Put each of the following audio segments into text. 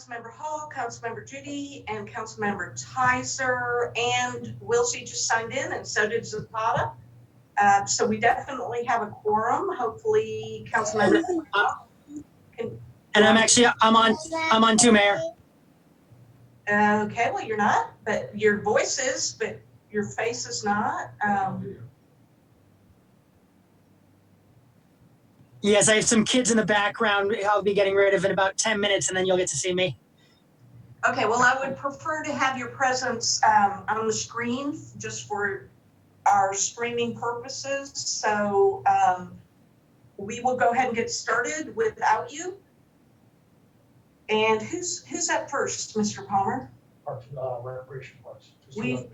Councilmember Hall, Councilmember Judy, and Councilmember Tizer, and Wilsey just signed in, and so did Zapata. So we definitely have a quorum. Hopefully, Councilmember can. And I'm on too, Mayor. Okay, well, you're not, but your voice is, but your face is not. Yes, I have some kids in the background I'll be getting rid of in about 10 minutes, and then you'll get to see me. Okay, well, I would prefer to have your presence on the screen just for our streaming purposes. So we will go ahead and get started without you. And who's up first, Mr. Palmer? Recreation Parks. We've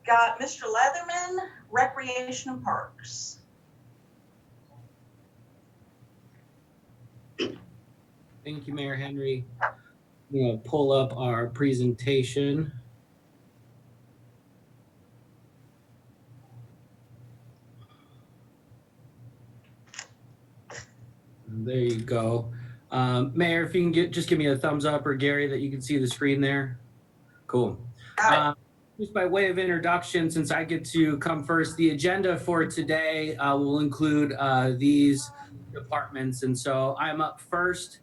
got Mr. Leatherman, Recreation and Parks. Thank you, Mayor Henry. I'm going to pull up our presentation. There you go. Mayor, if you can just give me a thumbs up, or Gary, that you can see the screen there. Cool. Just by way of introduction, since I get to come first, the agenda for today will include these departments. And so I'm up first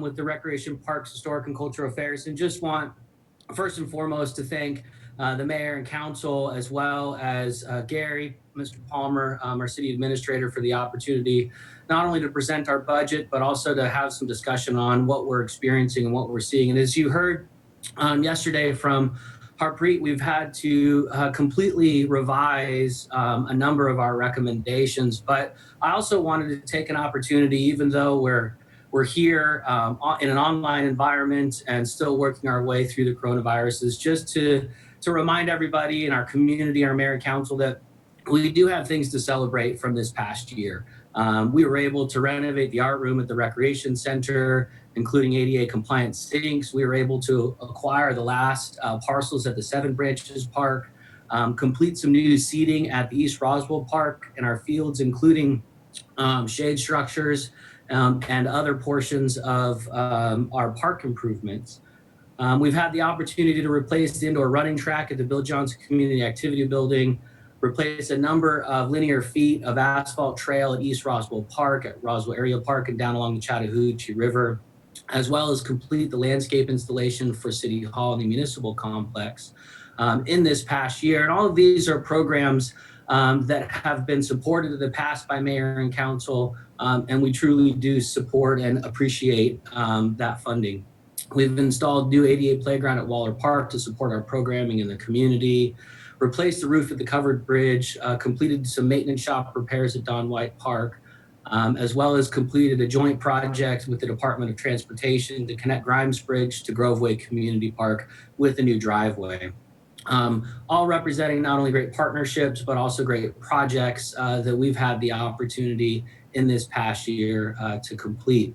with the Recreation, Parks, Historic, and Cultural Affairs, and just want first and foremost to thank the mayor and council, as well as Gary, Mr. Palmer, our city administrator, for the opportunity not only to present our budget, but also to have some discussion on what we're experiencing and what we're seeing. And as you heard yesterday from Harpreet, we've had to completely revise a number of our recommendations, but I also wanted to take an opportunity, even though we're here in an online environment and still working our way through the coronaviruses, just to remind everybody in our community, our mayor and council, that we do have things to celebrate from this past year. We were able to renovate the art room at the Recreation Center, including ADA compliant sinks. We were able to acquire the last parcels at the Seven Branches Park, complete some new seating at the East Roswell Park and our fields, including shade structures and other portions of our park improvements. We've had the opportunity to replace the indoor running track at the Bill Johnson Community Activity Building, replace a number of linear feet of asphalt trail at East Roswell Park, at Roswell Area Park, and down along the Chattahoochee River, as well as complete the landscape installation for City Hall and the municipal complex in this past year. And all of these are programs that have been supported in the past by mayor and council, and we truly do support and appreciate that funding. We've installed new ADA playground at Waller Park to support our programming in the community, replaced the roof at the covered bridge, completed some maintenance shop repairs at Don White Park, as well as completed a joint project with the Department of Transportation to connect Grimes Bridge to Groveway Community Park with a new driveway. All representing not only great partnerships, but also great projects that we've had the opportunity in this past year to complete.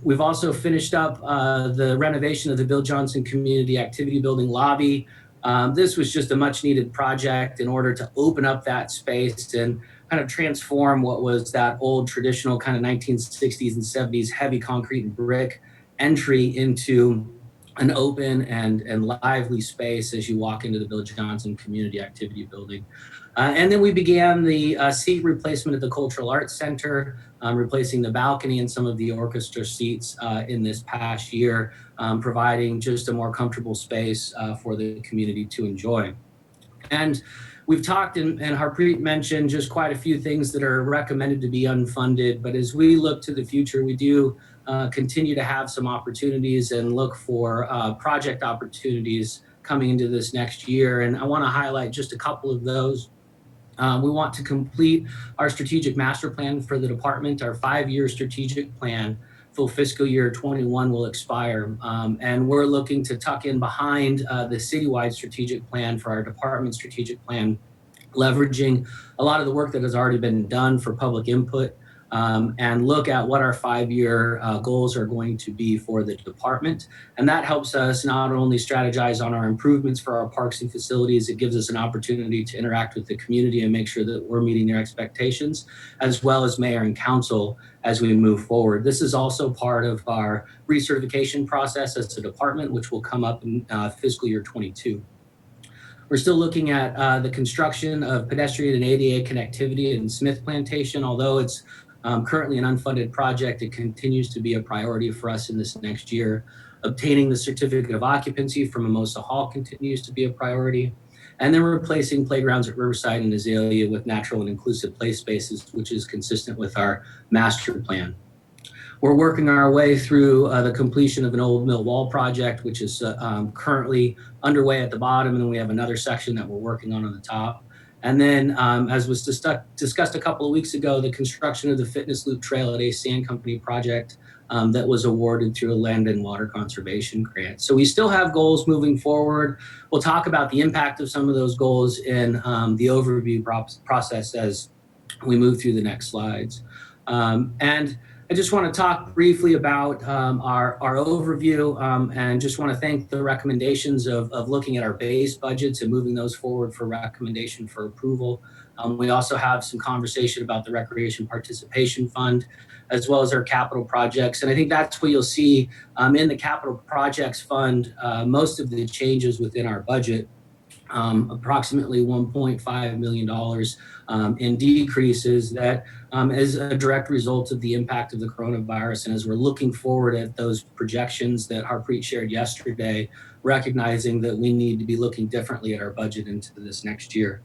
We've also finished up the renovation of the Bill Johnson Community Activity Building lobby. This was just a much needed project in order to open up that space and kind of transform what was that old traditional kind of 1960s and 70s heavy concrete and brick entry into an open and lively space as you walk into the Bill Johnson Community Activity Building. And then we began the seat replacement at the Cultural Arts Center, replacing the balcony and some of the orchestra seats in this past year, providing just a more comfortable space for the community to enjoy. And we've talked, and Harpreet mentioned just quite a few things that are recommended to be unfunded, but as we look to the future, we do continue to have some opportunities and look for project opportunities coming into this next year. And I want to highlight just a couple of those. We want to complete our strategic master plan for the department. Our 5-year strategic plan for fiscal year 21 will expire. And we're looking to tuck in behind the citywide strategic plan for our department strategic plan, leveraging a lot of the work that has already been done for public input and look at what our 5-year goals are going to be for the department. And that helps us not only strategize on our improvements for our parks and facilities, it gives us an opportunity to interact with the community and make sure that we're meeting their expectations, as well as mayor and council as we move forward. This is also part of our recertification process as a department, which will come up in fiscal year 22. We're still looking at the construction of pedestrian and ADA connectivity in Smith Plantation. Although it's currently an unfunded project, it continues to be a priority for us in this next year. Obtaining the certificate of occupancy from Mimosa Hall continues to be a priority. And then we're replacing playgrounds at Riverside and Azalea with natural and inclusive play spaces, which is consistent with our master plan. We're working our way through the completion of an old mill wall project, which is currently underway at the bottom, and then we have another section that we're working on the top. And then, as was discussed a couple of weeks ago, the construction of the Fitness Loop Trail at Ace Sand Company project that was awarded through a land and water conservation grant. So we still have goals moving forward. We'll talk about the impact of some of those goals in the overview process as we move through the next slides. And I just want to talk briefly about our overview and just want to thank the recommendations of looking at our base budgets and moving those forward for recommendation for approval. We also have some conversation about the Recreation Participation Fund, as well as our capital projects. And I think that's what you'll see in the Capital Projects Fund, most of the changes within our budget. Approximately $1.5 million in decreases that is a direct result of the impact of the coronavirus. And as we're looking forward at those projections that Harpreet shared yesterday, recognizing that we need to be looking differently at our budget into this next year.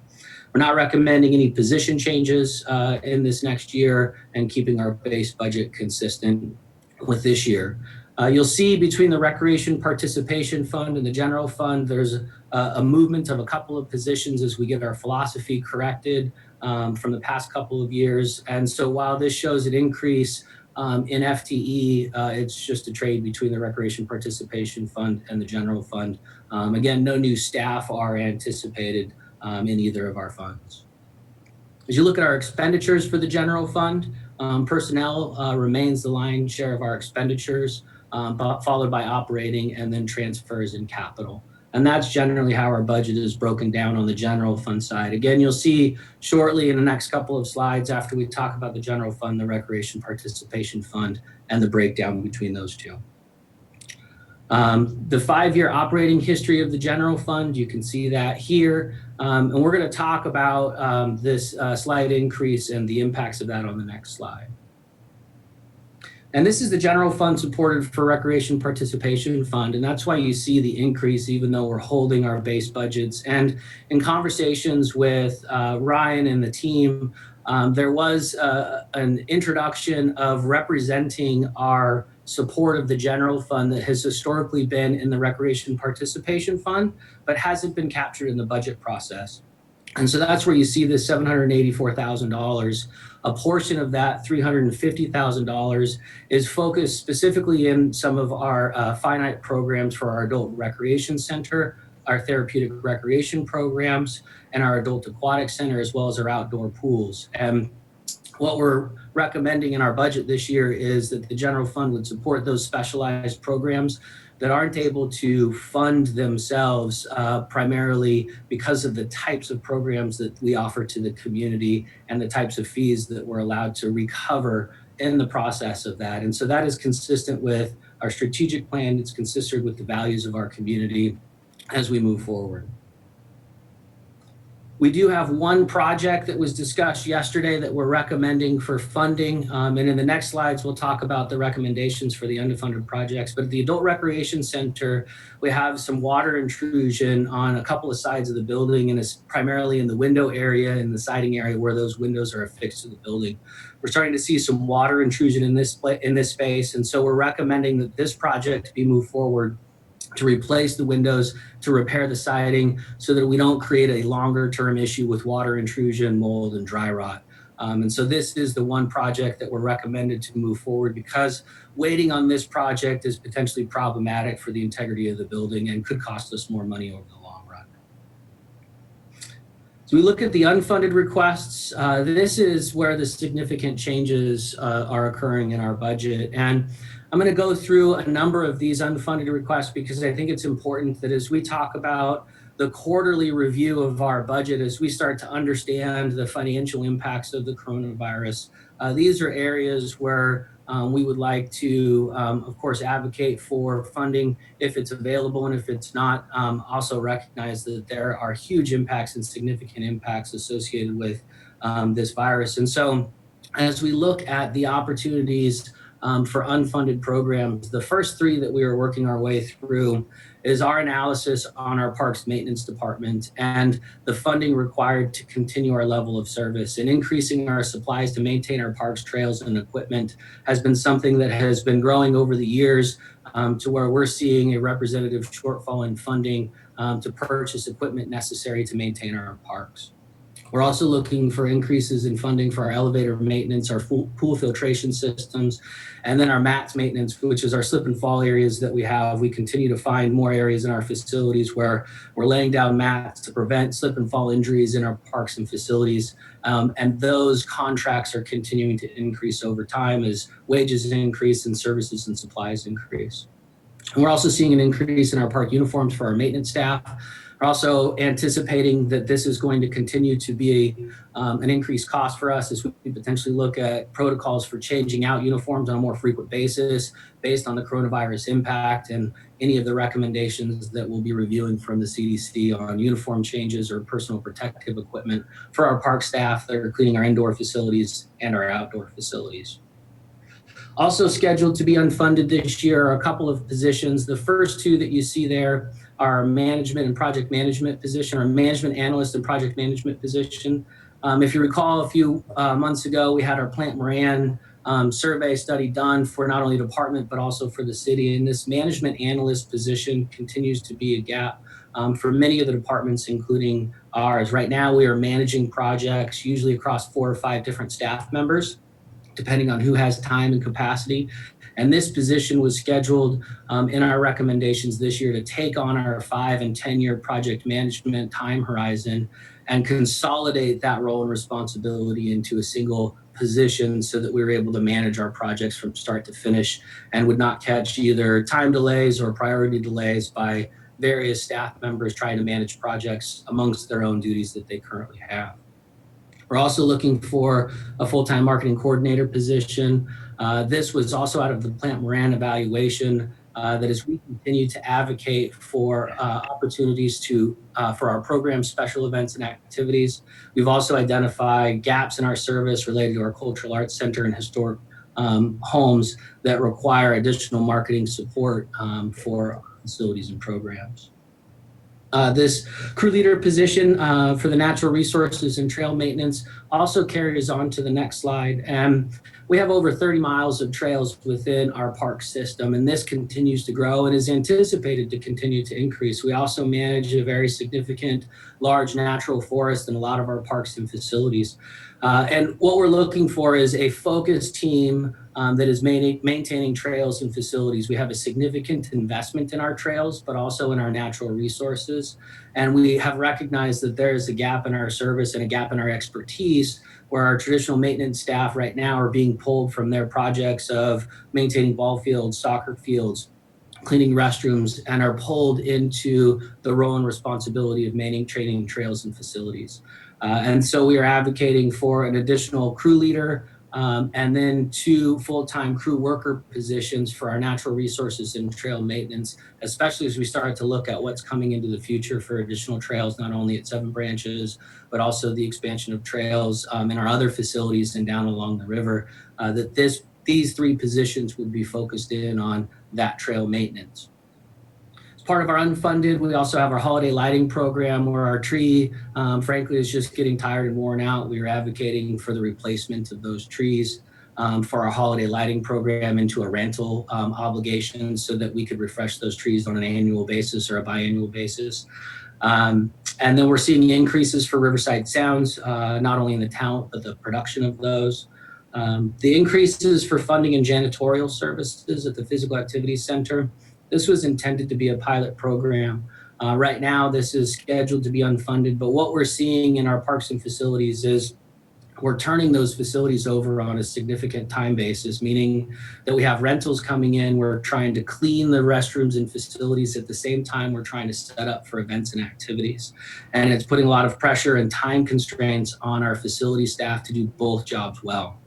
We're not recommending any position changes in this next year and keeping our base budget consistent with this year. You'll see between the Recreation Participation Fund and the General Fund, there's a movement of a couple of positions as we get our philosophy corrected from the past couple of years. And so while this shows an increase in FTE, it's just a trade between the Recreation Participation Fund and the General Fund. Again, no new staff are anticipated in either of our funds. As you look at our expenditures for the General Fund, personnel remains the lion's share of our expenditures, followed by operating and then transfers in capital. And that's generally how our budget is broken down on the General Fund side. Again, you'll see shortly in the next couple of slides after we talk about the General Fund, the Recreation Participation Fund, and the breakdown between those two. The 5-year operating history of the General Fund, you can see that here. And we're going to talk about this slight increase and the impacts of that on the next slide. And this is the General Fund supported for Recreation Participation Fund. And that's why you see the increase, even though we're holding our base budgets. And in conversations with Ryan and the team, there was an introduction of representing our support of the General Fund that has historically been in the Recreation Participation Fund, but hasn't been captured in the budget process. And so that's where you see this $784,000. A portion of that, $350,000, is focused specifically in some of our finite programs for our Adult Recreation Center, our Therapeutic Recreation programs, and our Adult Aquatic Center, as well as our outdoor pools. And what we're recommending in our budget this year is that the General Fund would support those specialized programs that aren't able to fund themselves primarily because of the types of programs that we offer to the community and the types of fees that we're allowed to recover in the process of that. And so that is consistent with our strategic plan. It's consistent with the values of our community as we move forward. We do have one project that was discussed yesterday that we're recommending for funding. And in the next slides, we'll talk about the recommendations for the underfunded projects. But at the Adult Recreation Center, we have some water intrusion on a couple of sides of the building, and it's primarily in the window area and the siding area where those windows are affixed to the building. We're starting to see some water intrusion in this space. And so we're recommending that this project be moved forward to replace the windows, to repair the siding so that we don't create a longer term issue with water intrusion, mold, and dry rot. And so this is the one project that we're recommended to move forward because waiting on this project is potentially problematic for the integrity of the building and could cost us more money over the long run. As we look at the unfunded requests, this is where the significant changes are occurring in our budget. And I'm going to go through a number of these unfunded requests because I think it's important that as we talk about the quarterly review of our budget, as we start to understand the financial impacts of the coronavirus, these are areas where we would like to, of course, advocate for funding if it's available, and if it's not, also recognize that there are huge impacts and significant impacts associated with this virus. And so as we look at the opportunities for unfunded programs, the first three that we are working our way through is our analysis on our parks maintenance department and the funding required to continue our level of service. And increasing our supplies to maintain our parks, trails, and equipment has been something that has been growing over the years, to where we're seeing a representative shortfall in funding to purchase equipment necessary to maintain our parks. We're also looking for increases in funding for our elevator maintenance, our pool filtration systems, and then our mats maintenance, which is our slip and fall areas that we have. We continue to find more areas in our facilities where we're laying down mats to prevent slip and fall injuries in our parks and facilities. And those contracts are continuing to increase over time as wages increase and services and supplies increase. And we're also seeing an increase in our park uniforms for our maintenance staff. We're also anticipating that this is going to continue to be an increased cost for us as we potentially look at protocols for changing out uniforms on a more frequent basis based on the coronavirus impact and any of the recommendations that we'll be reviewing from the CDC on uniform changes or personal protective equipment for our park staff that are cleaning our indoor facilities and our outdoor facilities. Also scheduled to be unfunded this year are a couple of positions. The first two that you see there are management and project management position, or management analyst and project management position. If you recall, a few months ago, we had our Plant Moran survey study done for not only the department, but also for the city. And this management analyst position continues to be a gap for many of the departments, including ours. Right now, we are managing projects usually across 4 or 5 different staff members, depending on who has time and capacity. And this position was scheduled in our recommendations this year to take on our 5 and 10-year project management time horizon and consolidate that role and responsibility into a single position so that we were able to manage our projects from start to finish and would not catch either time delays or priority delays by various staff members trying to manage projects amongst their own duties that they currently have. We're also looking for a full-time marketing coordinator position. This was also out of the Plant Moran evaluation that as we continue to advocate for opportunities for our program, special events, and activities. We've also identified gaps in our service related to our cultural arts center and historic homes that require additional marketing support for facilities and programs. This crew leader position for the natural resources and trail maintenance also carries on to the next slide. And we have over 30 miles of trails within our park system, and this continues to grow and is anticipated to continue to increase. We also manage a very significant large natural forest in a lot of our parks and facilities. And what we're looking for is a focused team that is maintaining trails and facilities. We have a significant investment in our trails, but also in our natural resources. And we have recognized that there is a gap in our service and a gap in our expertise where our traditional maintenance staff right now are being pulled from their projects of maintaining ball fields, soccer fields, cleaning restrooms, and are pulled into the role and responsibility of maintaining trails and facilities. And so we are advocating for an additional crew leader and then 2 full-time crew worker positions for our natural resources and trail maintenance, especially as we start to look at what's coming into the future for additional trails, not only at 7 Branches, but also the expansion of trails in our other facilities and down along the river, that these 3 positions would be focused in on that trail maintenance. Part of our unfunded, we also have our holiday lighting program where our tree, frankly, is just getting tired and worn out. We are advocating for the replacement of those trees for our holiday lighting program into a rental obligation so that we could refresh those trees on an annual basis or a biannual basis. And then we're seeing increases for Riverside Sounds, not only in the talent, but the production of those. The increases for funding and janitorial services at the Physical Activities Center. This was intended to be a pilot program Right now, this is scheduled to be unfunded, but what we're seeing in our parks and facilities is we're turning those facilities over on a significant time basis, meaning that we have rentals coming in. We're trying to clean the restrooms and facilities at the same time we're trying to set up for events and activities. And it's putting a lot of pressure and time constraints on our facility staff to do both jobs well.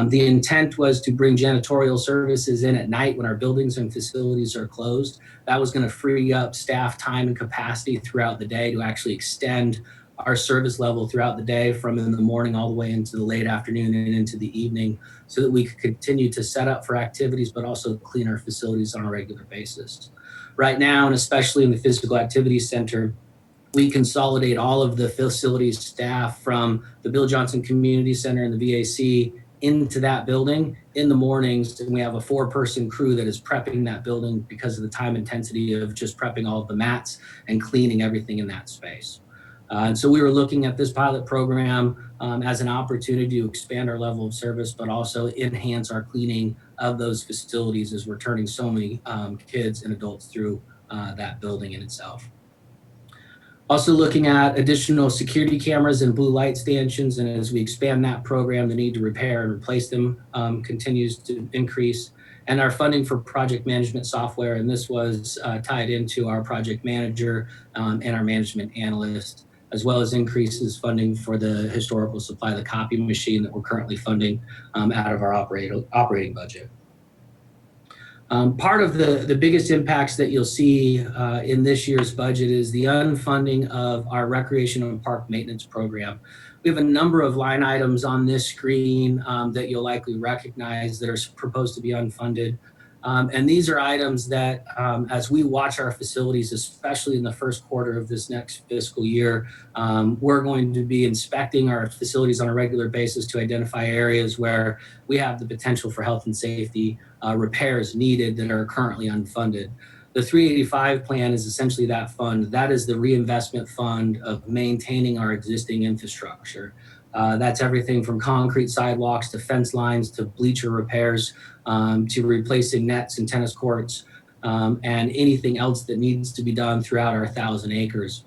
The intent was to bring janitorial services in at night when our buildings and facilities are closed. That was going to free up staff time and capacity throughout the day to actually extend our service level throughout the day from in the morning all the way into the late afternoon and into the evening so that we could continue to set up for activities, but also clean our facilities on a regular basis. Right now, and especially in the Physical Activities Center, we consolidate all of the facilities staff from the Bill Johnson Community Center and the VAC into that building in the mornings, and we have a 4-person crew that is prepping that building because of the time intensity of just prepping all of the mats and cleaning everything in that space. And so we were looking at this pilot program as an opportunity to expand our level of service, but also enhance our cleaning of those facilities as we're turning so many kids and adults through that building in itself. Also looking at additional security cameras and blue light stanchions, and as we expand that program, the need to repair and replace them continues to increase. And our funding for project management software, and this was tied into our project manager and our management analyst, as well as increases funding for the historical supply, the copy machine that we're currently funding out of our operating budget. Part of the biggest impacts that you'll see in this year's budget is the unfunding of our recreation and park maintenance program. We have a number of line items on this screen that you'll likely recognize that are proposed to be unfunded. And these are items that, as we watch our facilities, especially in the first quarter of this next fiscal year, we're going to be inspecting our facilities on a regular basis to identify areas where we have the potential for health and safety repairs needed that are currently unfunded. The 385 plan is essentially that fund. That is the reinvestment fund of maintaining our existing infrastructure. That's everything from concrete sidewalks to fence lines to bleacher repairs to replacing nets and tennis courts and anything else that needs to be done throughout our 1,000 acres.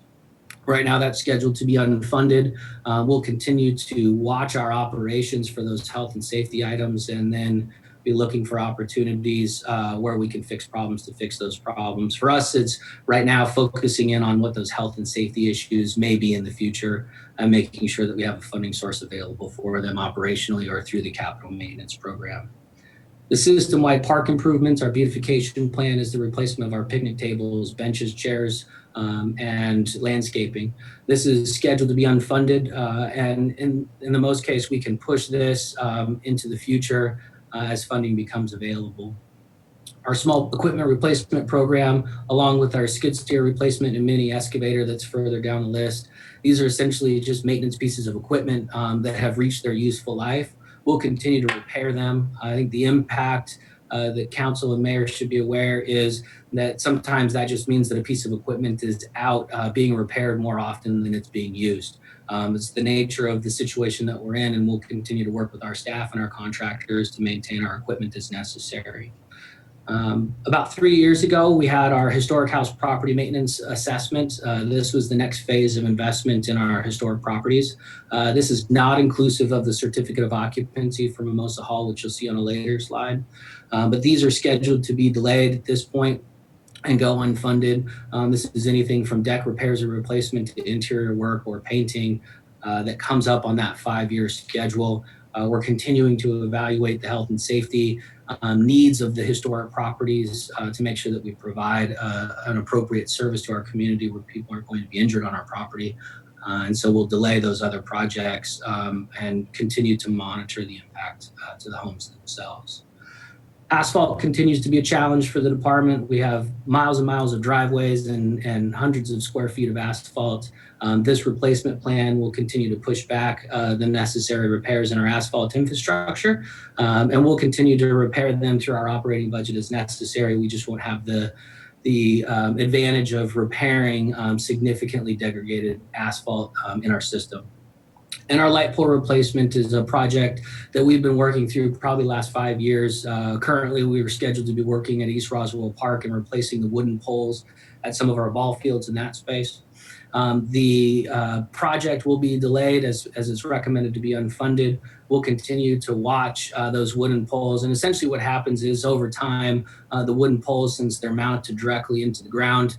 Right now, that's scheduled to be unfunded. We'll continue to watch our operations for those health and safety items and then be looking for opportunities where we can fix problems to fix those problems. For us, it's right now focusing in on what those health and safety issues may be in the future and making sure that we have a funding source available for them operationally or through the capital maintenance program. The system-wide park improvements, our beautification plan is the replacement of our picnic tables, benches, chairs, and landscaping. This is scheduled to be unfunded, and in the most case, we can push this into the future as funding becomes available. Our small equipment replacement program, along with our skid steer replacement and mini excavator that's further down the list, these are essentially just maintenance pieces of equipment that have reached their useful life. We'll continue to repair them. I think the impact that council and mayor should be aware is that sometimes that just means that a piece of equipment is out being repaired more often than it's being used. It's the nature of the situation that we're in, and we'll continue to work with our staff and our contractors to maintain our equipment as necessary. About 3 years ago, we had our historic house property maintenance assessment. This was the next phase of investment in our historic properties. This is not inclusive of the certificate of occupancy for Mimosa Hall, which you'll see on a later slide. But these are scheduled to be delayed at this point and go unfunded. This is anything from deck repairs or replacement to interior work or painting that comes up on that 5-year schedule. We're continuing to evaluate the health and safety needs of the historic properties to make sure that we provide an appropriate service to our community where people aren't going to be injured on our property. And so we'll delay those other projects and continue to monitor the impact to the homes themselves. Asphalt continues to be a challenge for the department. We have miles and miles of driveways and hundreds of square feet of asphalt. This replacement plan will continue to push back the necessary repairs in our asphalt infrastructure, and we'll continue to repair them through our operating budget as necessary. We just won't have the advantage of repairing significantly degraded asphalt in our system. And our light pole replacement is a project that we've been working through probably the last 5 years. Currently, we were scheduled to be working at East Roswell Park and replacing the wooden poles at some of our ball fields in that space. The project will be delayed as it's recommended to be unfunded. We'll continue to watch those wooden poles. And essentially what happens is over time, the wooden poles, since they're mounted directly into the ground,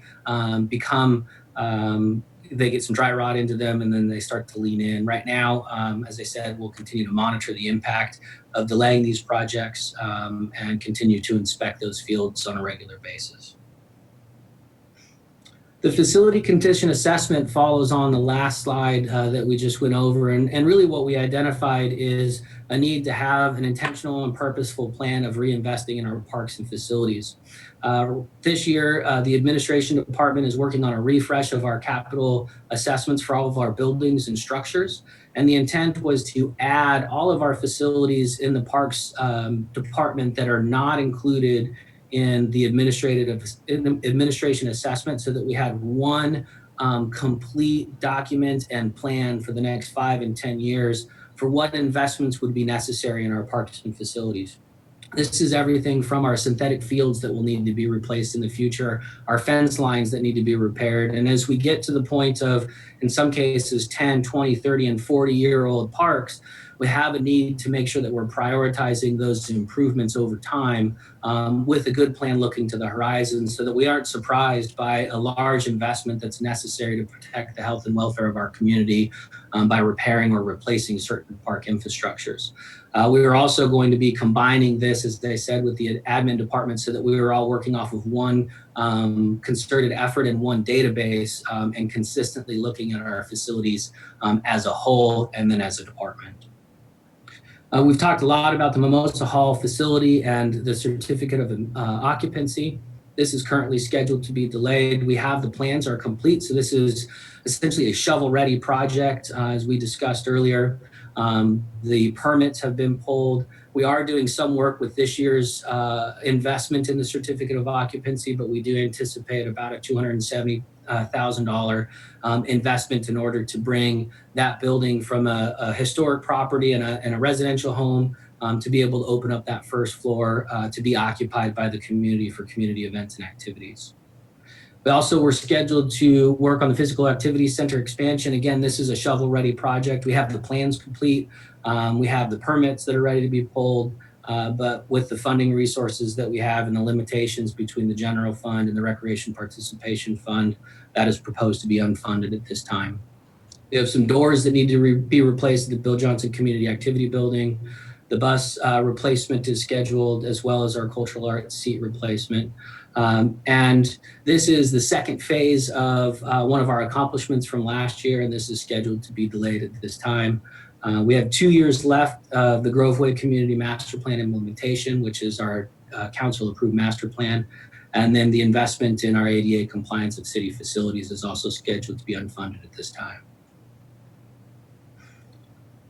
they get some dry rot into them and then they start to lean in. Right now, as I said, we'll continue to monitor the impact of delaying these projects and continue to inspect those fields on a regular basis. The facility condition assessment follows on the last slide that we just went over. And really what we identified is a need to have an intentional and purposeful plan of reinvesting in our parks and facilities. This year, the administration department is working on a refresh of our capital assessments for all of our buildings and structures. And the intent was to add all of our facilities in the parks department that are not included in the administration assessment, so that we had one complete document and plan for the next 5 and 10 years for what investments would be necessary in our parks and facilities. This is everything from our synthetic fields that will need to be replaced in the future, our fence lines that need to be repaired. And as we get to the point of, in some cases, 10, 20, 30, and 40-year-old parks, we have a need to make sure that we're prioritizing those improvements over time with a good plan looking to the horizon, so that we aren't surprised by a large investment that's necessary to protect the health and welfare of our community by repairing or replacing certain park infrastructures. We are also going to be combining this, as they said, with the admin department, so that we are all working off of one concerted effort and one database and consistently looking at our facilities as a whole and then as a department. We've talked a lot about the Mimosa Hall facility and the certificate of occupancy. This is currently scheduled to be delayed. We have the plans are complete, so this is essentially a shovel-ready project, as we discussed earlier. The permits have been pulled. We are doing some work with this year's investment in the certificate of occupancy, but we do anticipate about a $270,000 investment in order to bring that building from a historic property and a residential home to be able to open up that first floor to be occupied by the community for community events and activities. We also were scheduled to work on the Physical Activity Center expansion. Again, this is a shovel-ready project. We have the plans complete. We have the permits that are ready to be pulled, but with the funding resources that we have and the limitations between the general fund and the Recreation Participation Fund, that is proposed to be unfunded at this time. We have some doors that need to be replaced at the Bill Johnson Community Activity Building. The bus replacement is scheduled, as well as our cultural arts seat replacement. And this is the second phase of one of our accomplishments from last year, and this is scheduled to be delayed at this time. We have 2 years left of the Groveway Community Master Plan implementation, which is our council-approved master plan. And then the investment in our ADA compliance of city facilities is also scheduled to be unfunded at this time.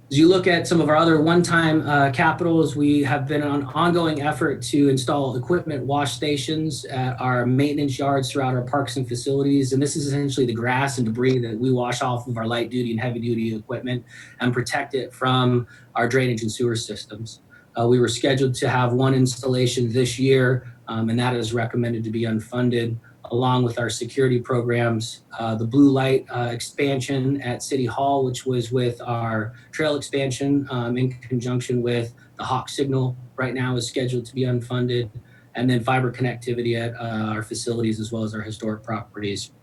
As you look at some of our other one-time capitals, we have been on an ongoing effort to install equipment wash stations at our maintenance yards throughout our parks and facilities. And this is essentially the grass and debris that we wash off of our light-duty and heavy-duty equipment and protect it from our drainage and sewer systems. We were scheduled to have one installation this year, and that is recommended to be unfunded, along with our security programs, the blue light expansion at City Hall, which was with our trail expansion in conjunction with the Hawk signal right now is scheduled to be unfunded, and then fiber connectivity at our facilities as well as our historic properties.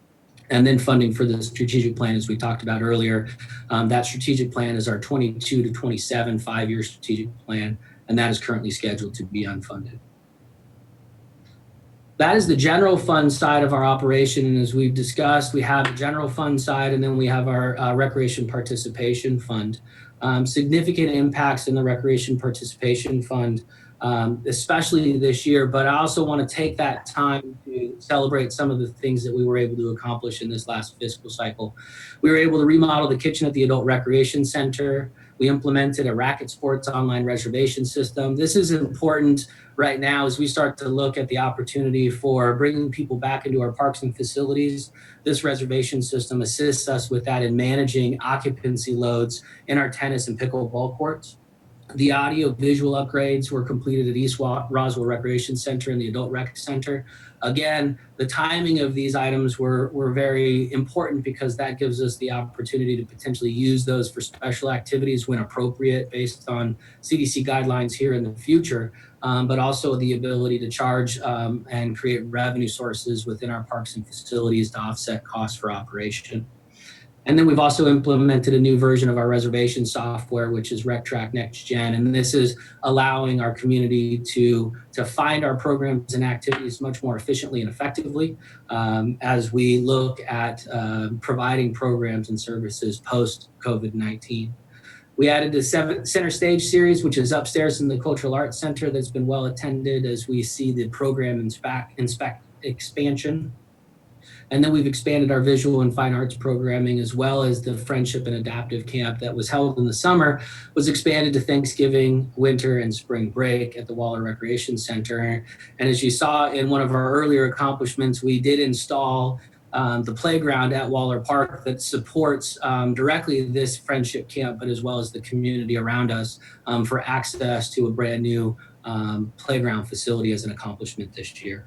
And then funding for the strategic plan, as we talked about earlier. That strategic plan is our 22 to 27 5-year strategic plan, and that is currently scheduled to be unfunded. That is the general fund side of our operation. And as we've discussed, we have the general fund side, and then we have our Recreation Participation Fund. Significant impacts in the Recreation Participation Fund, especially this year, but I also want to take that time to celebrate some of the things that we were able to accomplish in this last fiscal cycle. We were able to remodel the kitchen at the Adult Recreation Center. We implemented a racket sports online reservation system. This is important right now as we start to look at the opportunity for bringing people back into our parks and facilities. This reservation system assists us with that in managing occupancy loads in our tennis and pickleball courts. The audio visual upgrades were completed at East Roswell Recreation Center and the Adult Rec Center. Again, the timing of these items were very important because that gives us the opportunity to potentially use those for special activities when appropriate based on CDC guidelines here in the future, but also the ability to charge and create revenue sources within our parks and facilities to offset costs for operation. And then we've also implemented a new version of our reservation software, which is RecTrack Next Gen. And this is allowing our community to find our programs and activities much more efficiently and effectively as we look at providing programs and services post-COVID-19. We added the Center Stage series, which is upstairs in the Cultural Arts Center that's been well attended as we see the program expansion. And then we've expanded our visual and fine arts programming, as well as the Friendship and Adaptive Camp that was held in the summer was expanded to Thanksgiving, winter, and spring break at the Waller Recreation Center. And as you saw in one of our earlier accomplishments, we did install the playground at Waller Park that supports directly this Friendship Camp, but as well as the community around us for access to a brand new playground facility as an accomplishment this year.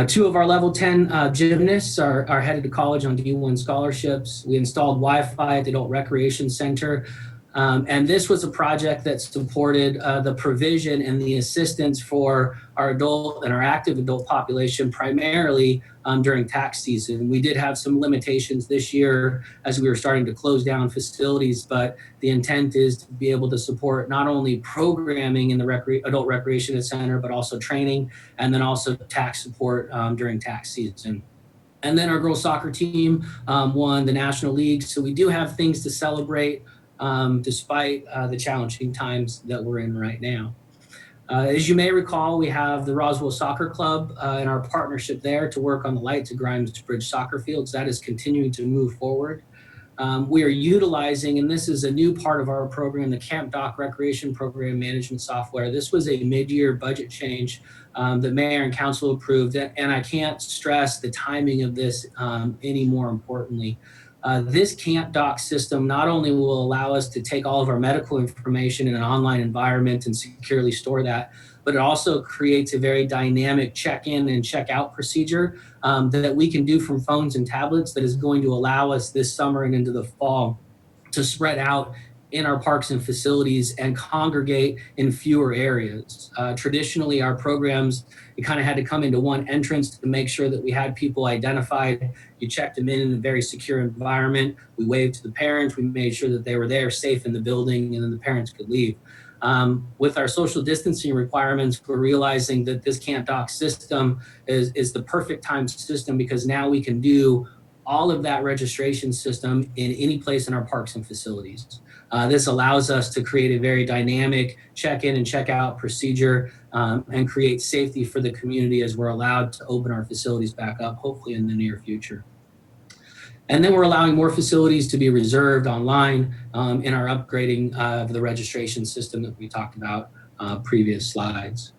Two of our level 10 gymnasts are headed to college on D1 scholarships. We installed Wi-Fi at the Adult Recreation Center. And this was a project that supported the provision and the assistance for our adult and our active adult population, primarily during tax season. We did have some limitations this year as we were starting to close down facilities, but the intent is to be able to support not only programming in the adult recreation center, but also training, and then also tax support during tax season. And then our girls soccer team won the National League. So we do have things to celebrate despite the challenging times that we're in right now. As you may recall, we have the Roswell Soccer Club and our partnership there to work on the Light to Grimes Bridge soccer fields. That is continuing to move forward. We are utilizing, and this is a new part of our program, the Camp Doc Recreation Program Management Software. This was a mid-year budget change that Mayor and Council approved, and I can't stress the timing of this any more importantly. This Camp Doc system not only will allow us to take all of our medical information in an online environment and securely store that, but it also creates a very dynamic check-in and check-out procedure that we can do from phones and tablets that is going to allow us this summer and into the fall to spread out in our parks and facilities and congregate in fewer areas. Traditionally, our programs, you kind of had to come into one entrance to make sure that we had people identified. You checked them in a very secure environment. We waved to the parents. We made sure that they were there safe in the building, and then the parents could leave. With our social distancing requirements, we're realizing that this Camp Doc system is the perfect time system because now we can do all of that registration system in any place in our parks and facilities. This allows us to create a very dynamic check-in and check-out procedure and create safety for the community as we're allowed to open our facilities back up, hopefully in the near future. And then we're allowing more facilities to be reserved online in our upgrading of the registration system that we talked about previous slides.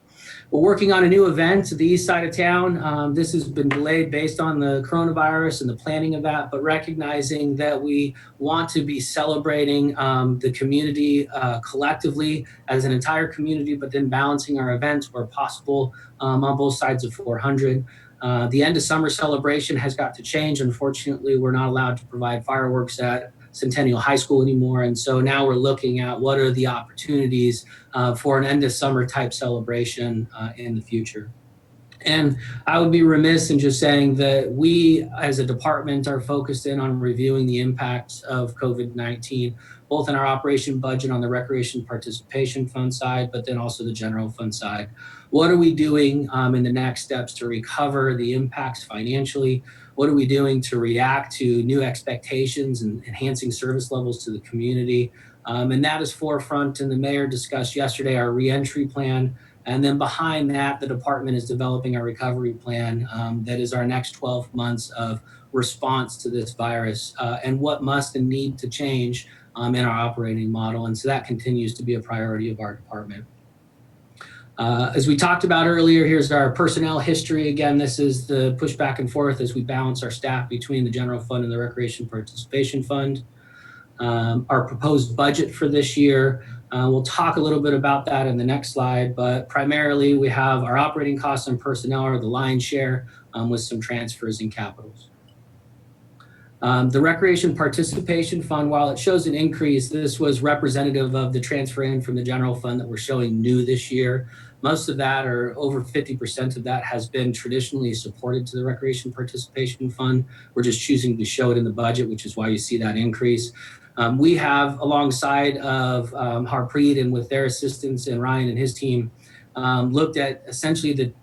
We're working on a new event to the east side of town. This has been delayed based on the coronavirus and the planning of that, but recognizing that we want to be celebrating the community collectively as an entire community, but then balancing our events where possible on both sides of 400. The end of summer celebration has got to change. Unfortunately, we're not allowed to provide fireworks at Centennial High School anymore. And so now we're looking at what are the opportunities for an end of summer type celebration in the future. And I would be remiss in just saying that we as a department are focused in on reviewing the impacts of COVID-19, both in our operation budget on the Recreation Participation Fund side, but then also the general fund side. What are we doing in the next steps to recover the impacts financially? What are we doing to react to new expectations and enhancing service levels to the community? And that is forefront, and the mayor discussed yesterday our reentry plan. And then behind that, the department is developing a recovery plan that is our next 12 months of response to this virus and what must and need to change in our operating model. And so that continues to be a priority of our department. As we talked about earlier, here's our personnel history. Again, this is the push back and forth as we balance our staff between the general fund and the Recreation Participation Fund. our proposed budget for this year. We'll talk a little bit about that in the next slide, but primarily we have our operating costs and personnel are the lion's share, with some transfers and capitals. The Recreation Participation Fund, while it shows an increase, this was representative of the transfer in from the general fund that we're showing new this year. Most of that, or over 50% of that, has been traditionally supported to the Recreation Participation Fund. We're just choosing to show it in the budget, which is why you see that increase. We have, alongside of Harpreet and with their assistance and Ryan and his team, looked at essentially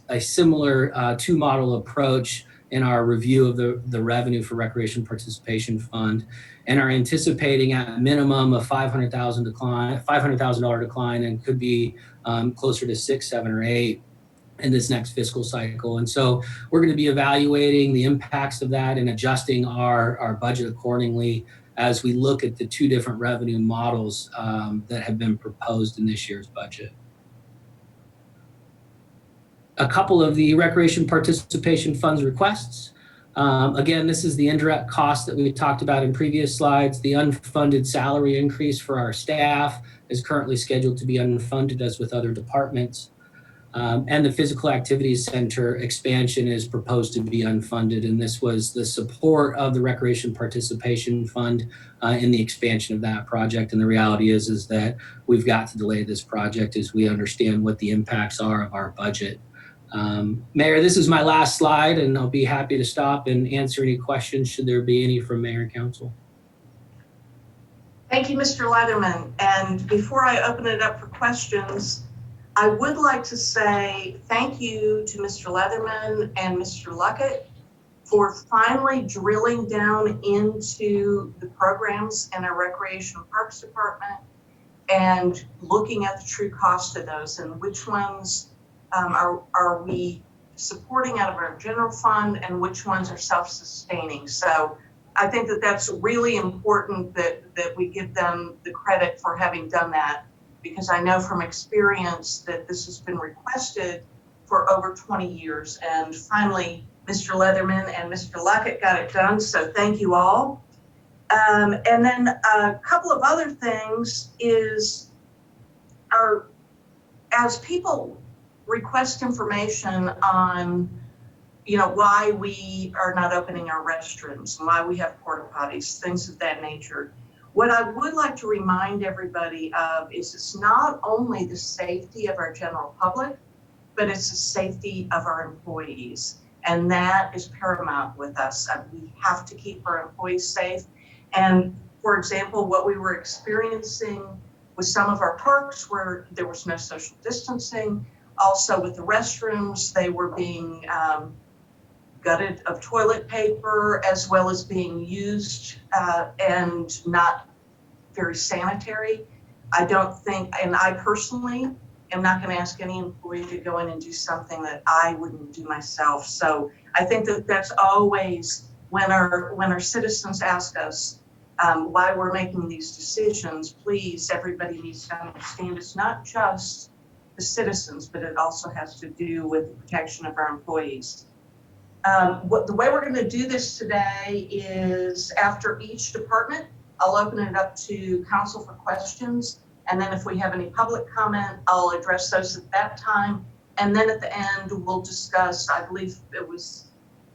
a similar two-model approach in our review of the revenue for Recreation Participation Fund, and are anticipating at a minimum a $500,000 decline, and could be closer to 6, 7, or 8 in this next fiscal cycle. And so we're going to be evaluating the impacts of that and adjusting our budget accordingly as we look at the two different revenue models that have been proposed in this year's budget. A couple of the Recreation Participation Fund's requests. Again, this is the indirect cost that we talked about in previous slides. The unfunded salary increase for our staff is currently scheduled to be unfunded, as with other departments. And the Physical Activities Center expansion is proposed to be unfunded. And this was the support of the Recreation Participation Fund in the expansion of that project. And the reality is that we've got to delay this project as we understand what the impacts are of our budget. Mayor, this is my last slide, and I'll be happy to stop and answer any questions should there be any from Mayor and Council. Thank you, Mr. Leatherman. And before I open it up for questions, I would like to say thank you to Mr. Leatherman and Mr. Luckett for finally drilling down into the programs in our Recreation and Parks Department and looking at the true cost of those and which ones are we supporting out of our general fund and which ones are self-sustaining. So I think that that's really important that we give them the credit for having done that, because I know from experience that this has been requested for over 20 years. And finally, Mr. Leatherman and Mr. Luckett got it done, so thank you all. And then a couple of other things is as people request information on, why we are not opening our restrooms, and why we have porta potties, things of that nature. What I would like to remind everybody of is it's not only the safety of our general public, but it's the safety of our employees. And that is paramount with us. We have to keep our employees safe. And for example, what we were experiencing with some of our parks where there was no social distancing, also with the restrooms, they were being gutted of toilet paper, as well as being used and not very sanitary. I don't think, and I personally am not going to ask any employee to go in and do something that I wouldn't do myself. So I think that that's always when our citizens ask us why we're making these decisions, please, everybody needs to understand it's not just the citizens, but it also has to do with the protection of our employees. The way we're going to do this today is after each department, I'll open it up to council for questions. And then if we have any public comment, I'll address those at that time. And then at the end, we'll discuss, I believe it was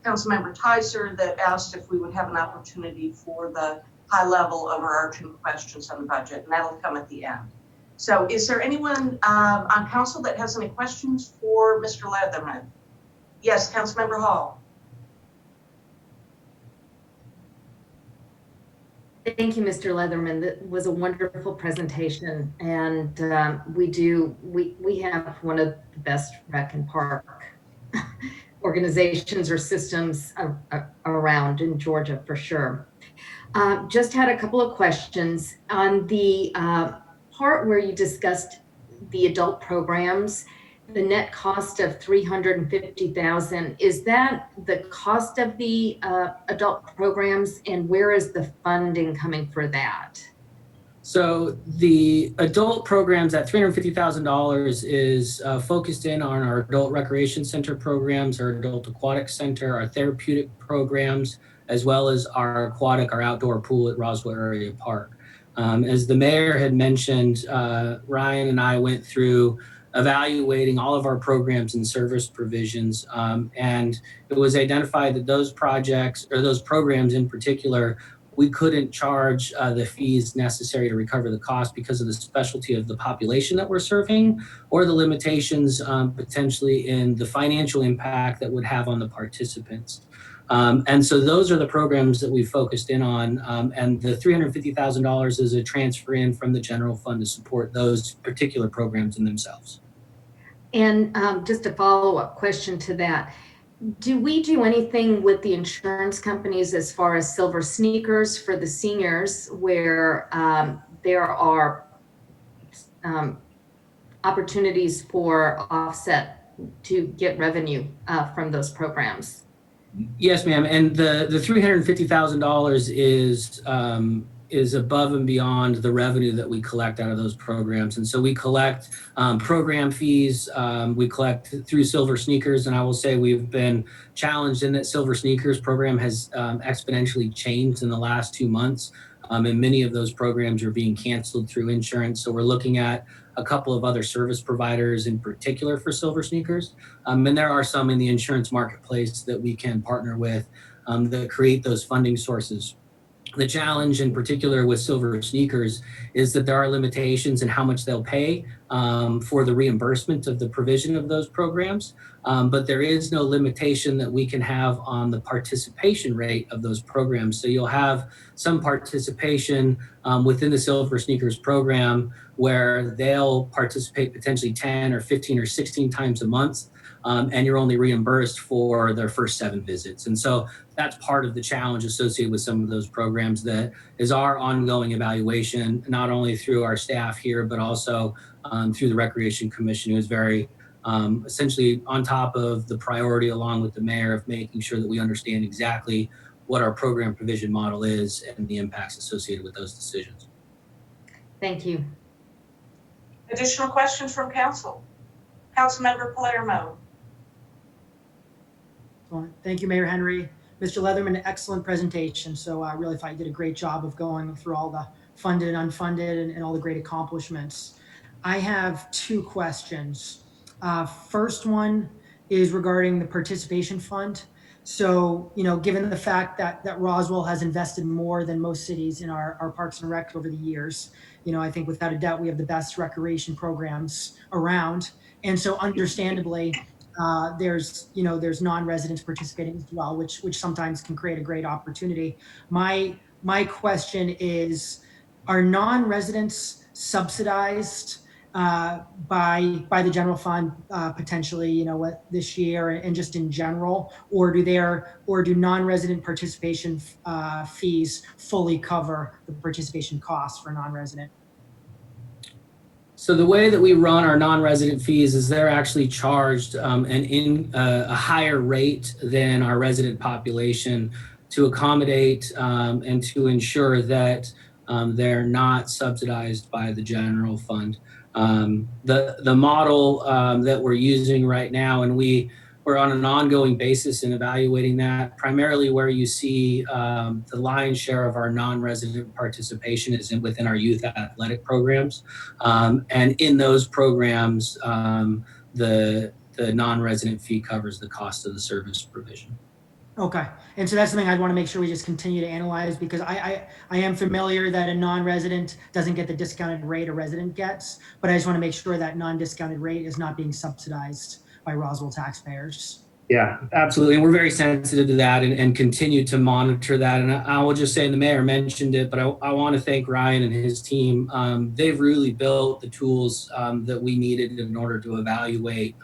Councilmember Tizer that asked if we would have an opportunity for the high level overarching questions on the budget, and that'll come at the end. So is there anyone on council that has any questions for Mr. Leatherman? Yes, Councilmember Hall. Thank you, Mr. Leatherman. That was a wonderful presentation, and we have one of the best rec and park organizations or systems around in Georgia for sure. Just had a couple of questions on the part where you discussed the adult programs. The net cost of $350,000, is that the cost of the adult programs, and where is the funding coming for that? So the adult programs at $350,000 is focused in on our adult recreation center programs, our adult aquatic center, our therapeutic programs, as well as our aquatic, our outdoor pool at Roswell Area Park. As the mayor had mentioned, Ryan and I went through evaluating all of our programs and service provisions, and it was identified that those projects, or those programs in particular, we couldn't charge the fees necessary to recover the cost because of the specialty of the population that we're serving, or the limitations potentially in the financial impact that would have on the participants. And so those are the programs that we focused in on, and the $350,000 is a transfer in from the general fund to support those particular programs in themselves. And just a follow-up question to that. Do we do anything with the insurance companies as far as silver sneakers for the seniors where there are opportunities for offset to get revenue from those programs? Yes, ma'am. And the $350,000 is above and beyond the revenue that we collect out of those programs. And so we collect program fees, we collect through Silver Sneakers. And I will say we've been challenged in that Silver Sneakers program has exponentially changed in the last 2 months. And many of those programs are being canceled through insurance. So we're looking at a couple of other service providers in particular for Silver Sneakers. And there are some in the insurance marketplace that we can partner with that create those funding sources. The challenge in particular with Silver Sneakers is that there are limitations in how much they'll pay for the reimbursement of the provision of those programs. But there is no limitation that we can have on the participation rate of those programs. So you'll have some participation within the Silver Sneakers program where they'll participate potentially 10 or 15 or 16 times a month. And you're only reimbursed for their first 7 visits. And so that's part of the challenge associated with some of those programs. That is our ongoing evaluation, not only through our staff here, but also through the Recreation Commission, who is very essentially on top of the priority, along with the mayor, of making sure that we understand exactly what our program provision model is and the impacts associated with those decisions. Thank you. Additional questions from council? Councilmember Palermo. Thank you, Mayor Henry. Mr. Leatherman, excellent presentation. So I really thought you did a great job of going through all the funded and unfunded and all the great accomplishments. I have 2 questions. First one is regarding the participation fund. So, given the fact that Roswell has invested more than most cities in our parks and rec over the years, I think without a doubt we have the best recreation programs around. And so understandably, there's non-residents participating as well, which sometimes can create a great opportunity. My question is, are non-residents subsidized by the general fund potentially, this year and just in general, or do non-resident participation fees fully cover the participation costs for non-resident? So the way that we run our non-resident fees is they're actually charged a higher rate than our resident population to accommodate and to ensure that they're not subsidized by the general fund. The model that we're using right now, and we're on an ongoing basis in evaluating that, primarily where you see the lion's share of our non-resident participation is within our youth athletic programs. And in those programs, the non-resident fee covers the cost of the service provision. Okay. And so that's something I'd want to make sure we just continue to analyze, because I am familiar that a non-resident doesn't get the discounted rate a resident gets, but I just want to make sure that non-discounted rate is not being subsidized by Roswell taxpayers. Yeah, absolutely. And we're very sensitive to that and continue to monitor that. And I will just say, and the mayor mentioned it, but I want to thank Ryan and his team. They've really built the tools that we needed in order to evaluate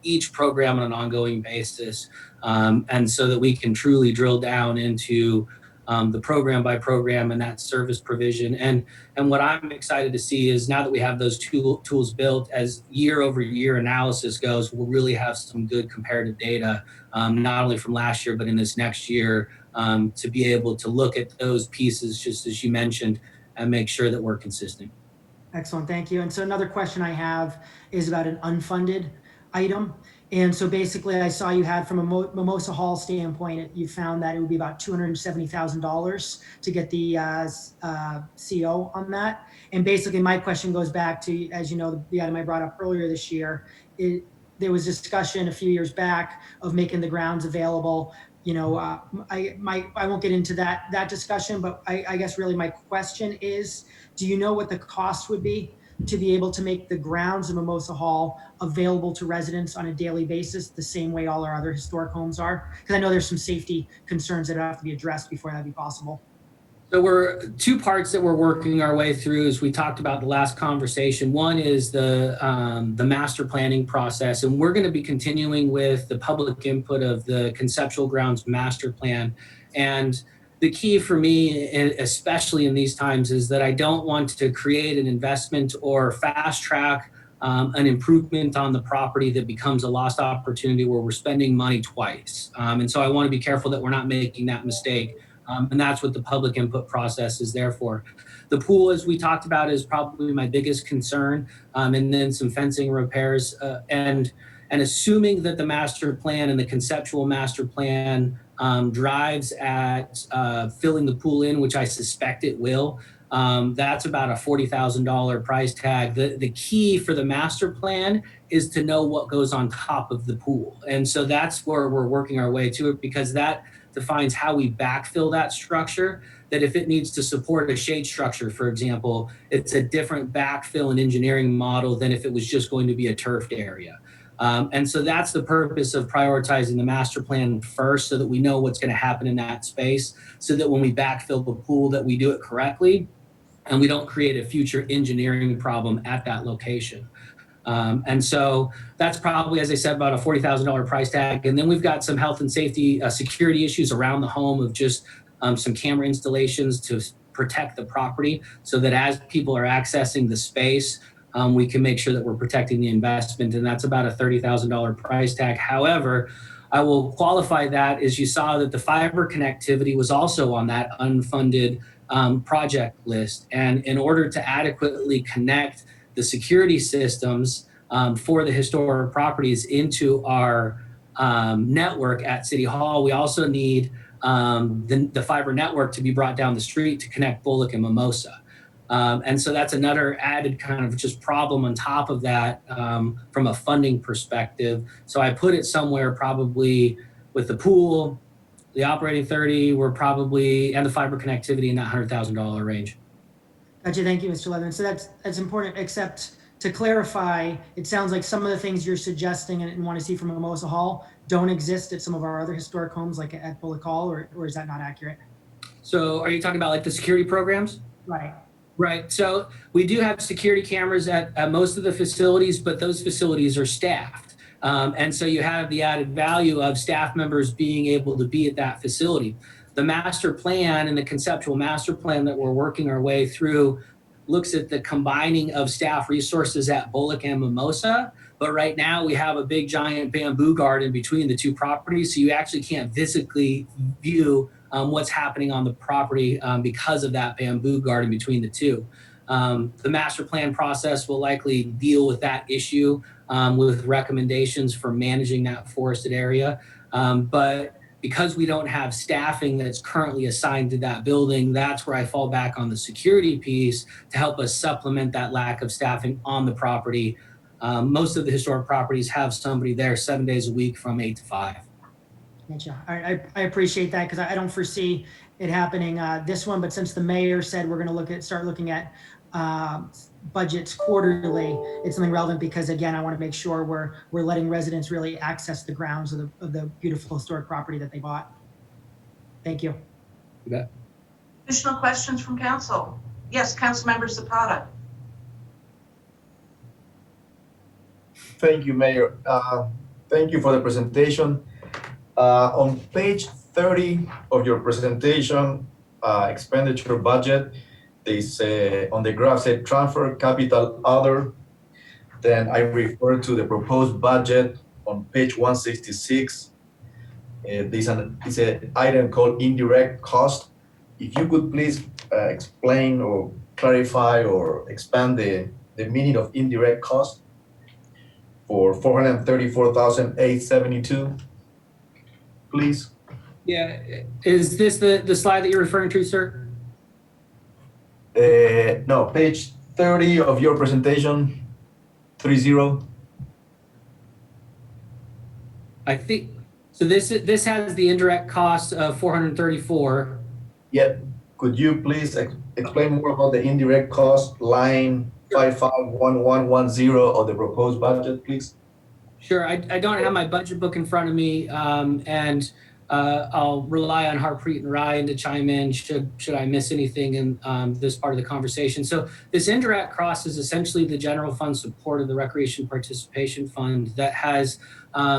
each program on an ongoing basis. And so that we can truly drill down into the program by program and that service provision. And what I'm excited to see is, now that we have those tools built, as year over year analysis goes, we'll really have some good comparative data, not only from last year, but in this next year, to be able to look at those pieces, just as you mentioned, and make sure that we're consistent. Excellent. Thank you. And so another question I have is about an unfunded item. And so basically I saw you had from a Mimosa Hall standpoint, you found that it would be about $270,000 to get the CO on that. And basically my question goes back to, as you know, the item I brought up earlier this year, there was discussion a few years back of making the grounds available. You know, I won't get into that discussion, but I guess really my question is, do you know what the cost would be to be able to make the grounds of Mimosa Hall available to residents on a daily basis, the same way all our other historic homes are? Because I know there's some safety concerns that have to be addressed before that'd be possible. So we're two parts that we're working our way through, as we talked about the last conversation. One is the master planning process, and we're going to be continuing with the public input of the conceptual grounds master plan. And the key for me, especially in these times, is that I don't want to create an investment or fast track an improvement on the property that becomes a lost opportunity where we're spending money twice. And so I want to be careful that we're not making that mistake. And that's what the public input process is there for. The pool, as we talked about, is probably my biggest concern, and then some fencing repairs. And assuming that the master plan and the conceptual master plan drives at filling the pool in, which I suspect it will, that's about a $40,000 price tag. The key for the master plan is to know what goes on top of the pool. And so that's where we're working our way to it, because that defines how we backfill that structure. That if it needs to support a shade structure, for example, it's a different backfill and engineering model than if it was just going to be a turfed area. And so that's the purpose of prioritizing the master plan first, so that we know what's going to happen in that space, so that when we backfill the pool, that we do it correctly and we don't create a future engineering problem at that location. And so that's probably, as I said, about a $40,000 price tag. And then we've got some health and safety security issues around the home of just some camera installations to protect the property, so that as people are accessing the space, we can make sure that we're protecting the investment. And that's about a $30,000 price tag. However, I will qualify that as you saw that the fiber connectivity was also on that unfunded project list. And in order to adequately connect the security systems for the historic properties into our network at City Hall, we also need the fiber network to be brought down the street to connect Bullock and Mimosa. And so that's another added kind of just problem on top of that from a funding perspective. So I put it somewhere probably with the pool, the operating 30, we're probably, and the fiber connectivity in that $100,000 range. Gotcha. Thank you, Mr. Leatherman. So that's important, except to clarify, it sounds like some of the things you're suggesting and want to see from Mimosa Hall don't exist at some of our other historic homes, like at Bullock Hall, or is that not accurate? So are you talking about like the security programs? Right. Right. So we do have security cameras at most of the facilities, but those facilities are staffed. And so you have the added value of staff members being able to be at that facility. The master plan and the conceptual master plan that we're working our way through looks at the combining of staff resources at Bullock and Mimosa. But right now we have a big giant bamboo garden between the two properties. So you actually can't physically view what's happening on the property because of that bamboo garden between the two. The master plan process will likely deal with that issue with recommendations for managing that forested area. But because we don't have staffing that's currently assigned to that building, that's where I fall back on the security piece to help us supplement that lack of staffing on the property. Most of the historic properties have somebody there 7 days a week from 8 to 5. Gotcha. I appreciate that, because I don't foresee it happening this one. But since the mayor said we're going to start looking at budgets quarterly, it's something relevant, because again, I want to make sure we're letting residents really access the grounds of the beautiful historic property that they bought. Thank you. You bet. Additional questions from council? Yes, Councilmember Zapata. Thank you, Mayor. Thank you for the presentation. On page 30 of your presentation, expenditure budget, they say on the graph said transfer capital other. Then I refer to the proposed budget on page 166. It's an item called indirect cost. If you could please explain or clarify or expand the meaning of indirect cost. for 434,872, please. Yeah, is this the slide that you're referring to, sir? No, page 30 of your presentation, 30. I think, so this has the indirect cost of 434. Yep. Could you please explain more about the indirect cost line 551110 of the proposed budget, please? Sure, I don't have my budget book in front of me, and I'll rely on Harpreet and Ryan to chime in should I miss anything in this part of the conversation. So this indirect cost is essentially the general fund support of the Recreation Participation Fund that has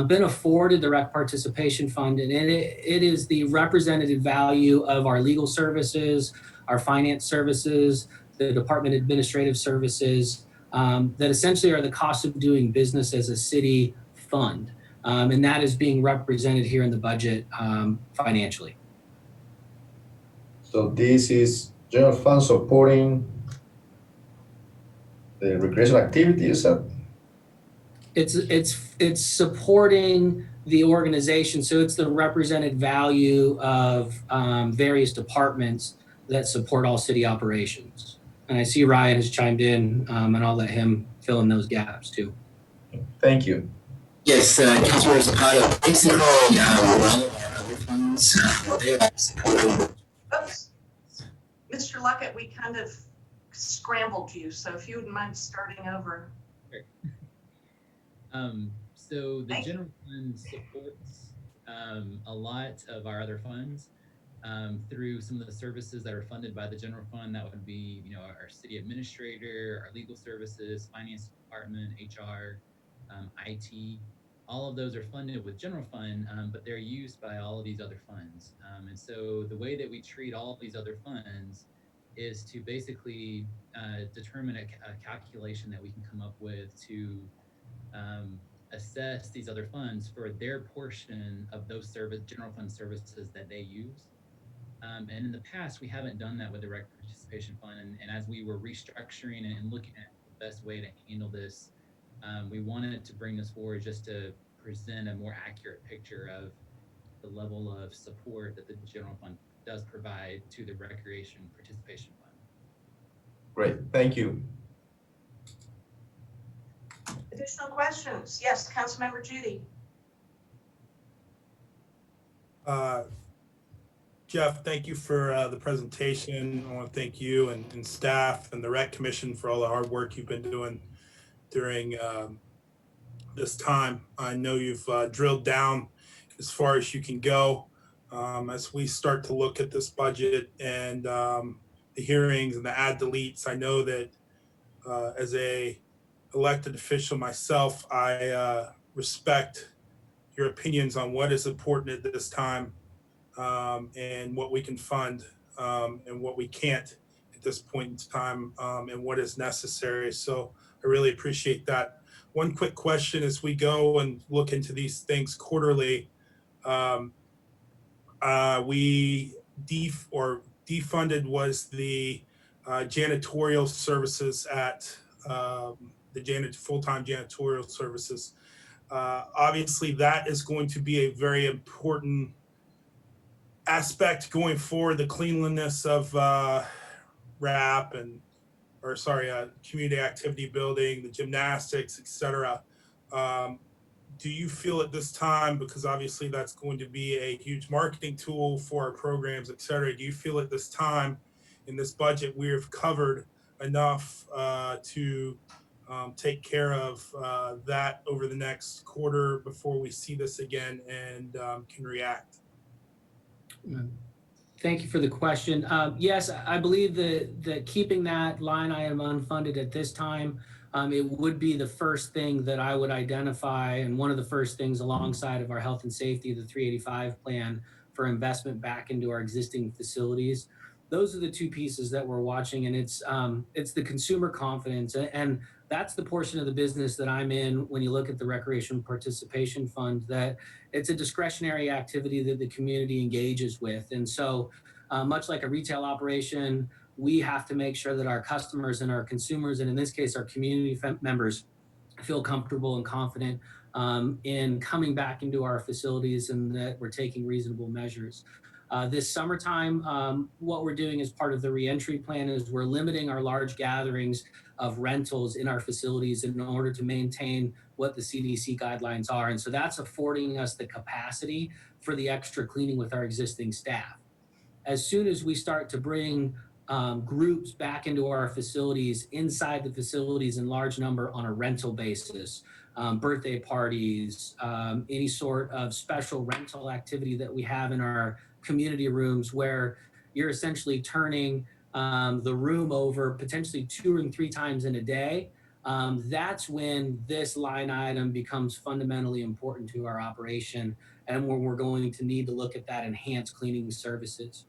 been afforded the Rec Participation Fund, and it is the representative value of our legal services, our finance services, the department administrative services, that essentially are the cost of doing business as a city fund. And that is being represented here in the budget financially. So this is general fund supporting the recreational activities. It's supporting the organization. So it's the represented value of various departments that support all city operations. And I see Ryan has chimed in, and I'll let him fill in those gaps too. Thank you. Yes, Councilor Zapata, basically, all of our other funds, they are supported. Oops. Mr. Luckett, we kind of scrambled you, so if you wouldn't mind starting over. So the Thank you. general fund supports a lot of our other funds through some of the services that are funded by the general fund. That would be, our city administrator, our legal services, finance department, HR, IT. All of those are funded with general fund, but they're used by all of these other funds. And so the way that we treat all of these other funds is to basically determine a calculation that we can come up with to assess these other funds for their portion of those general fund services that they use. And in the past, we haven't done that with the Rec Participation Fund. And as we were restructuring and looking at the best way to handle this, we wanted to bring this forward just to present a more accurate picture of the level of support that the general fund does provide to the Recreation Participation Fund. Great, thank you. Additional questions? Yes, Councilmember Judy. Jeff, thank you for the presentation. I want to thank you and staff and the Rec Commission for all the hard work you've been doing during this time. I know you've drilled down as far as you can go. As we start to look at this budget and the hearings and the add deletes, I know that as a elected official myself, I respect your opinions on what is important at this time, and what we can fund, and what we can't at this point in time, and what is necessary. So I really appreciate that. One quick question as we go and look into these things quarterly. We defunded was the janitorial services at the full-time janitorial services. Obviously, that is going to be a very important aspect going forward, the cleanliness of RAP community activity building, the gymnastics, etc. Do you feel at this time, because obviously that's going to be a huge marketing tool for our programs, etc. Do you feel at this time in this budget we have covered enough to take care of that over the next quarter before we see this again and can react? Thank you for the question. Yes, I believe that keeping that line item unfunded at this time, it would be the first thing that I would identify, and one of the first things alongside of our health and safety, the 385 plan for investment back into our existing facilities. Those are the two pieces that we're watching, and it's the consumer confidence, and that's the portion of the business that I'm in when you look at the Recreation Participation Fund, that it's a discretionary activity that the community engages with. And so much like a retail operation, we have to make sure that our customers and our consumers, and in this case, our community members, feel comfortable and confident in coming back into our facilities and that we're taking reasonable measures. This summertime, what we're doing as part of the reentry plan is we're limiting our large gatherings of rentals in our facilities in order to maintain what the CDC guidelines are. And so that's affording us the capacity for the extra cleaning with our existing staff. As soon as we start to bring groups back into our facilities, inside the facilities in large number on a rental basis, birthday parties, any sort of special rental activity that we have in our community rooms where you're essentially turning the room over potentially 2 and 3 times in a day, that's when this line item becomes fundamentally important to our operation and when we're going to need to look at that enhanced cleaning services.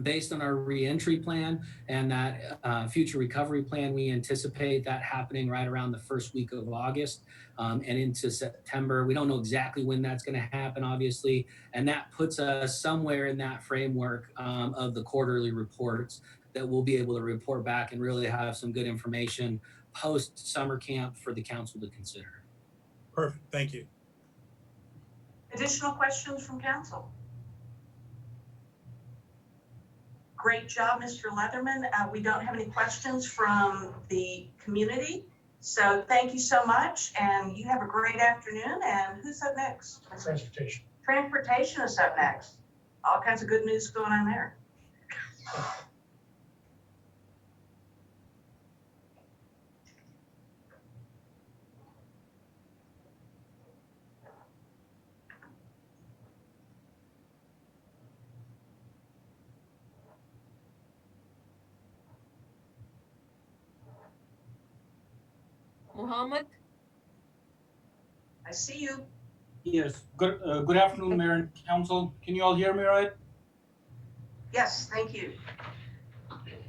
Based on our reentry plan and that future recovery plan, we anticipate that happening right around the first week of August and into September. We don't know exactly when that's going to happen, obviously, and that puts us somewhere in that framework of the quarterly reports that we'll be able to report back and really have some good information post summer camp for the council to consider. Perfect. Thank you. Additional questions from council? Great job, Mr. Leatherman. We don't have any questions from the community. So thank you so much. And you have a great afternoon. And who's up next? Transportation. Transportation is up next. All kinds of good news going on there. Muhammad? I see you. Yes. Good afternoon, Mayor and Council. Can you all hear me right? Yes, thank you.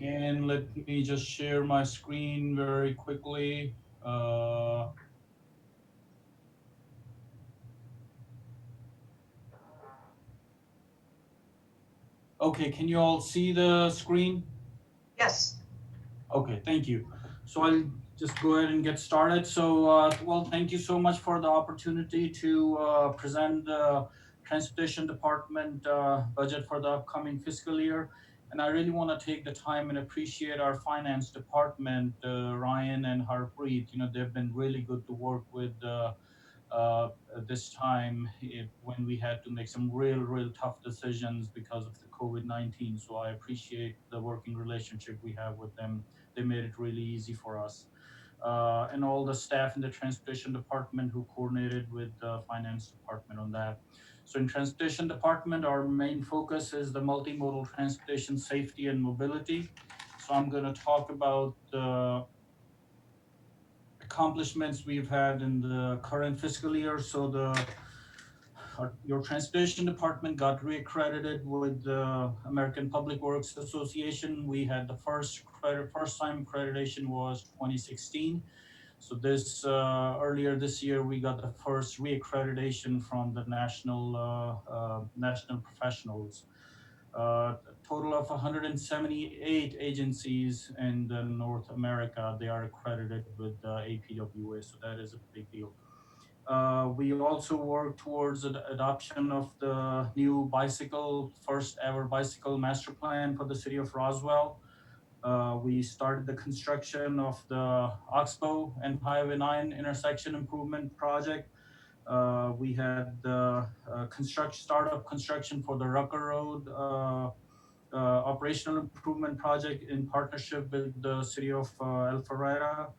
And let me just share my screen very quickly. Okay, can you all see the screen? Yes. Okay, thank you. So I'll just go ahead and get started. So, well, thank you so much for the opportunity to present the Transportation Department budget for the upcoming fiscal year. And I really want to take the time and appreciate our Finance Department, Ryan and Harpreet. You know, they've been really good to work with this time when we had to make some real tough decisions because of the COVID-19. So I appreciate the working relationship we have with them. They made it really easy for us. And all the staff in the Transportation Department who coordinated with the Finance Department on that. So in Transportation Department, our main focus is the multimodal transportation safety and mobility. So I'm going to talk about the accomplishments we've had in the current fiscal year. So your Transportation Department got reaccredited with the American Public Works Association. We had the first time accreditation was 2016. So this earlier this year, we got the first reaccreditation from the national professionals. Total of 178 agencies in the North America, they are accredited with the APWA, so that is a big deal. We also work towards the adoption of the new first ever bicycle master plan for the city of Roswell. We started the construction of the Oxbow and Highway 9 intersection improvement project. We had the startup construction for the Rucker Road operational improvement project in partnership with the city of Alpharetta.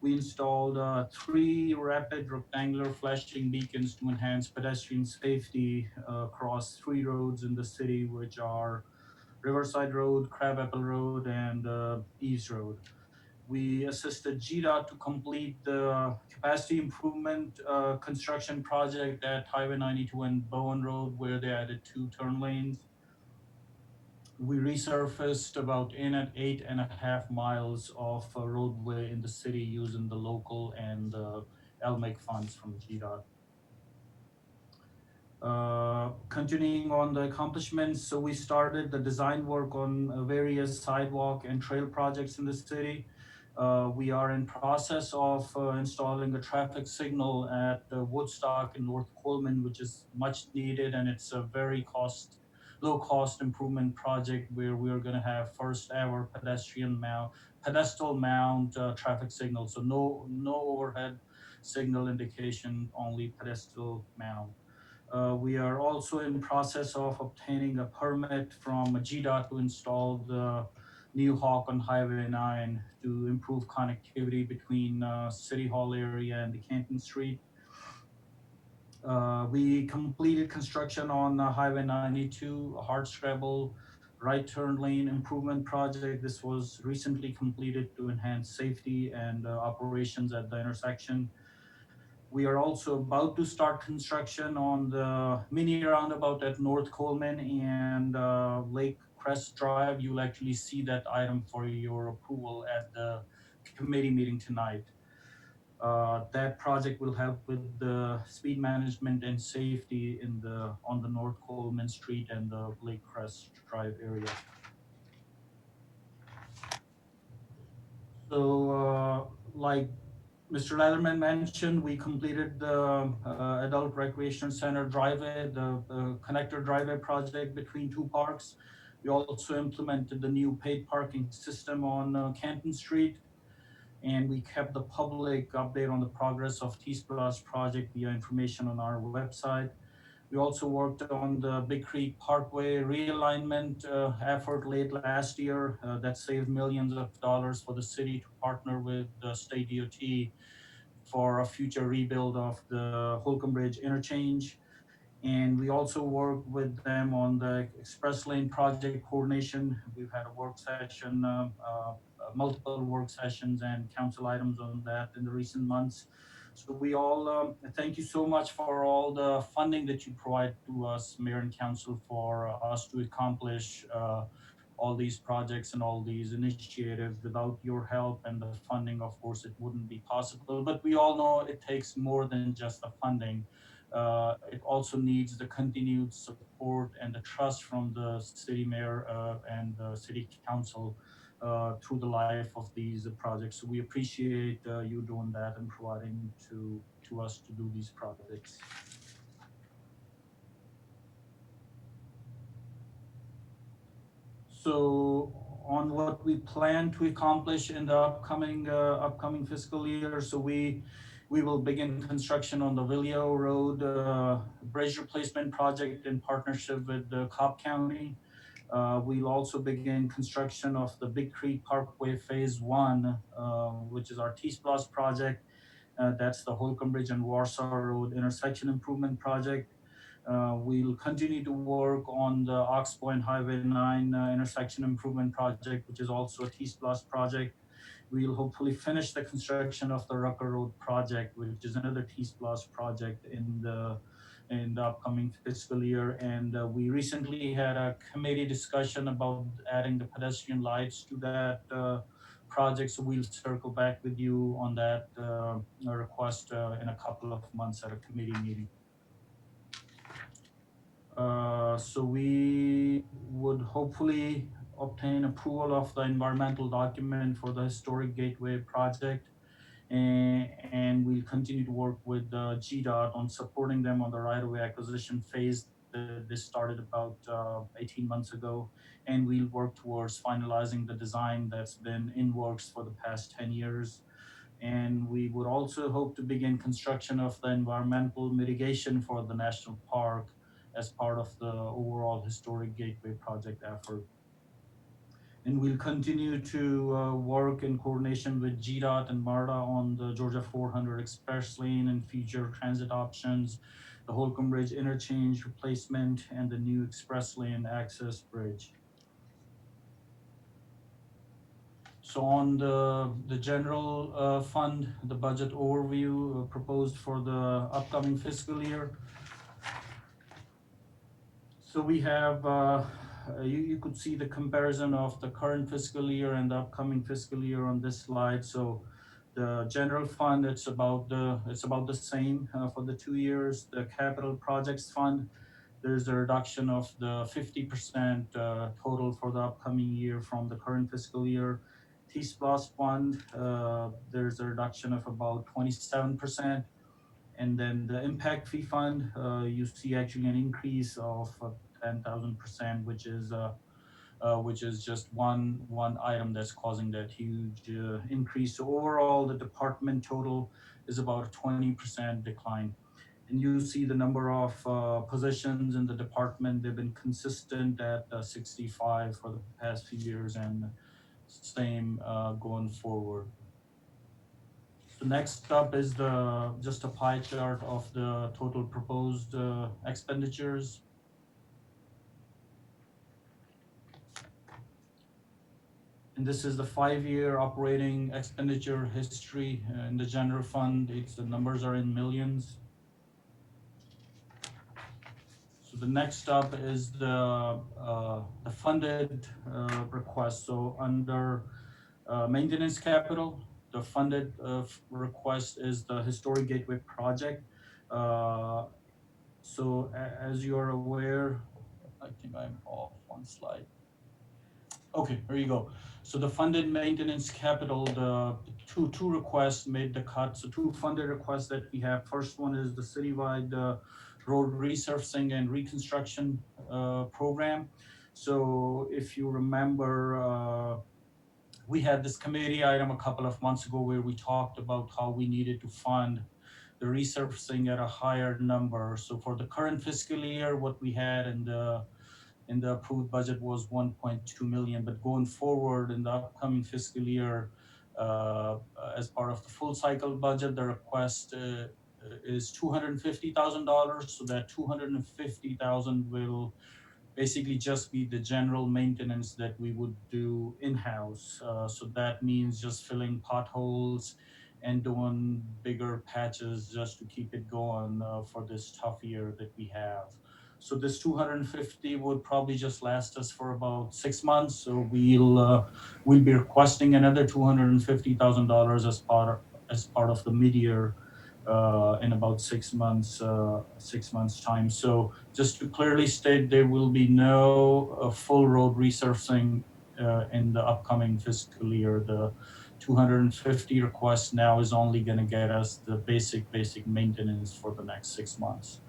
We installed 3 rapid rectangular flashing beacons to enhance pedestrian safety across 3 roads in the city, which are Riverside Road, Crabapple Road, and Eves Road. We assisted GDOT to complete the capacity improvement construction project at Highway 92 and Bowen Road, where they added 2 turn lanes. We resurfaced about 8.5 miles of roadway in the city using the local and LMIC funds from GDOT. Continuing on the accomplishments, so we started the design work on various sidewalk and trail projects in the city. We are in process of installing a traffic signal at Woodstock in North Coleman, which is much needed, and it's a very low cost improvement project where we are going to have first ever pedestal mount traffic signal. So no overhead signal indication, only pedestal mount. We are also in process of obtaining a permit from GDOT to install the new hawk on Highway 9 to improve connectivity between City Hall area and the Canton Street. We completed construction on Highway 92, a hardscrabble right turn lane improvement project. This was recently completed to enhance safety and operations at the intersection. We are also about to start construction on the mini roundabout at North Coleman and Lake Crest Drive. You'll actually see that item for your approval at the committee meeting tonight. That project will help with the speed management and safety on the North Coleman Street and the Lake Crest Drive area. So, like Mr. Leatherman mentioned, we completed the Adult Recreation Center driveway, the connector driveway project between two parks. We also implemented the new paid parking system on Canton Street, and we kept the public update on the progress of T-Plus project via information on our website. We also worked on the Big Creek Parkway realignment effort late last year that saved millions of dollars for the city to partner with the state DOT for a future rebuild of the Holcomb Bridge interchange. And we also work with them on the express lane project coordination. We've had a work session, multiple work sessions and council items on that in the recent months. So we all thank you so much for all the funding that you provide to us, Mayor and Council, for us to accomplish all these projects and all these initiatives. Without your help and the funding, of course, it wouldn't be possible. But we all know it takes more than just the funding. It also needs the continued support and the trust from the city mayor and the city council through the life of these projects. So we appreciate you doing that and providing to us to do these projects. So on what we plan to accomplish in the upcoming fiscal year, so we will begin construction on the Villio Road bridge replacement project in partnership with Cobb County. We'll also begin construction of the Big Creek Parkway Phase 1, which is our T-Splosh project. That's the Holcomb Bridge and Warsaw Road intersection improvement project. We'll continue to work on the Ox Point Highway 9 intersection improvement project, which is also a T-Splosh project. We'll hopefully finish the construction of the Rucker Road project, which is another T-Splosh project in the upcoming fiscal year. And we recently had a committee discussion about adding the pedestrian lights to that project. So we'll circle back with you on that request in a couple of months at a committee meeting. So we would hopefully obtain approval of the environmental document for the historic gateway project, and we'll continue to work with GDOT on supporting them on the right-of-way acquisition phase. This started about 18 months ago, and we'll work towards finalizing the design that's been in works for the past 10 years. And we would also hope to begin construction of the environmental mitigation for the national park as part of the overall historic gateway project effort. And we'll continue to work in coordination with GDOT and MARTA on the Georgia 400 Express Lane and future transit options, the Holcomb Bridge interchange replacement, and the new Express Lane access bridge. So on the general fund, the budget overview proposed for the upcoming fiscal year. So we have, you could see the comparison of the current fiscal year and the upcoming fiscal year on this slide. So the general fund, it's about the same for the 2 years. The capital projects fund, there's a reduction of the 50% total for the upcoming year from the current fiscal year. T-Splosh fund, there's a reduction of about 27%. And then the impact fee fund, you see actually an increase of 10,000%, which is just one item that's causing that huge increase. So overall, the department total is about a 20% decline. And you see the number of positions in the department, they've been consistent at 65 for the past few years, and same going forward. So next up is just a pie chart of the total proposed expenditures. And this is the 5-year operating expenditure history in the general fund. The numbers are in millions. So the next up is the funded request. So under maintenance capital, the funded request is the Historic Gateway Project. So as you are aware, I think I'm off one slide. Okay, here you go. So the funded maintenance capital, the two requests made the cut. So two funded requests that we have. First one is the citywide road resurfacing and reconstruction program. So if you remember, we had this committee item a couple of months ago where we talked about how we needed to fund the resurfacing at a higher number. So for the current fiscal year, what we had in the approved budget was 1.2 million, but going forward in the upcoming fiscal year, as part of the full cycle budget, the request is $250,000. So that 250,000 will basically just be the general maintenance that we would do in-house. So that means just filling potholes and doing bigger patches just to keep it going for this tough year that we have. So this 250 would probably just last us for about 6 months. So we'll be requesting another $250,000 as part of the mid-year in about 6 months, 6 months time. So just to clearly state, there will be no full road resurfacing in the upcoming fiscal year. The 250 request now is only going to get us the basic maintenance for the next 6 months.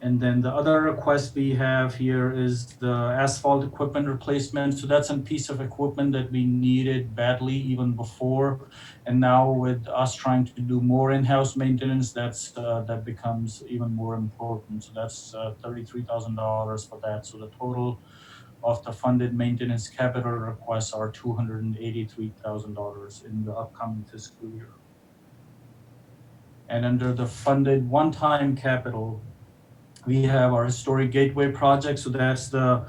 And then the other request we have here is the asphalt equipment replacement. So that's a piece of equipment that we needed badly even before. And now with us trying to do more in-house maintenance, that becomes even more important. So that's $33,000 for that. So the total of the funded maintenance capital requests are $283,000 in the upcoming fiscal year. And under the funded one-time capital, we have our Historic Gateway Project. So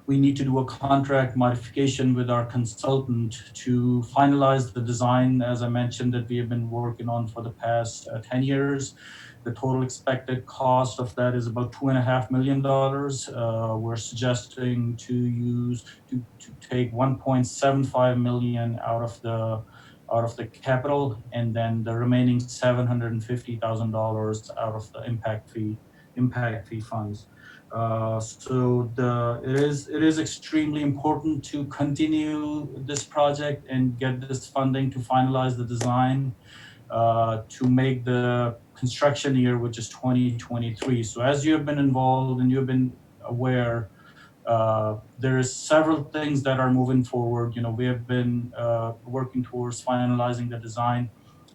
we need to do a contract modification with our consultant to finalize the design, as I mentioned, that we have been working on for the past 10 years. The total expected cost of that is about $2.5 million. We're suggesting to take $1.75 million out of the capital, and then the remaining $750,000 out of the impact fee funds. So it is extremely important to continue this project and get this funding to finalize the design to make the construction year, which is 2023. So as you have been involved and you've been aware, there is several things that are moving forward. We have been working towards finalizing the design.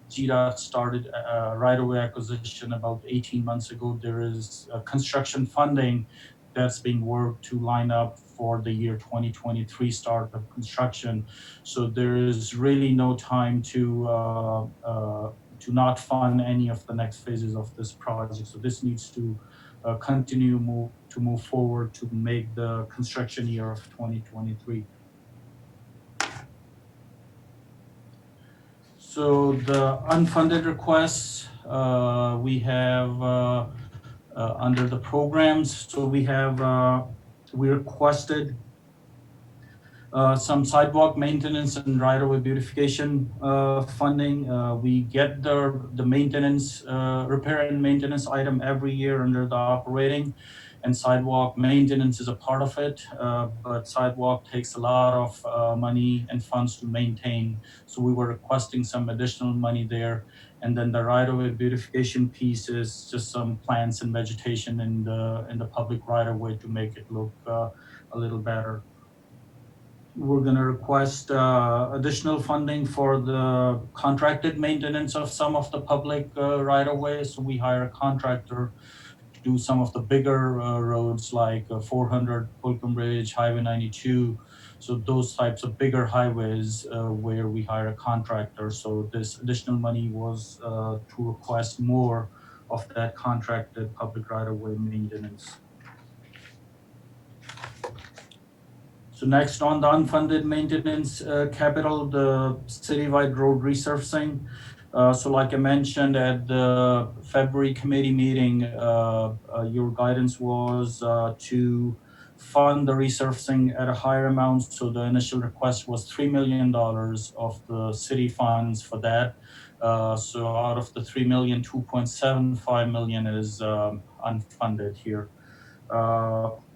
GDOT started right-of-way acquisition about 18 months ago. There is construction funding that's being worked to line up for the year 2023 start of construction. So there is really no time to not fund any of the next phases of this project. So this needs to continue to move forward to make the construction year of 2023. So the unfunded requests we have under the programs. So we requested some sidewalk maintenance and right-of-way beautification funding. We get the maintenance, repair and maintenance item every year under the operating. and sidewalk maintenance is a part of it, but sidewalk takes a lot of money and funds to maintain. So we were requesting some additional money there. And then the right-of-way beautification piece is just some plants and vegetation in the public right-of-way to make it look a little better. We're going to request additional funding for the contracted maintenance of some of the public right-of-way. So we hire a contractor to do some of the bigger roads like 400 Fulcrum Bridge, Highway 92. So those types of bigger highways where we hire a contractor. So this additional money was to request more of that contracted public right-of-way maintenance. So next on the unfunded maintenance capital, the citywide road resurfacing. So like I mentioned at the February committee meeting, your guidance was to fund the resurfacing at a higher amount. So the initial request was $3 million of the city funds for that. So out of the 3 million, 2.75 million is unfunded here.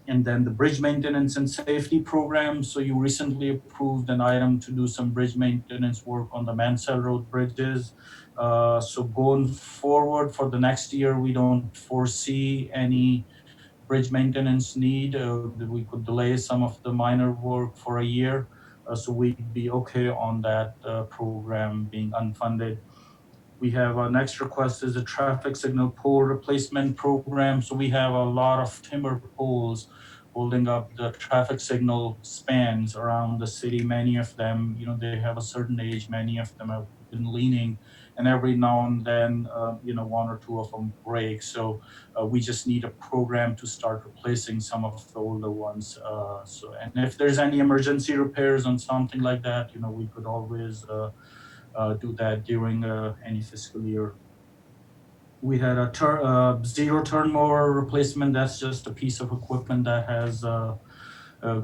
And then the bridge maintenance and safety program. So you recently approved an item to do some bridge maintenance work on the Mansell Road bridges. So going forward for the next year, we don't foresee any bridge maintenance need. We could delay some of the minor work for a year. So we'd be okay on that program being unfunded. We have our next request is a traffic signal pole replacement program. So we have a lot of timber poles holding up the traffic signal spans around the city. Many of them, they have a certain age. Many of them have been leaning, and every now and then, one or two of them break. So we just need a program to start replacing some of the older ones. And if there's any emergency repairs on something like that, we could always do that during any fiscal year. We had a zero turn mower replacement. That's just a piece of equipment that has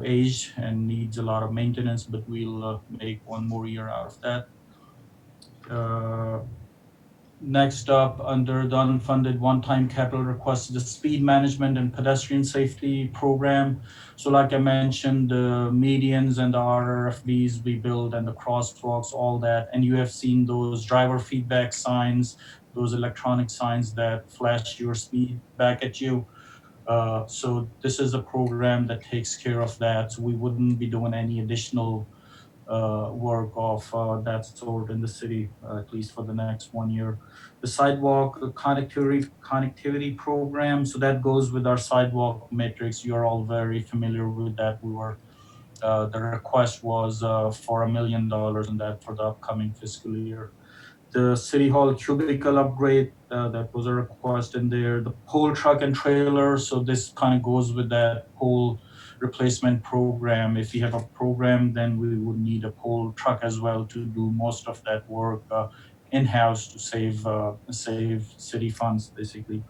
aged and needs a lot of maintenance, but we'll make one more year out of that. Next up, under the unfunded one-time capital request, the speed management and pedestrian safety program. So like I mentioned, the medians and the RRFBs we build and the crosswalks, all that. And you have seen those driver feedback signs, those electronic signs that flash your speed back at you. So this is a program that takes care of that. So we wouldn't be doing any additional work of that sort in the city, at least for the next 1 year. The sidewalk connectivity program, so that goes with our sidewalk matrix. You're all very familiar with that. The request was for $1 million in that for the upcoming fiscal year. The City Hall cubicle upgrade, that was a request in there. The pole truck and trailer, so this kind of goes with that pole replacement program. If you have a program, then we would need a pole truck as well to do most of that work in-house to save city funds, basically.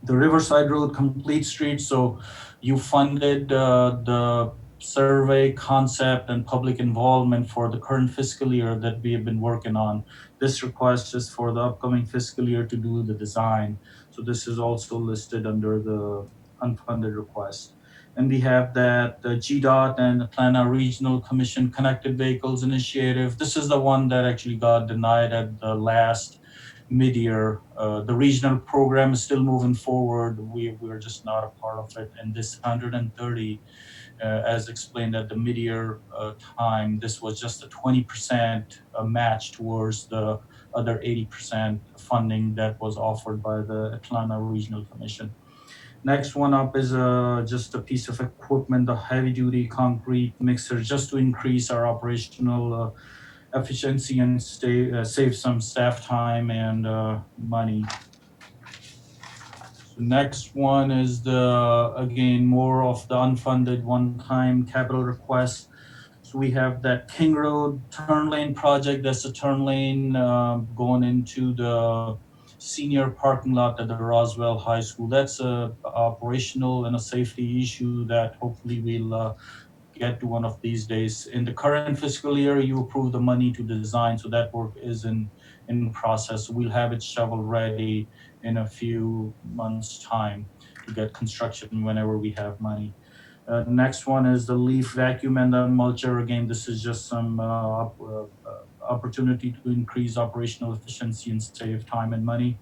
The Riverside Road Complete Street, so you funded the survey concept and public involvement for the current fiscal year that we have been working on. This request is for the upcoming fiscal year to do the design. So this is also listed under the unfunded request. And we have that the GDOT and Atlanta Regional Commission Connected Vehicles Initiative. This is the one that actually got denied at the last mid-year. The regional program is still moving forward. We're just not a part of it. And this 130, as explained at the mid-year time, this was just a 20% match towards the other 80% funding that was offered by the Atlanta Regional Commission. Next one up is just a piece of equipment, the heavy-duty concrete mixer, just to increase our operational efficiency and save some staff time and money. So next one is again, more of the unfunded one-time capital request. So we have that King Road turn lane project. That's a turn lane going into the senior parking lot at the Roswell High School. That's a operational and a safety issue that hopefully we'll get to one of these days. In the current fiscal year, you approved the money to design, so that work is in process. We'll have it shovel ready in a few months' time. to get construction whenever we have money. The next one is the leaf vacuum and the mulcher. Again, this is just some opportunity to increase operational efficiency and save time and money.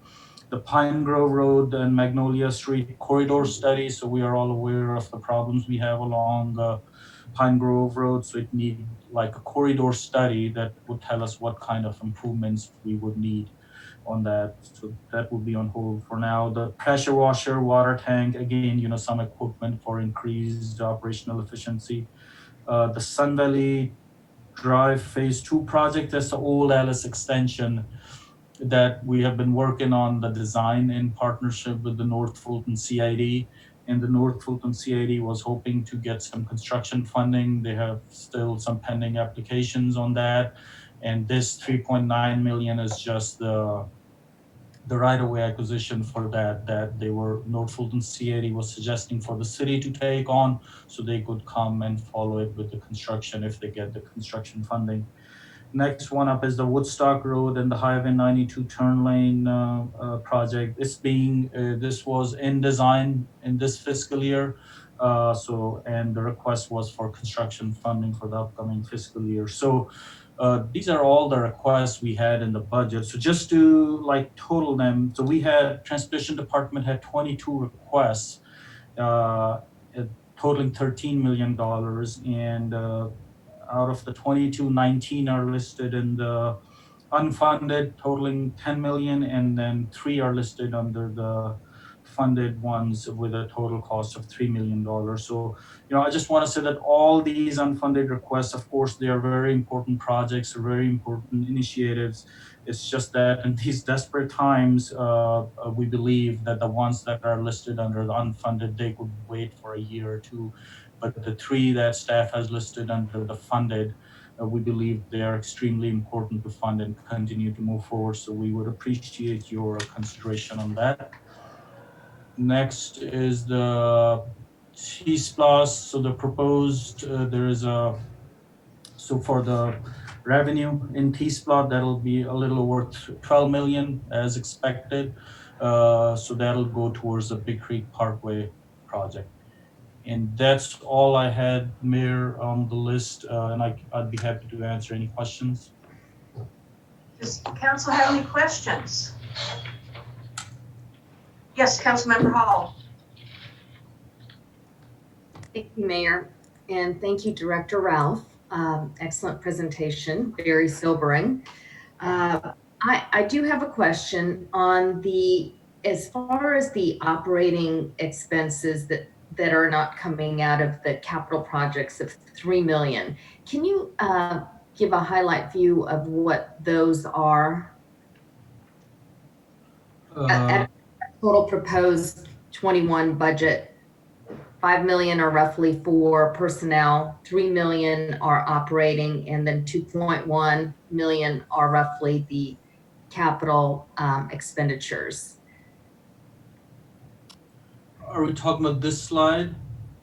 The Pine Grove Road and Magnolia Street corridor study. So we are all aware of the problems we have along Pine Grove Road. So it need like a corridor study that would tell us what kind of improvements we would need on that. So that will be on hold for now. The pressure washer, water tank, again, some equipment for increased operational efficiency. The Sun Valley Drive Phase 2 project, that's the old Alice extension that we have been working on the design in partnership with the North Fulton CID. And the North Fulton CID was hoping to get some construction funding. They have still some pending applications on that. And this 3.9 million is just the right-of-way acquisition for that North Fulton CID was suggesting for the city to take on, so they could come and follow it with the construction if they get the construction funding. Next one up is the Woodstock Road and the Highway 92 turn lane project. This was in design in this fiscal year. And the request was for construction funding for the upcoming fiscal year. So these are all the requests we had in the budget. So just to total them, so Transportation Department had 22 requests, totaling $13 million, and out of the 22, 19 are listed in the unfunded, totaling 10 million, and then 3 are listed under the funded ones with a total cost of $3 million. So, I just want to say that all these unfunded requests, of course, they are very important projects, very important initiatives. It's just that in these desperate times, we believe that the ones that are listed under the unfunded, they could wait for a year or two. But the 3 that staff has listed under the funded, we believe they are extremely important to fund and continue to move forward. So we would appreciate your consideration on that. Next is the T-SPLOS. So the proposed, so for the revenue in T-SPLOT, that'll be a little over 12 million as expected. So that'll go towards the Big Creek Parkway project. And that's all I had, Mayor, on the list, and I'd be happy to answer any questions. Does council have any questions? Yes, Councilmember Hall. Thank you, Mayor, and thank you, Director Ralph. Excellent presentation, very sobering. I do have a question on as far as the operating expenses that are not coming out of the capital projects of 3 million. Can you give a highlight view of what those are? At total proposed 21 budget, 5 million are roughly for personnel, 3 million are operating, and then 2.1 million are roughly the capital expenditures. Are we talking about this slide?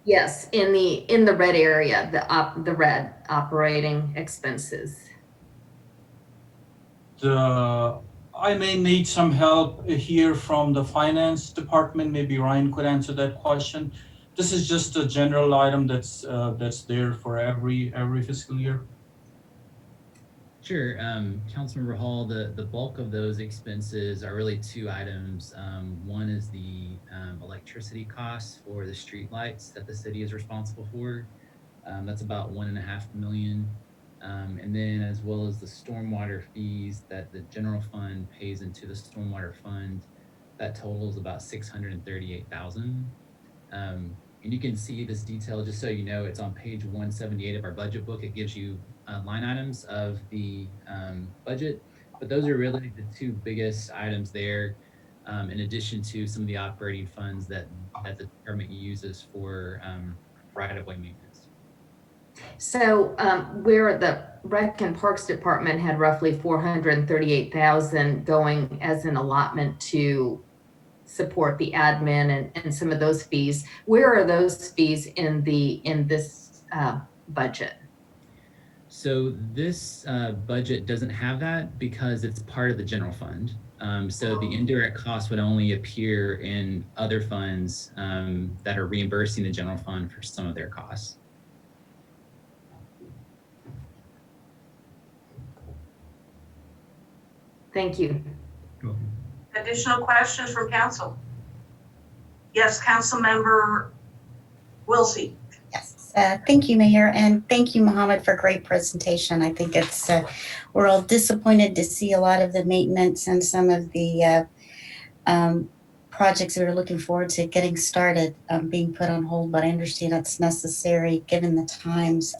Yes, in the red area, the red operating expenses. I may need some help here from the finance department. Maybe Ryan could answer that question. This is just a general item that's there for every fiscal year. Sure, Councilmember Hall, the bulk of those expenses are really 2 items. One is the electricity costs for the street lights that the city is responsible for. That's about 1.5 million. And then as well as the stormwater fees that the general fund pays into the stormwater fund, that totals about 638,000. And you can see this detail, just so you know, it's on page 178 of our budget book. It gives you line items of the budget, but those are really the 2 biggest items there, in addition to some of the operating funds that the department uses for right-of-way maintenance. So where the Rec and Parks Department had roughly 438,000 going as an allotment to support the admin and some of those fees, where are those fees in this budget? So this budget doesn't have that because it's part of the general fund. So the indirect costs would only appear in other funds that are reimbursing the general fund for some of their costs. Thank you. Additional questions from council? Yes, Councilmember Wilsey. Yes, thank you, Mayor, and thank you, Mohammed, for a great presentation. I think it's we're all disappointed to see a lot of the maintenance and some of the projects that we're looking forward to getting started being put on hold, but I understand that's necessary given the times.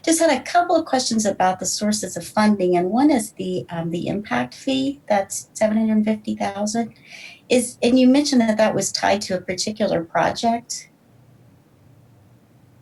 Just had a couple of questions about the sources of funding, and one is the impact fee. That's $750,000. And you mentioned that that was tied to a particular project.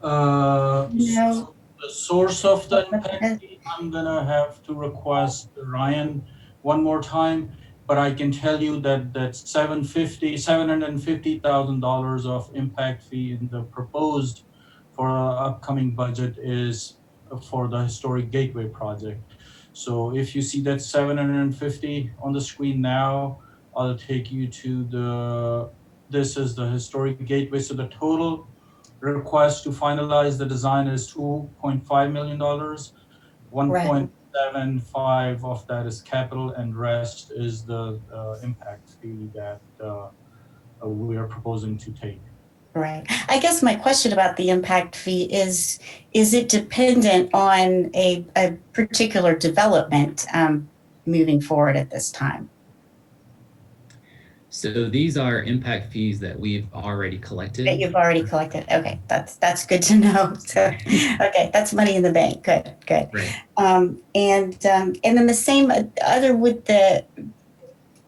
No. The source of the impact fee, I'm gonna have to request Ryan one more time, but I can tell you that $750,000 of impact fee in the proposed for upcoming budget is for the historic gateway project. So if you see that 750 on the screen now, I'll take you to this is the historic gateway. So the total request to finalize the design is $2.5 million. 1.75 of that is capital, and rest is the impact fee that we are proposing to take. Right. I guess my question about the impact fee is it dependent on a particular development moving forward at this time? So these are impact fees that we've already collected. That you've already collected. Okay, that's good to know. So, okay, that's money in the bank. Good. Right. And then the same other with this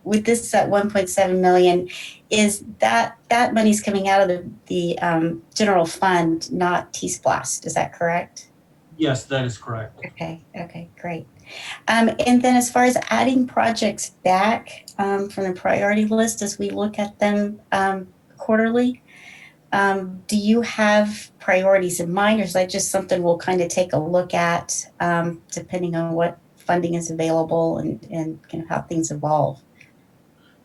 1.7 million, is that money's coming out of the general fund, not T-Splost. Is that correct? Yes, that is correct. Okay, great. And then as far as adding projects back from the priority list as we look at them quarterly, do you have priorities in mind, or is that just something we'll kind of take a look at depending on what funding is available and kind of how things evolve?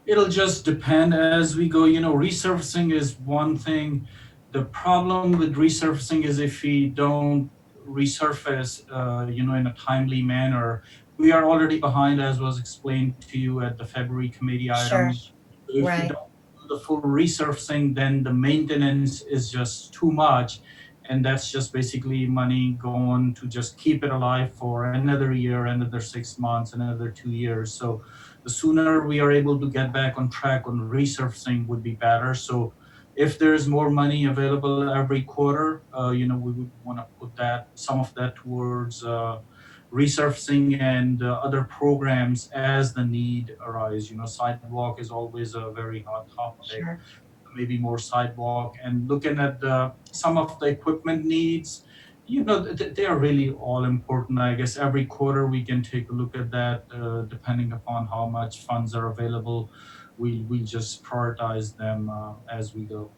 It'll just depend as we go. Resurfacing is one thing. The problem with resurfacing is if we don't resurface, in a timely manner, we are already behind, as was explained to you at the February committee item. Sure. If Right. we don't do the full resurfacing, then the maintenance is just too much. And that's just basically money going to just keep it alive for another year, another 6 months, another 2 years. So the sooner we are able to get back on track on resurfacing would be better. So if there's more money available every quarter, we would want to put some of that towards resurfacing and other programs as the need arise. Sidewalk is always a very hot topic. Sure. Maybe more sidewalk, and looking at some of the equipment needs, they are really all important. I guess every quarter we can take a look at that, depending upon how much funds are available. We just prioritize them as we go.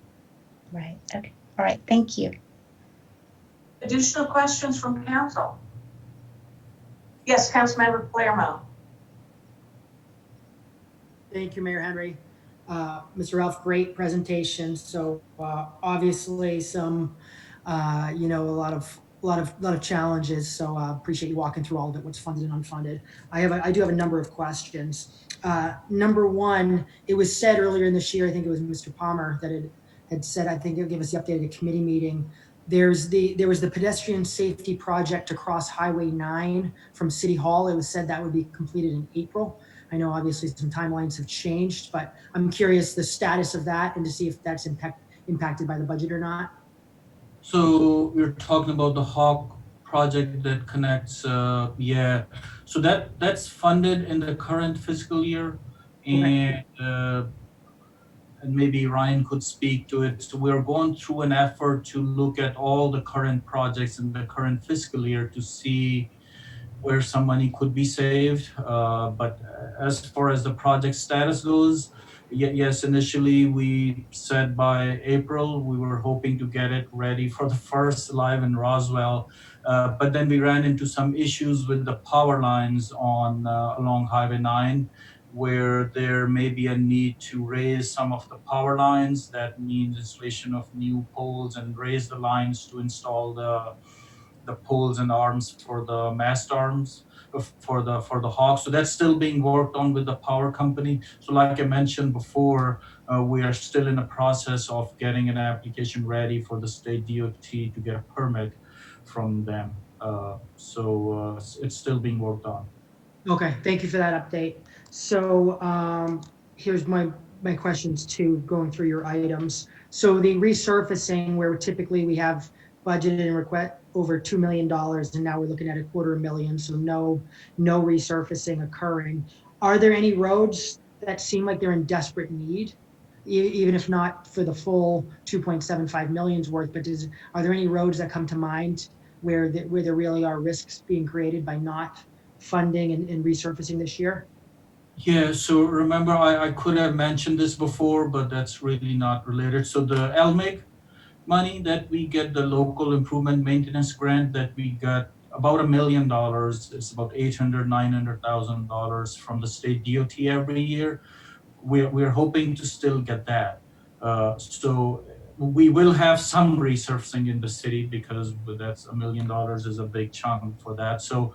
Right. Okay. All right. Thank you. Additional questions from council? Yes, Councilmember Palermo. Thank you, Mayor Henry. Mr. Ralph, great presentation. So obviously some, a lot of challenges. So appreciate you walking through all of it, what's funded and unfunded. I do have a number of questions. Number one, it was said earlier in this year, I think it was Mr. Palmer that had said, I think he'll give us the update at a committee meeting. There was the Pedestrian Safety Project across Highway 9 from City Hall. It was said that would be completed in April. I know obviously some timelines have changed, but I'm curious the status of that and to see if that's impacted by the budget or not. So we're talking about the Hawk project that connects, So that's funded in the current fiscal year, and maybe Ryan could speak to it. So we're going through an effort to look at all the current projects in the current fiscal year to see where some money could be saved. But as far as the project status goes, yes, initially we said by April, we were hoping to get it ready for the first live in Roswell. But then we ran into some issues with the power lines on along Highway 9, where there may be a need to raise some of the power lines. That means installation of new poles and raise the lines to install the poles and arms for the mast arms for the hawk. So that's still being worked on with the power company. So like I mentioned before, we are still in the process of getting an application ready for the state DOT to get a permit from them. It's still being worked on. Okay, thank you for that update. So here's my questions too, going through your items. So the resurfacing, where typically we have budgeted and request over $2 million, and now we're looking at $250,000, so no resurfacing occurring. Are there any roads that seem like they're in desperate need, even if not for the full 2.75 million's worth, but are there any roads that come to mind where there really are risks being created by not funding and resurfacing this year? Yeah, so remember, I could have mentioned this before, but that's really not related. So the LMIG money that we get, the local improvement maintenance grant that we got, about $1 million. It's about $900,000 from the state DOT every year. We're hoping to still get that. So we will have some resurfacing in the city, because that's $1 million is a big chunk for that. So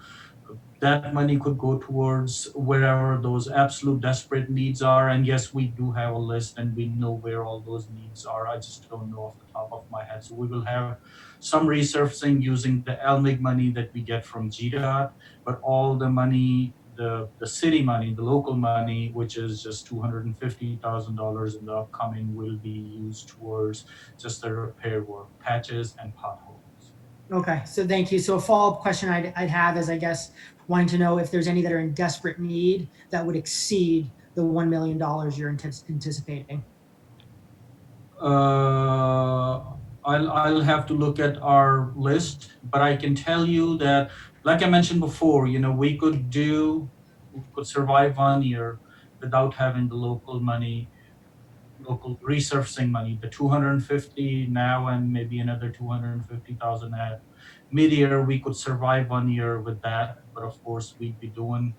that money could go towards wherever those absolute desperate needs are. And yes, we do have a list and we know where all those needs are. I just don't know off the top of my head. So we will have some resurfacing using the LMIG money that we get from GDOT, but all the money, the city money, the local money, which is just $250,000 in the upcoming, will be used towards just the repair work, patches and potholes. Okay, so thank you. So a follow-up question I'd have is, I guess, wanting to know if there's any that are in desperate need that would exceed the $1 million you're anticipating. I'll have to look at our list, but I can tell you that, like I mentioned before, we could survive 1 year without having the local money, local resurfacing money, the 250 now and maybe another 250,000 at mid-year. We could survive 1 year with that, but of course we'd be doing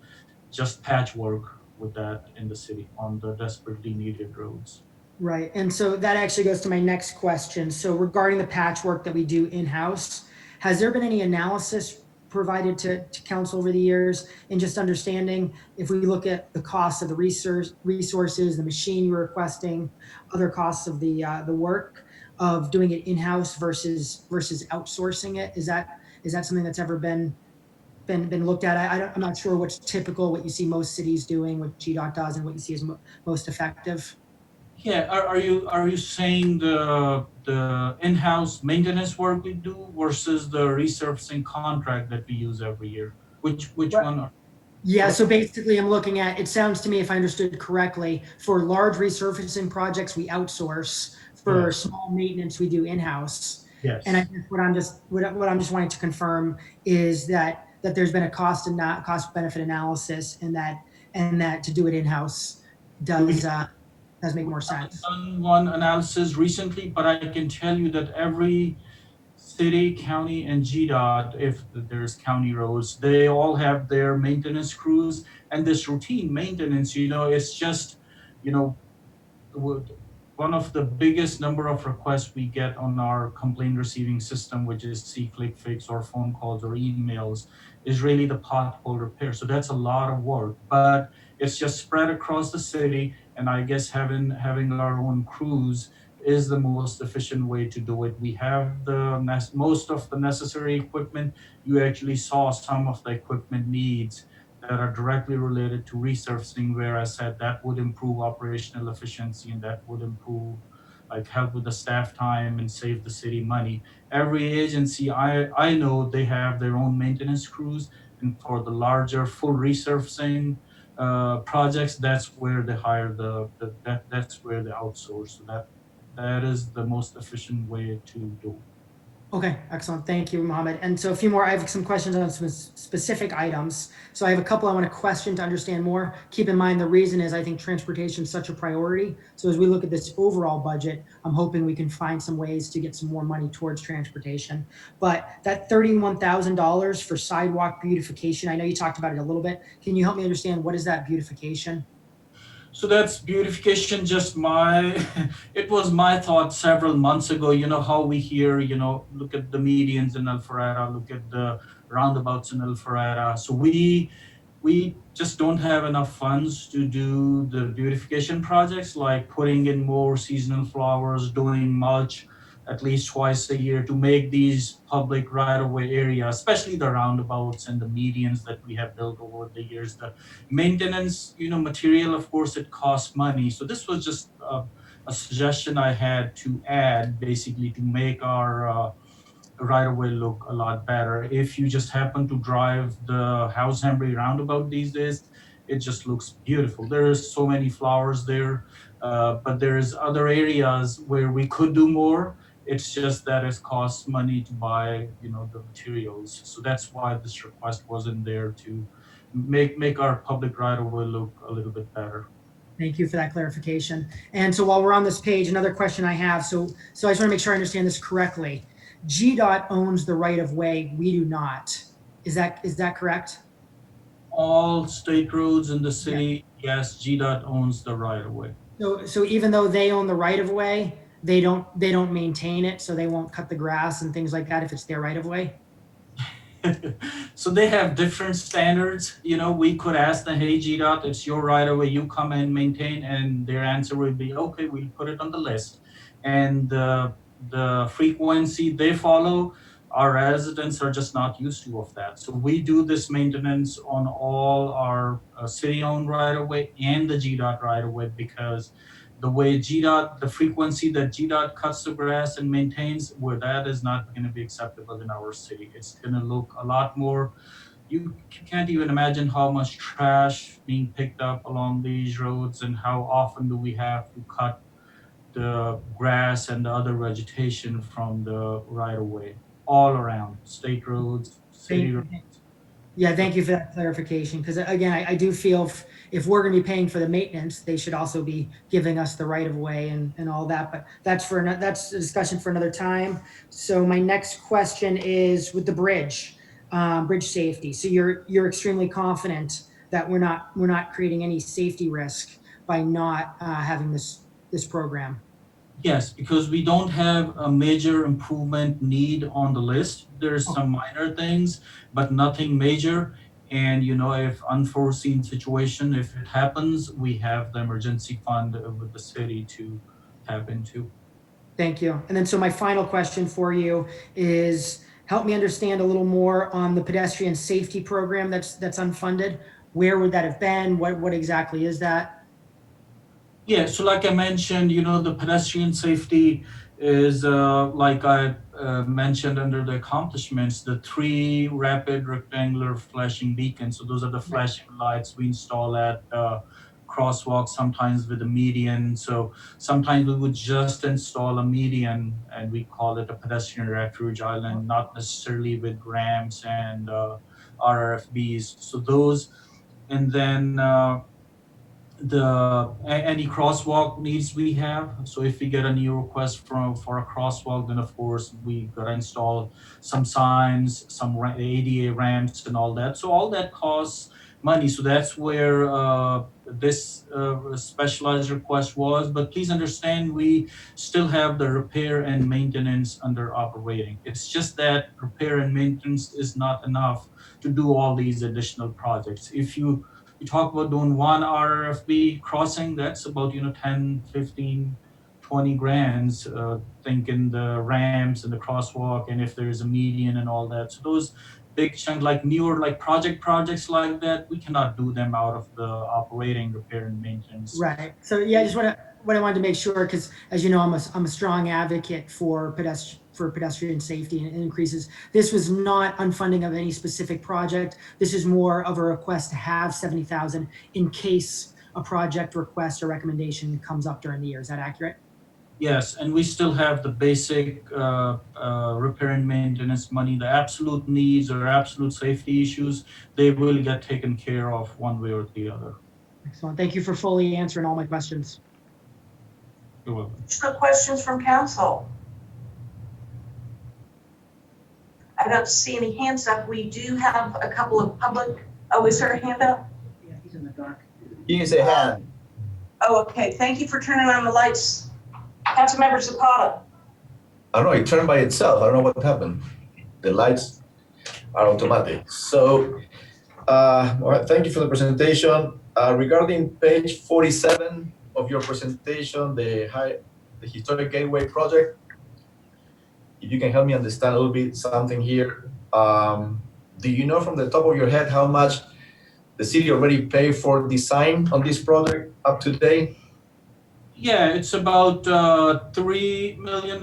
just patchwork with that in the city on the desperately needed roads. Right, and so that actually goes to my next question. So regarding the patchwork that we do in-house, has there been any analysis provided to council over the years, and just understanding if we look at the cost of the resources, the machine you're requesting, other costs of the work of doing it in-house versus outsourcing it? Is that something that's ever been looked at? I'm not sure what's typical, what you see most cities doing, what GDOT does, and what you see as most effective. Yeah, are you saying the in-house maintenance work we do versus the resurfacing contract that we use every year? Which one? Yeah, so basically I'm looking at, it sounds to me, if I understood correctly, for large resurfacing projects, we outsource. For small maintenance, we do in-house. Yes. And I guess what I'm just wanting to confirm is that there's been a cost benefit analysis, and that to do it in-house does make more sense. I've done one analysis recently, but I can tell you that every city, county, and GDOT, if there's county roads, they all have their maintenance crews. And this routine maintenance, it's just, one of the biggest number of requests we get on our complaint receiving system, which is See, Click, Fix, or phone calls or emails, is really the pothole repair. So that's a lot of work, but it's just spread across the city. And I guess having our own crews is the most efficient way to do it. We have most of the necessary equipment. You actually saw some of the equipment needs that are directly related to resurfacing, where I said that would improve operational efficiency, and that would improve, help with the staff time and save the city money. Every agency I know, they have their own maintenance crews, and for the larger full resurfacing projects, that's where they hire that's where they outsource. So that is the most efficient way to do. Okay, excellent. Thank you, Mohammed. And so a few more, I have some questions on some specific items. So I have a couple I want to question to understand more. Keep in mind, the reason is I think transportation is such a priority. So as we look at this overall budget, I'm hoping we can find some ways to get some more money towards transportation. But that $31,000 for sidewalk beautification, I know you talked about it a little bit. Can you help me understand what is that beautification? So that's beautification, just my, it was my thought several months ago, you know, how we hear, you know, look at the medians in Alpharetta, look at the roundabouts in Alpharetta. So we just don't have enough funds to do the beautification projects like putting in more seasonal flowers, doing mulch at least twice a year to make these public right-of-way areas, especially the roundabouts and the medians that we have built over the years. The maintenance, you know, material, of course, it costs money. So this was just a suggestion I had to add, basically, to make our right away look a lot better. If you just happen to drive the House Henry roundabout these days, it just looks beautiful. There's so many flowers there, but there's other areas where we could do more. It's just that it costs money to buy, you know, the materials. So that's why this request was in there to make our public right of way look a little bit better. Thank you for that clarification. And so while we're on this page, another question I have, so I just want to make sure I understand this correctly. GDOT owns the right of way, we do not. Is that correct? All state roads in the city, yes, GDOT owns the right of way. So even though they own the right of way, they don't maintain it, so they won't cut the grass and things like that if it's their right of way? So they have different standards. You know, we could ask them, hey, GDOT, it's your right of way, you come and maintain, and their answer would be, okay, we'll put it on the list. And the frequency they follow, our residents are just not used to of that. So we do this maintenance on all our city-owned right of way and the GDOT right of way, because the way GDOT, the frequency that GDOT cuts the grass and maintains, where that is not going to be acceptable in our city. It's going to look a lot more, you can't even imagine how much trash being picked up along these roads, and how often do we have to cut the grass and the other vegetation from the right of way all around state roads, city roads. Yeah, thank you for that clarification. Because again, I do feel if we're going to be paying for the maintenance, they should also be giving us the right of way and all that. But that's a discussion for another time. So my next question is with the bridge safety. So you're extremely confident that we're not creating any safety risk by not having this program. Yes, because we don't have a major improvement need on the list. There's some minor things, but nothing major. And you know, if unforeseen situation, if it happens, we have the emergency fund with the city to tap into. Thank you. And then so my final question for you is help me understand a little more on the pedestrian safety program that's unfunded. Where would that have been? What exactly is that? Yeah, so like I mentioned, you know, the pedestrian safety is like I mentioned under the accomplishments, the 3 rapid rectangular flashing beacons. So those are the flashing lights we install at crosswalks, sometimes with a median. So sometimes we would just install a median and we call it a pedestrian refuge island, not necessarily with ramps and RFBs. So those, and then any crosswalk needs we have. So if we get a new request for a crosswalk, then of course we gotta install some signs, some ADA ramps and all that. So all that costs money. So that's where this specialized request was. But please understand, we still have the repair and maintenance under operating. It's just that repair and maintenance is not enough to do all these additional projects. If you talk about doing one RFB crossing, that's about, you know, 10, 15, 20 grands, thinking the ramps and the crosswalk, and if there's a median and all that. So those big chunk, like newer, like projects like that, we cannot do them out of the operating, repair and maintenance. Right. So yeah, I just what I wanted to make sure, because as you know, I'm a strong advocate for pedestrian safety and increases. This was not unfunding of any specific project. This is more of a request to have 70,000 in case a project request or recommendation comes up during the year. Is that accurate? Yes, and we still have the basic repair and maintenance money, the absolute needs or absolute safety issues, they will get taken care of one way or the other. Excellent. Thank you for fully answering all my questions. You're welcome. Additional questions from council? I don't see any hands up. We do have a couple of public, oh, is there a hand up? Yeah, he's in the dark. Here's a hand. Oh, okay. Thank you for turning on the lights. Councilmember Zapata. I don't know, it turned by itself. I don't know what happened. The lights are automatic. So, all right, thank you for the presentation. Regarding page 47 of your presentation, the Historic Gateway project, if you can help me understand a little bit something here. Do you know from the top of your head how much the city already paid for design on this project up to date? Yeah, it's about $3 million.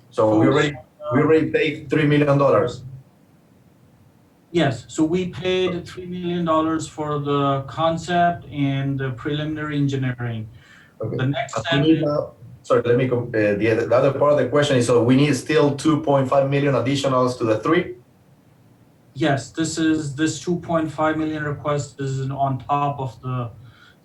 So we already paid $3 million. Yes, so we paid $3 million for the concept and the preliminary engineering. Okay. The next We step need is, now, sorry, let me go. The other part of the question is, so we need still 2.5 million additionals to the 3? yes, this 2.5 million request is on top of the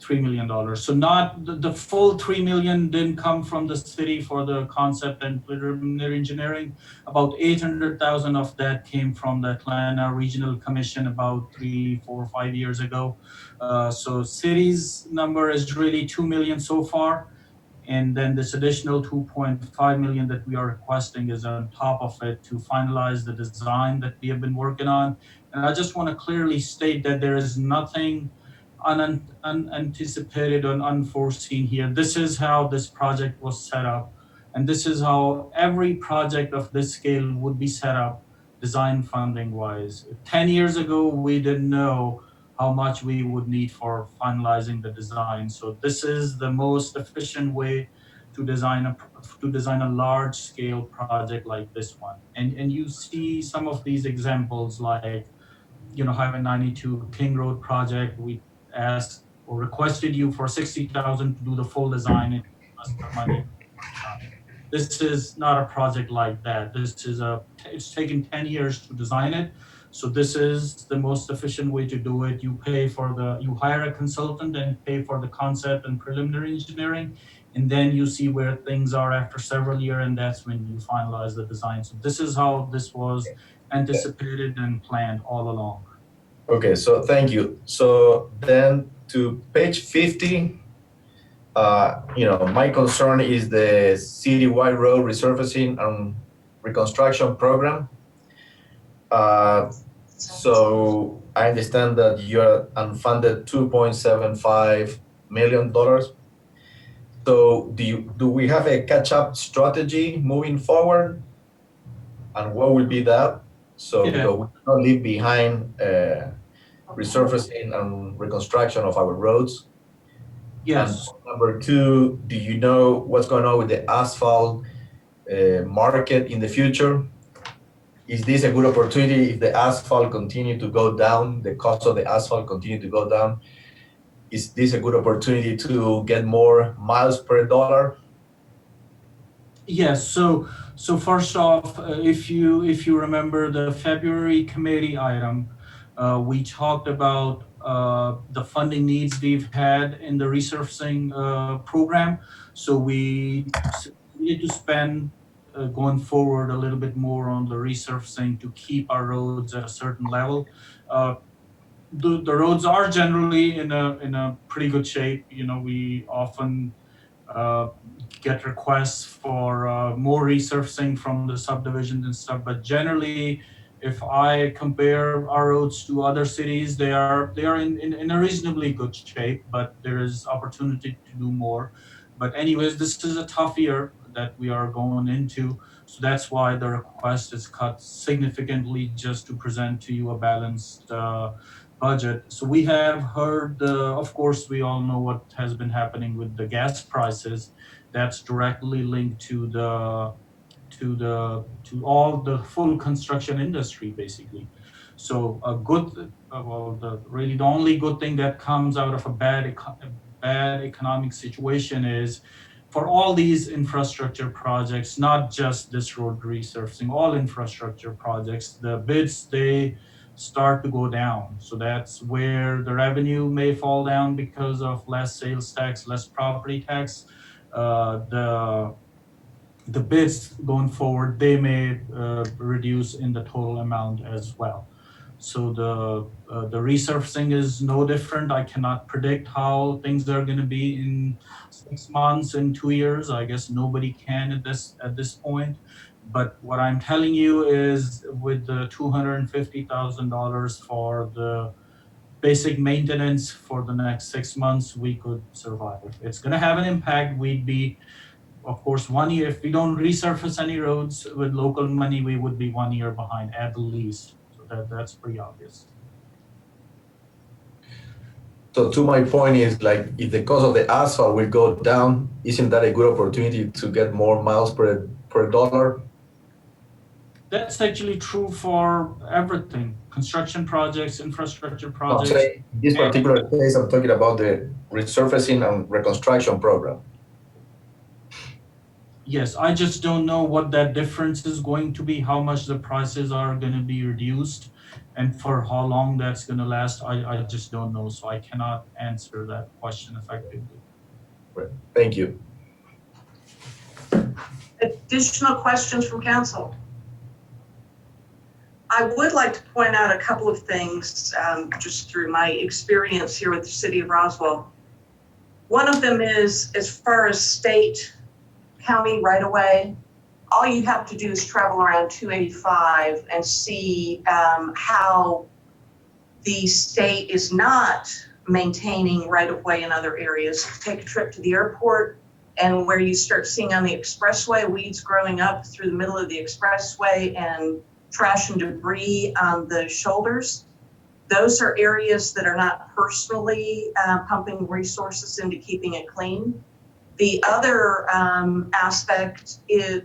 $3 million. So not the full 3 million didn't come from the city for the concept and preliminary engineering. About 800,000 of that came from the Atlanta Regional Commission about 3, 4, 5 years ago. So city's number is really 2 million so far. And then this additional 2.5 million that we are requesting is on top of it to finalize the design that we have been working on. And I just want to clearly state that there is nothing unanticipated or unforeseen here. This is how this project was set up. And this is how every project of this scale would be set up, design funding wise. 10 years ago, we didn't know how much we would need for finalizing the design. So this is the most efficient way to design a large scale project like this one. And you see some of these examples like, Highway 92 King Road project, we asked or requested you for 60,000 to do the full design and us the money. This is not a project like that. It's taken 10 years to design it. So this is the most efficient way to do it. You hire a consultant and pay for the concept and preliminary engineering, and then you see where things are after several years, and that's when you finalize the design. So this is how this was anticipated and planned all along. Okay, so thank you. So then to page 50, my concern is the citywide road resurfacing and reconstruction program. So I understand that you're unfunded $2.75 million. So do we have a catch-up strategy moving forward? And what will be that? So we don't leave behind resurfacing and reconstruction of our roads. Yes. And number 2, do you know what's going on with the asphalt market in the future? Is this a good opportunity if the asphalt continue to go down, the cost of the asphalt continue to go down? Is this a good opportunity to get more miles per dollar? Yes. So first off, if you remember the February committee item, we talked about the funding needs we've had in the resurfacing program. So we need to spend going forward a little bit more on the resurfacing to keep our roads at a certain level. The roads are generally in a pretty good shape. We often get requests for more resurfacing from the subdivisions and stuff, but generally, if I compare our roads to other cities, they are in a reasonably good shape, but there is opportunity to do more. But anyways, this is a tough year that we are going into, so that's why the request is cut significantly just to present to you a balanced budget. So we have heard, of course, we all know what has been happening with the gas prices. That's directly linked to all the full construction industry, basically. So the only good thing that comes out of a bad economic situation is for all these infrastructure projects, not just this road resurfacing, all infrastructure projects, the bids, they start to go down. So that's where the revenue may fall down because of less sales tax, less property tax. The bids going forward, they may reduce in the total amount as well. So the resurfacing is no different. I cannot predict how things are going to be in 6 months and 2 years. I guess nobody can at this point. But what I'm telling you is, with the $250,000 for the basic maintenance for the next 6 months, we could survive. It's going to have an impact. We'd be, of course, 1 year. If we don't resurface any roads with local money, we would be 1 year behind at least. So that's pretty obvious. So to my point is, like, if the cost of the asphalt will go down, isn't that a good opportunity to get more miles per dollar? That's actually true for everything: construction projects, infrastructure No, I'm projects. saying in this particular case, I'm talking about the resurfacing and reconstruction program. Yes, I just don't know what that difference is going to be, how much the prices are going to be reduced, and for how long that's going to last. I just don't know, so I cannot answer that question effectively. Right. Thank you. Additional questions from council? I would like to point out a couple of things just through my experience here with the city of Roswell. One of them is, as far as state, county right away, all you have to do is travel around 285 and see how the state is not maintaining right of way in other areas. Take a trip to the airport, and where you start seeing on the expressway weeds growing up through the middle of the expressway and trash and debris on the shoulders. Those are areas that are not personally pumping resources into keeping it clean. The other aspect is,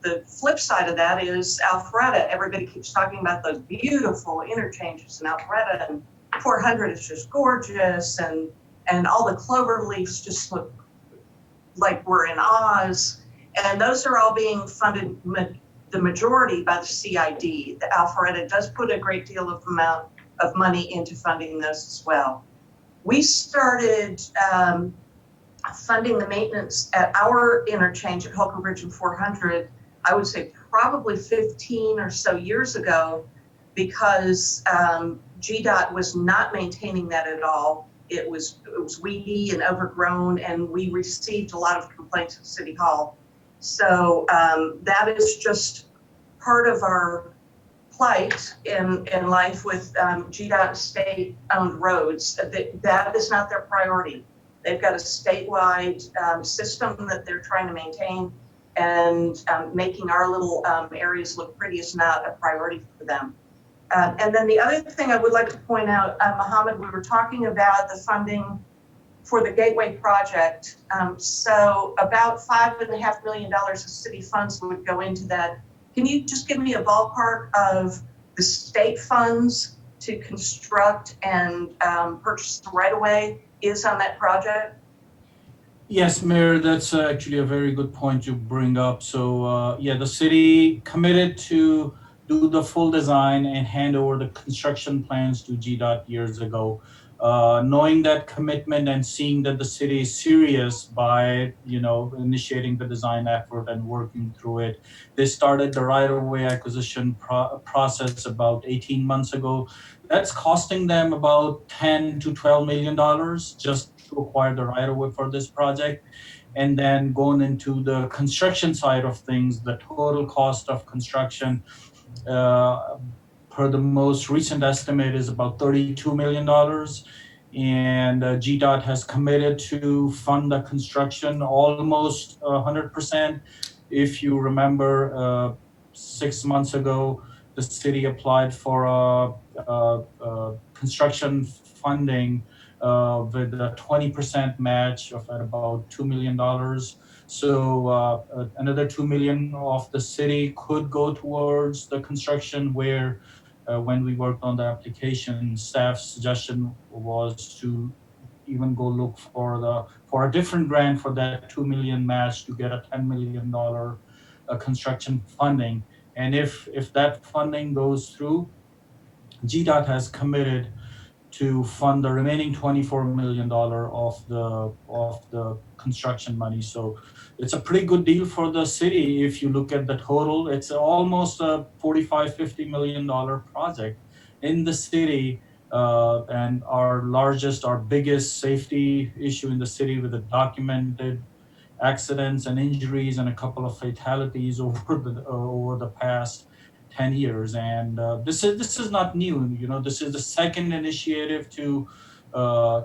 the flip side of that is Alpharetta. Everybody keeps talking about those beautiful interchanges in Alpharetta, and 400 is just gorgeous, and all the clover leaves just look like we're in Oz. And those are all being funded, the majority, by the CID. The Alpharetta does put a great deal of amount of money into funding those as well. We started funding the maintenance at our interchange at Holcomb Bridge and 400, I would say probably 15 or so years ago, because GDOT was not maintaining that at all. It was weedy and overgrown, and we received a lot of complaints at City Hall. So that is just part of our plight in life with GDOT state-owned roads. That is not their priority. They've got a statewide system that they're trying to maintain, and making our little areas look pretty is not a priority for them. And then the other thing I would like to point out, Mohammed, we were talking about the funding for the Gateway project. So about $5.5 million of city funds would go into that. Can you just give me a ballpark of the state funds to construct and purchase the right-of-way is on that project? Yes, Mayor, that's actually a very good point you bring up. So yeah, the city committed to do the full design and hand over the construction plans to GDOT years ago. Knowing that commitment and seeing that the city is serious by, initiating the design effort and working through it, they started the right-of-way acquisition process about 18 months ago. That's costing them about $10 to $12 million just to acquire the right-of-way for this project. And then going into the construction side of things, the total cost of construction per the most recent estimate is about $32 million. And GDOT has committed to fund the construction almost 100%. If you remember, 6 months ago, the city applied for construction funding with a 20% match of at about $2 million. So another $2 million of the city could go towards the construction, where when we worked on the application, staff's suggestion was to even go look for a different grant for that 2 million match to get a $10 million construction funding. And if that funding goes through, GDOT has committed to fund the remaining $24 million of the construction money. So it's a pretty good deal for the city. If you look at the total, it's almost a $45-50 million project in the city. And our biggest safety issue in the city, with the documented accidents and injuries and a couple of fatalities over the past 10 years. And this is not new. You know, this is the second initiative to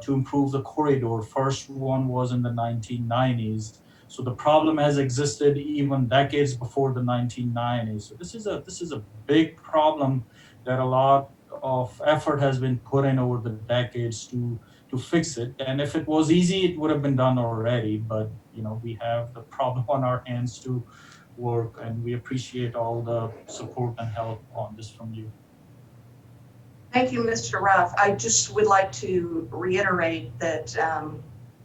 improve the corridor. First one was in the 1990s. So the problem has existed even decades before the 1990s. So this is a big problem that a lot of effort has been put in over the decades to fix it. And if it was easy, it would have been done already. But you know, we have the problem on our hands to work, and we appreciate all the support and help on this from you. Thank you, Mr. Ruff. I just would like to reiterate that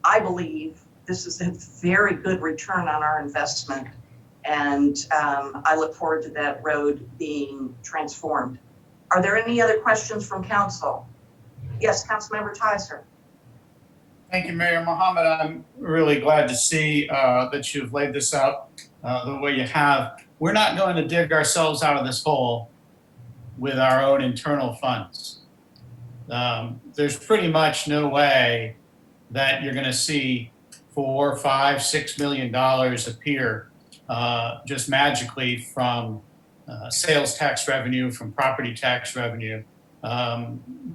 I believe this is a very good return on our investment, and I look forward to that road being transformed. Are there any other questions from council? Yes, Councilmember Tyser. Thank you, Mayor Mohammed. I'm really glad to see that you've laid this out the way you have. We're not going to dig ourselves out of this hole with our own internal funds. There's pretty much no way that you're going to see $4, $5, $6 million appear just magically from sales tax revenue, from property tax revenue.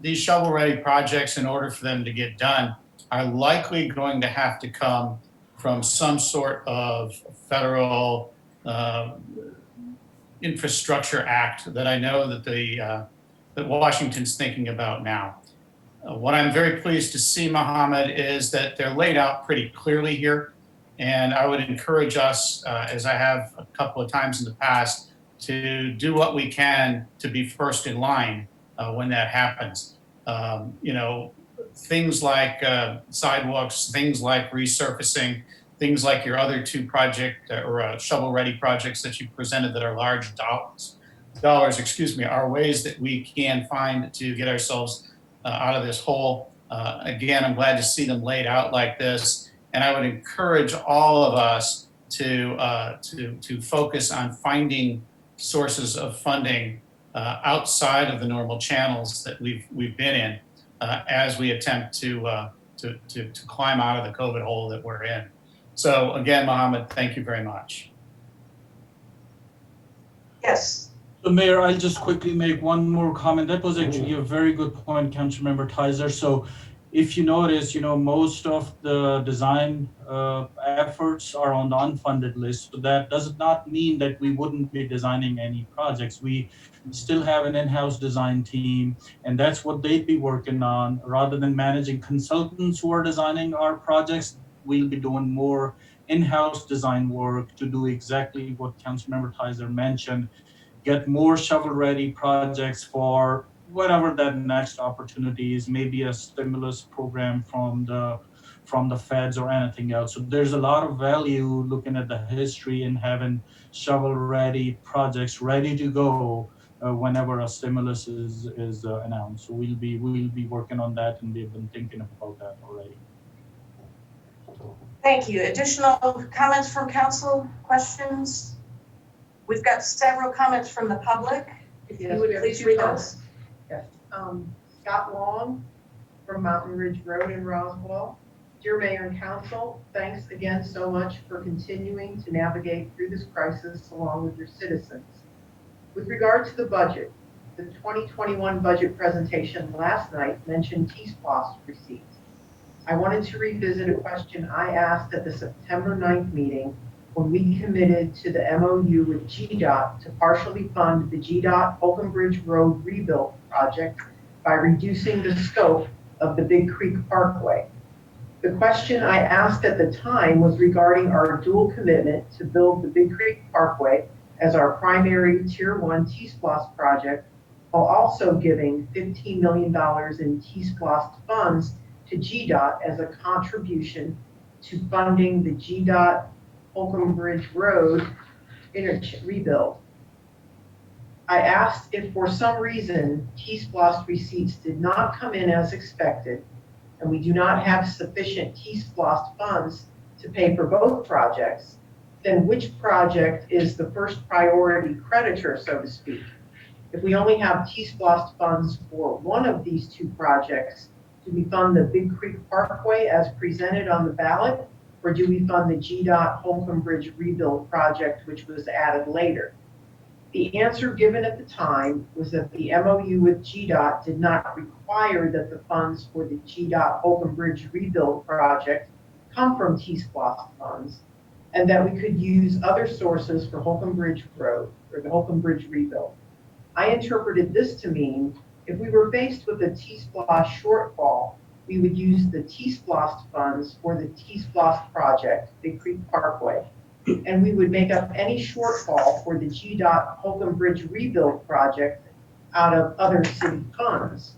These shovel-ready projects, in order for them to get done, are likely going to have to come from some sort of federal infrastructure act that I know that that Washington's thinking about now. What I'm very pleased to see, Mohammed, is that they're laid out pretty clearly here. And I would encourage us, as I have a couple of times in the past, to do what we can to be first in line when that happens. You know, things like sidewalks, things like resurfacing, things like your other two shovel-ready projects that you presented that are large dollars, are ways that we can find to get ourselves out of this hole. Again, I'm glad to see them laid out like this, and I would encourage all of us to focus on finding sources of funding outside of the normal channels that we've been in as we attempt to climb out of the COVID hole that we're in. So again, Mohammed, thank you very much. Yes. So Mayor, I'll just quickly make one more comment. That was actually a very good point, Councilmember Tyser. So if you notice, you know, most of the design efforts are on the unfunded list. So that does not mean that we wouldn't be designing any projects. We still have an in-house design team, and that's what they'd be working on. Rather than managing consultants who are designing our projects, we'll be doing more in-house design work to do exactly what Councilmember Tyser mentioned, get more shovel-ready projects for whatever that next opportunity is, maybe a stimulus program from the feds or anything else. So there's a lot of value looking at the history and having shovel-ready projects ready to go whenever a stimulus is announced. So we'll be working on that, and we've been thinking about that already. Thank you. Additional comments from council, questions? We've got several comments from the public. If you would please read those. Yes. Scott Long from Mountain Ridge Road in Roswell. Dear Mayor and Council, thanks again so much for continuing to navigate through this crisis along with your citizens. With regard to the budget, the 2021 budget presentation last night mentioned T-SPLOST receipts. I wanted to revisit a question I asked at the September 9th meeting when we committed to the MOU with GDOT to partially fund the GDOT Open Bridge Road rebuild project by reducing the scope of the Big Creek Parkway. The question I asked at the time was regarding our dual commitment to build the Big Creek Parkway as our primary Tier 1 T-SPLOST project, while also giving $15 million in T-SPLOST funds to GDOT as a contribution to funding the GDOT Holcomb Bridge Road rebuild. I asked if for some reason T-Splost receipts did not come in as expected, and we do not have sufficient T-Splost funds to pay for both projects, then which project is the first priority creditor, so to speak? If we only have T-Splost funds for one of these two projects, do we fund the Big Creek Parkway as presented on the ballot, or do we fund the GDOT Holcomb Bridge rebuild project, which was added later? The answer given at the time was that the MOU with GDOT did not require that the funds for the GDOT Holcomb Bridge rebuild project come from T-Splost funds, and that we could use other sources for Holcomb Bridge Road or the Holcomb Bridge rebuild. I interpreted this to mean if we were faced with a T-Splost shortfall, we would use the T-Splost funds for the T-Splost project, Big Creek Parkway, and we would make up any shortfall for the GDOT Holcomb Bridge rebuild project out of other city funds.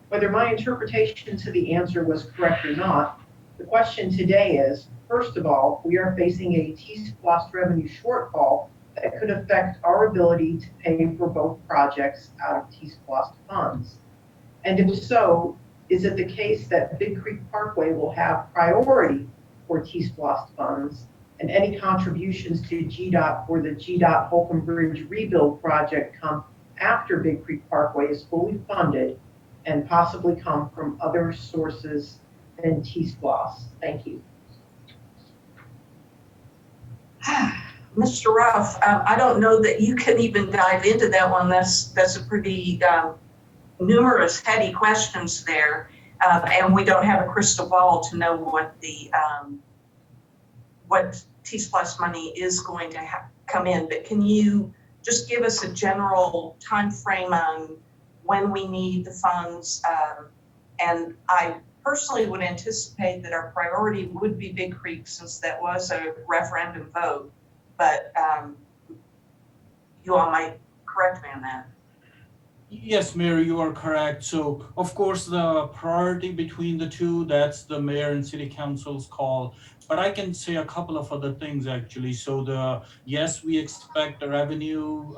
Whether my interpretation to the answer was correct or not, the question today is, first of all, we are facing a T-Splost revenue shortfall that could affect our ability to pay for both projects out of T-Splost funds. And if so, is it the case that Big Creek Parkway will have priority for T-Splost funds, and any contributions to GDOT for the GDOT Holcomb Bridge rebuild project come after Big Creek Parkway is fully funded and possibly come from other sources than T-Splost? Thank you. Mr. Ruff, I don't know that you can even dive into that one. That's a pretty numerous heady questions there, and we don't have a crystal ball to know what the what T-Splost money is going to come in. But can you just give us a general time frame on when we need the funds? And I personally would anticipate that our priority would be Big Creek, since that was a referendum vote. But you all might correct me on that. Yes, Mayor, you are correct. So, of course, the priority between the two, that's the mayor and city council's call. But I can say a couple of other things, actually. So, yes, we expect a revenue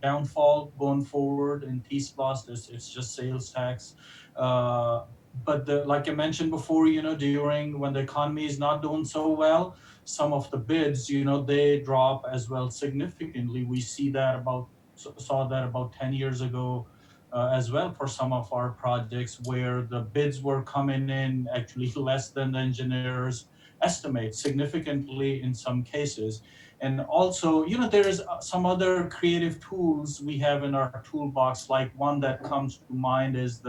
downfall going forward in T-Splost. It's just sales tax. But like I mentioned before, during when the economy is not doing so well, some of the bids, they drop as well significantly. We saw that about 10 years ago as well for some of our projects, where the bids were coming in actually less than the engineers estimate, significantly in some cases. And also, there is some other creative tools we have in our toolbox. Like one that comes to mind is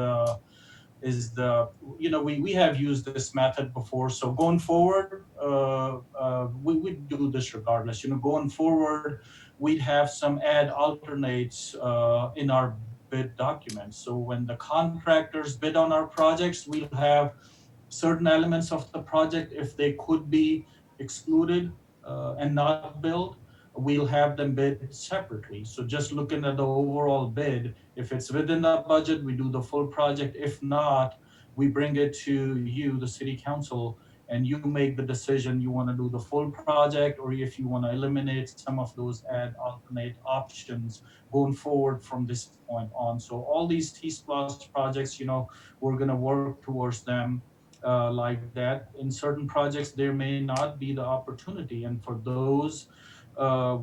we have used this method before. So going forward, we do this regardless. Going forward, we'd have some add alternates in our bid documents. So when the contractors bid on our projects, we'll have certain elements of the project, if they could be excluded and not billed, we'll have them bid separately. So just looking at the overall bid, if it's within the budget, we do the full project. If not, we bring it to you, the city council, and you make the decision you want to do the full project, or if you want to eliminate some of those alternate options going forward from this point on. So all these T-Splost projects, we're going to work towards them like that. In certain projects, there may not be the opportunity, and for those,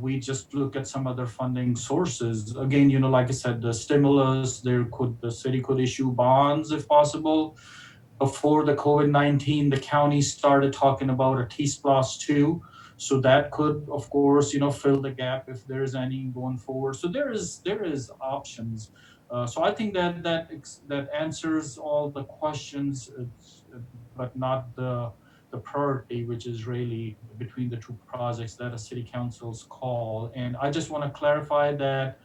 we just look at some other funding sources. Again, like I said, the stimulus, the city could issue bonds if possible. Before the COVID-19, the county started talking about a T-Splost 2. So that could, of course, fill the gap if there's any going forward. So there is options. So I think that answers all the questions, but not the priority, which is really between the two projects that a city council's call. And I just want to clarify that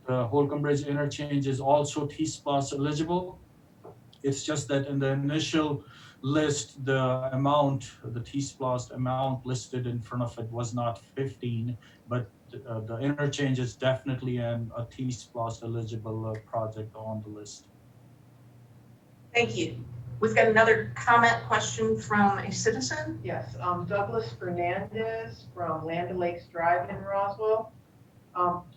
the Holcomb Bridge interchange is also T-Splost eligible. It's just that in the initial list, the T-Splost amount listed in front of it was not 15, but the interchange is definitely a T-Splost eligible project on the list. Thank you. We've got another comment question from a citizen. Yes, Douglas Fernandez from Land O'Lakes Drive in Roswell.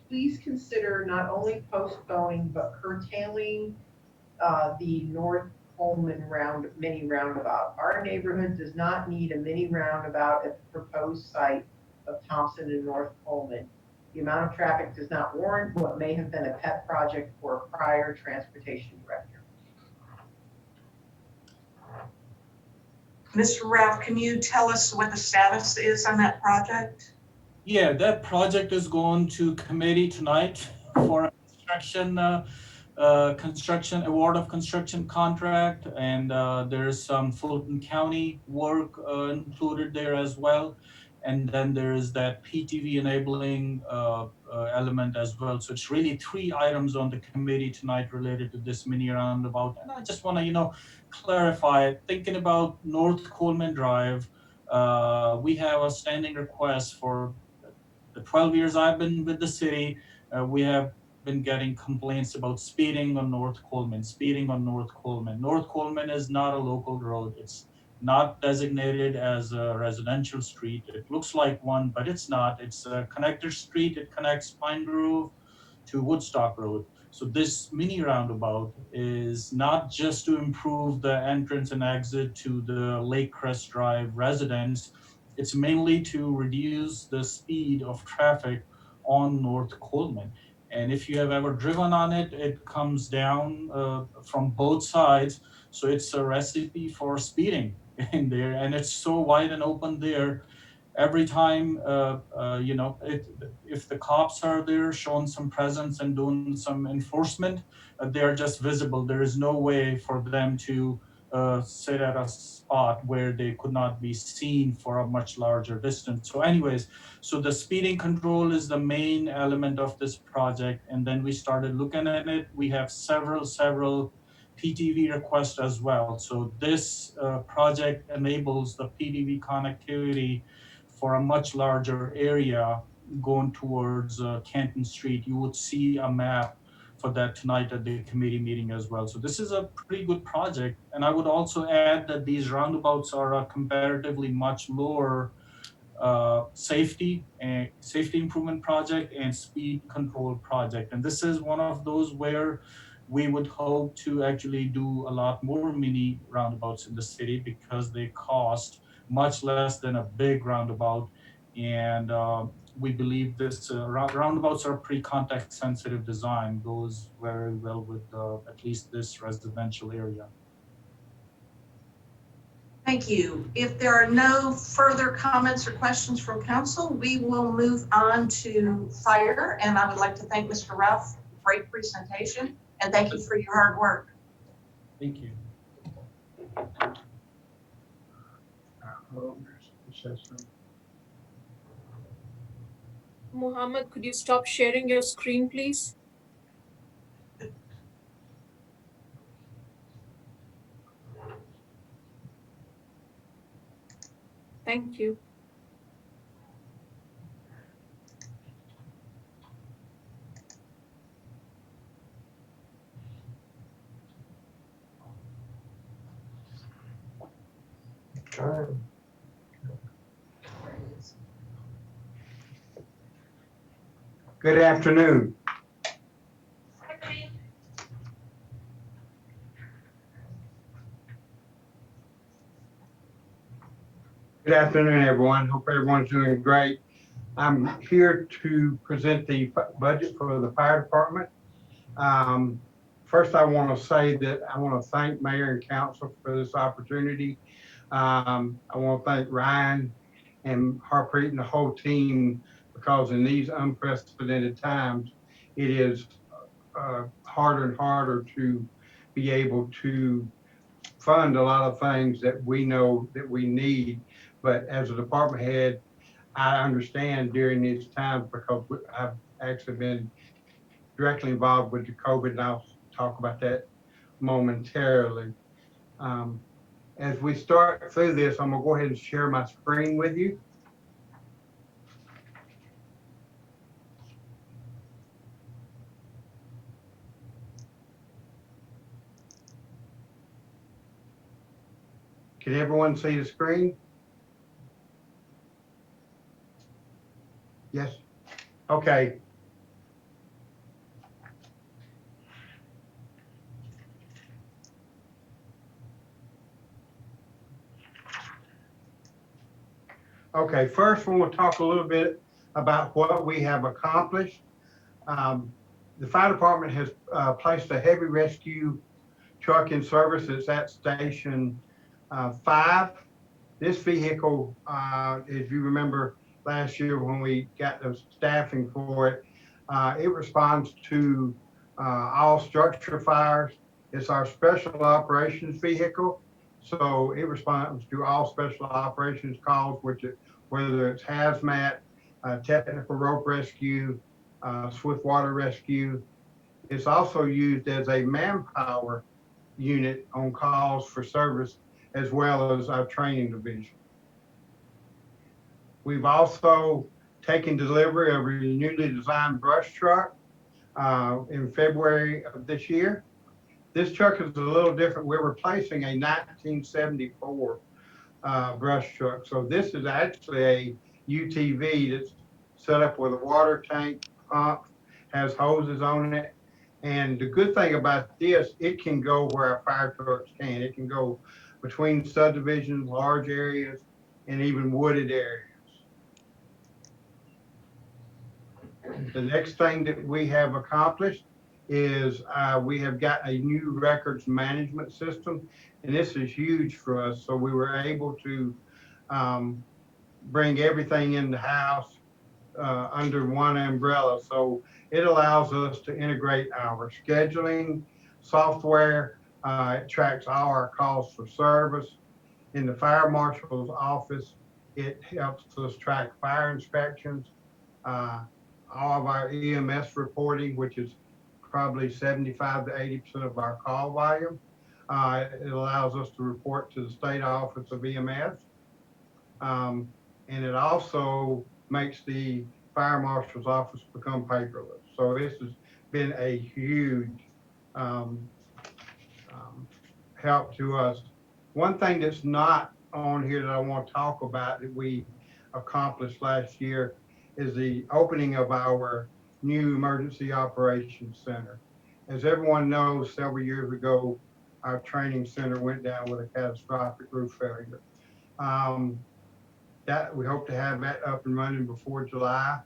Please consider not only postponing but curtailing the North Coleman mini roundabout. Our neighborhood does not need a mini roundabout at the proposed site of Thompson and North Coleman. The amount of traffic does not warrant what may have been a pet project for a prior transportation director. Mr. Ralph, can you tell us what the status is on that project? Yeah, that project is going to committee tonight for a construction award of construction contract, and there's some Fulton County work included there as well. And then there's that PTV enabling element as well. So it's really 3 items on the committee tonight related to this mini roundabout. And I just want to, clarify, thinking about North Coleman Drive, we have a standing request for the 12 years I've been with the city. We have been getting complaints about speeding on North Coleman. North Coleman is not a local road. It's not designated as a residential street. It looks like one, but it's not. It's a connector street. It connects Pine Grove to Woodstock Road. So this mini roundabout is not just to improve the entrance and exit to the Lake Crest Drive residents. It's mainly to reduce the speed of traffic on North Coleman. And if you have ever driven on it, it comes down from both sides. So it's a recipe for speeding in there. And it's so wide and open there. Every time, if the cops are there showing some presence and doing some enforcement, they're just visible. There is no way for them to sit at a spot where they could not be seen for a much larger distance. So anyways, so the speeding control is the main element of this project. And then we started looking at it. We have several PTV requests as well. So this project enables the PTV connectivity for a much larger area going towards Canton Street. You would see a map for that tonight at the committee meeting as well. So this is a pretty good project. And I would also add that these roundabouts are a comparatively much lower safety improvement project and speed control project. And this is one of those where we would hope to actually do a lot more mini roundabouts in the city because they cost much less than a big roundabout. And we believe this roundabouts are pretty context sensitive design, goes very well with at least this residential area. Thank you. If there are no further comments or questions from council, we will move on to fire. And I would like to thank Mr. Ralph for a great presentation and thank you for your hard work. Thank you. Muhammad, could you stop sharing your screen, please? Thank you. Good afternoon. Good afternoon, everyone. Hope everyone's doing great. I'm here to present the budget for the fire department. First, I want to say that I want to thank Mayor and Council for this opportunity. I want to thank Ryan and Harpreet and the whole team, because in these unprecedented times, it is harder and harder to be able to fund a lot of things that we know that we need. But as a department head, I understand during these times because I've actually been directly involved with the COVID, and I'll talk about that momentarily. As we start through this, I'm gonna go ahead and share my screen with you. Can everyone see the screen? Yes? Okay. Okay, first we want to talk a little bit about what we have accomplished. The fire department has placed a heavy rescue truck in service. It's at Station 5. This vehicle, if you remember last year when we got the staffing for it, it responds to all structure fires. It's our special operations vehicle. So it responds to all special operations calls, whether it's hazmat, technical rope rescue, swift water rescue. It's also used as a manpower unit on calls for service, as well as our training division. We've also taken delivery of a newly designed brush truck in February of this year. This truck is a little different. We're replacing a 1974 brush truck. So this is actually a UTV that's set up with a water tank pump, has hoses on it. And the good thing about this, it can go where our fire trucks can. It can go between subdivisions, large areas, and even wooded areas. The next thing that we have accomplished is we have got a new records management system, and this is huge for us. So we were able to bring everything in the house under one umbrella. So it allows us to integrate our scheduling software. It tracks all our calls for service. In the fire marshal's office, it helps us track fire inspections, all of our EMS reporting, which is probably 75 to 80% of our call volume. It allows us to report to the state office of EMS. And it also makes the fire marshal's office become paperless. So this has been a huge help to us. One thing that's not on here that I want to talk about that we accomplished last year is the opening of our new Emergency Operations Center. As everyone knows, several years ago, our training center went down with a catastrophic roof failure. That we hope to have that up and running before July.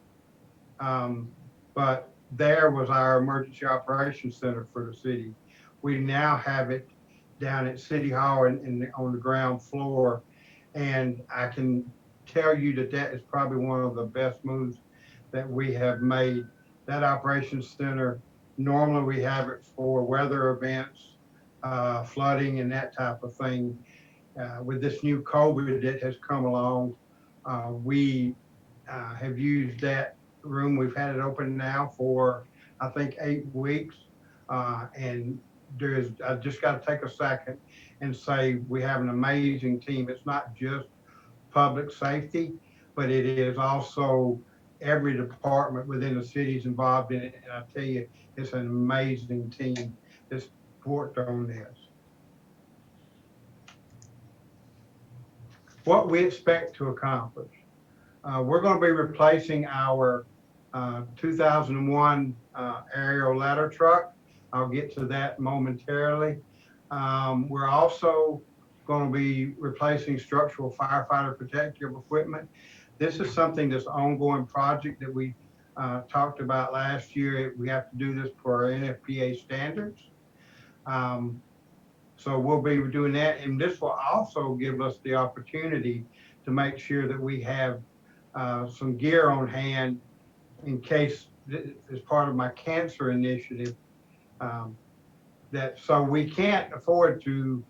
But there was our Emergency Operations Center for the city. We now have it down at City Hall and on the ground floor. And I can tell you that that is probably one of the best moves that we have made. That operations center, normally we have it for weather events, flooding and that type of thing. With this new COVID that has come along, we have used that room. We've had it open now for, I think, 8 weeks. And I just got to take a second and say we have an amazing team. It's not just public safety, but it is also every department within the city is involved in it. And I tell you, it's an amazing team that's worked on this. What we expect to accomplish. We're going to be replacing our 2001 aerial ladder truck. I'll get to that momentarily. We're also going to be replacing structural firefighter protective equipment. This is something that's an ongoing project that we talked about last year. We have to do this for our NFPA standards. So we'll be doing that. And this will also give us the opportunity to make sure that we have some gear on hand in case, as part of my cancer initiative, so we can't afford to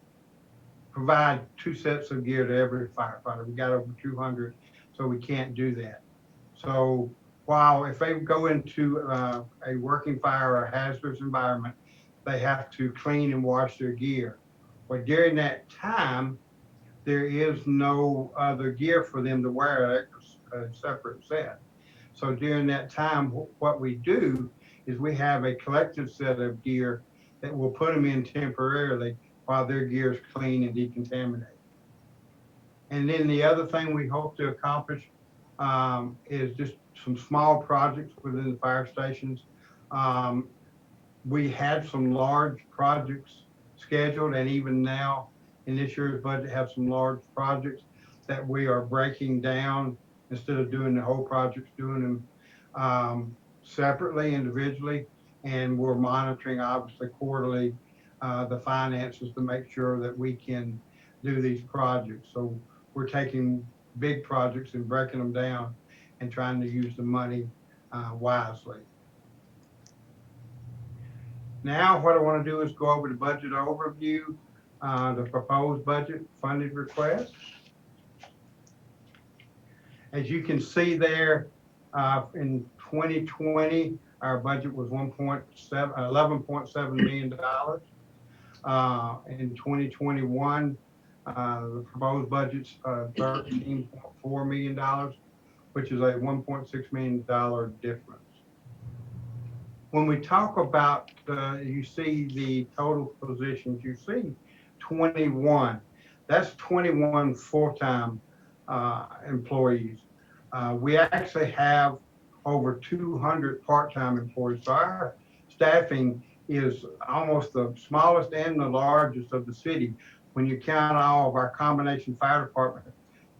provide 2 sets of gear to every firefighter. We got over 200, so we can't do that. So while if they go into a working fire or hazardous environment, they have to clean and wash their gear. But during that time, there is no other gear for them to wear, a separate set. So during that time, what we do is we have a collective set of gear that we'll put them in temporarily while their gear is clean and decontaminated. And then the other thing we hope to accomplish is just some small projects within the fire stations. We had some large projects scheduled, and even now in this year's budget have some large projects that we are breaking down instead of doing the whole projects, doing them separately, individually, and we're monitoring obviously quarterly the finances to make sure that we can do these projects. So we're taking big projects and breaking them down and trying to use the money wisely. Now, what I want to do is go over the budget overview, the proposed budget funded request. As you can see there, in 2020, our budget was $11.7 million. In 2021, the proposed budget's $13.4 million, which is a $1.6 million difference. When we talk about, you see the total positions, you see 21. That's 21 full-time employees. We actually have over 200 part-time employees. So our staffing is almost the smallest and the largest of the city. When you count all of our combination fire department,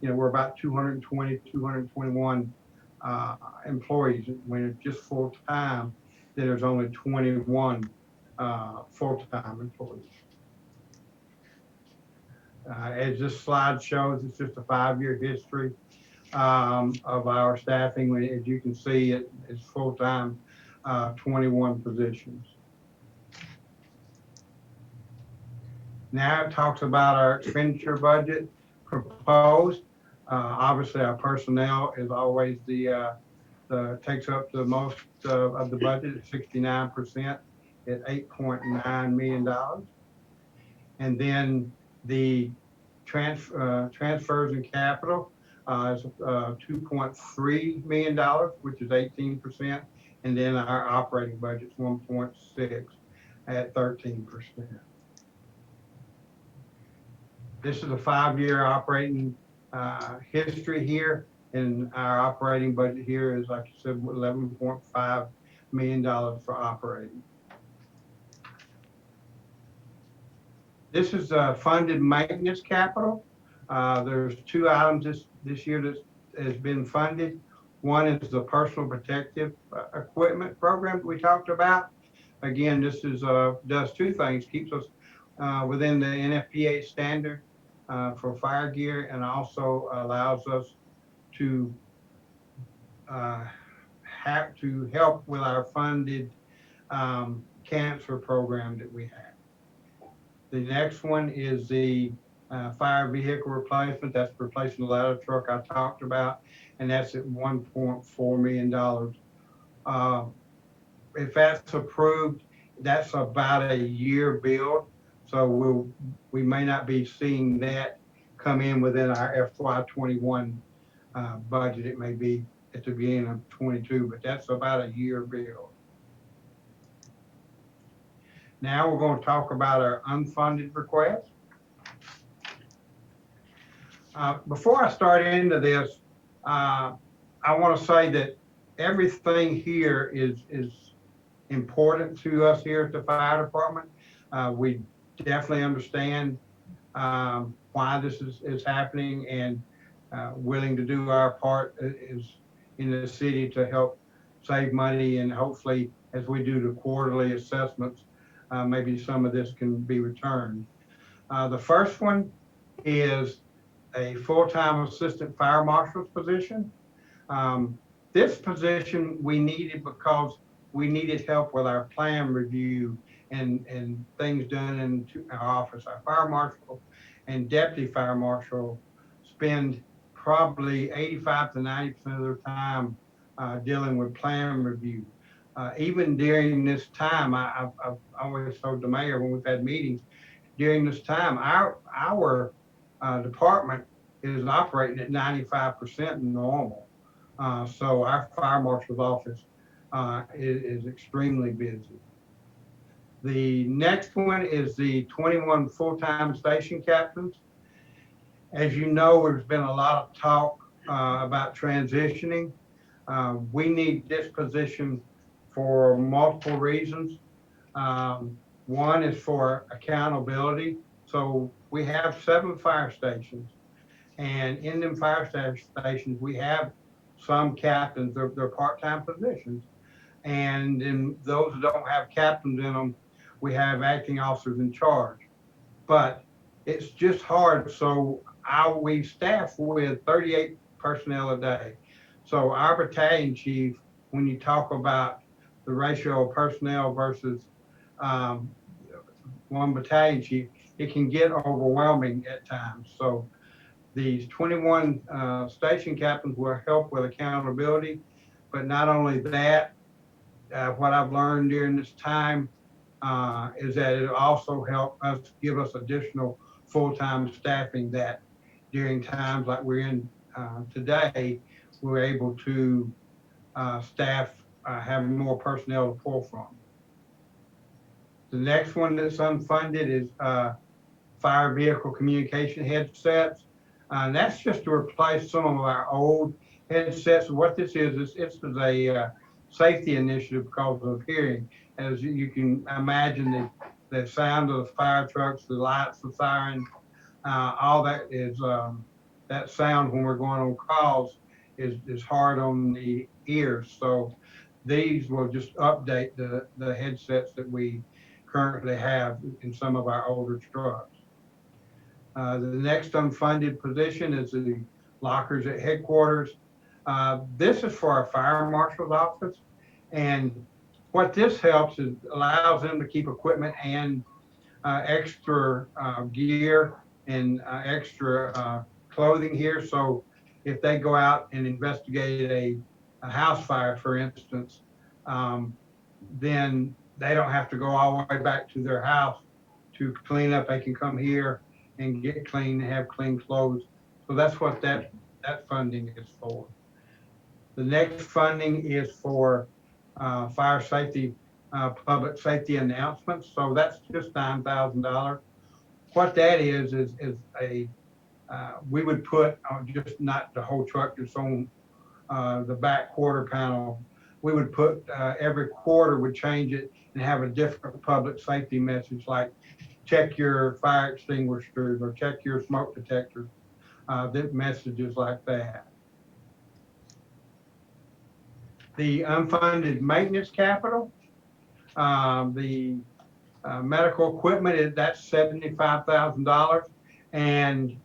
you know, we're about 220, 221 employees. When it's just full-time, then there's only 21 full-time employees. As this slide shows, it's just a 5-year history of our staffing. As you can see, it's full-time, 21 positions. Now it talks about our expenditure budget proposed. Obviously, our personnel is always takes up the most of the budget at 69% at $8.9 million. And then the transfers in capital is $2.3 million, which is 18%. And then our operating budget's 1.6 at 13%. This is a 5-year operating history here. And our operating budget here is, like I said, $11.5 million for operating. This is funded maintenance capital. There's 2 items this year that has been funded. One is the personal protective equipment program that we talked about. Again, this is does 2 things: keeps us within the NFPA standard for fire gear, and also allows us to have to help with our funded cancer program that we have. The next one is the fire vehicle replacement. That's replacing the ladder truck I talked about, and that's at $1.4 million. If that's approved, that's about a year build. So we may not be seeing that come in within our FY21 budget. It may be at the beginning of 22, but that's about a year build. Now we're going to talk about our unfunded request. Before I start into this, I want to say that everything here is important to us here at the fire department. We definitely understand why this is happening, and willing to do our part is in the city to help save money, and hopefully as we do the quarterly assessments, maybe some of this can be returned. The first one is a full-time assistant fire marshal's position. This position we needed because we needed help with our plan review and things done in our office. Our fire marshal and deputy fire marshal spend probably 85 to 90% of their time dealing with plan review. Even during this time, I've always told the mayor when we've had meetings, during this time, our department is operating at 95% normal. So our fire marshal's office is extremely busy. The next one is the 21 full-time station captains. As you know, there's been a lot of talk about transitioning. We need this position for multiple reasons. One is for accountability. So we have 7 fire stations, and in them fire stations, we have some captains, they're part-time positions. And in those that don't have captains in them, we have acting officers in charge. But it's just hard. So we staff with 38 personnel a day. So our battalion chief, when you talk about the ratio of personnel versus one battalion chief, it can get overwhelming at times. So these 21 station captains will help with accountability. But not only that, what I've learned during this time is that it also help us give us additional full-time staffing that during times like we're in today, we're able to staff, have more personnel to pull from. The next one that's unfunded is fire vehicle communication headsets. And that's just to replace some of our old headsets. What this is it's a safety initiative because of hearing. As you can imagine, the sound of the fire trucks, the lights, the siren, all that is that sound when we're going on calls is hard on the ears. So these will just update the headsets that we currently have in some of our older trucks. The next unfunded position is the lockers at headquarters. This is for our fire marshal's office. And what this helps is allows them to keep equipment and extra gear and extra clothing here. So if they go out and investigate a house fire, for instance, then they don't have to go all the way back to their house to clean up. They can come here and get clean, have clean clothes. So that's what that funding is for. The next funding is for fire safety, public safety announcements. So that's just $9,000. What that is a, we would put just not the whole truck, just on the back quarter panel. We would put every quarter would change it and have a different public safety message, like check your fire extinguishers or check your smoke detectors, messages like that. The unfunded maintenance capital, the medical equipment, that's $75,000. And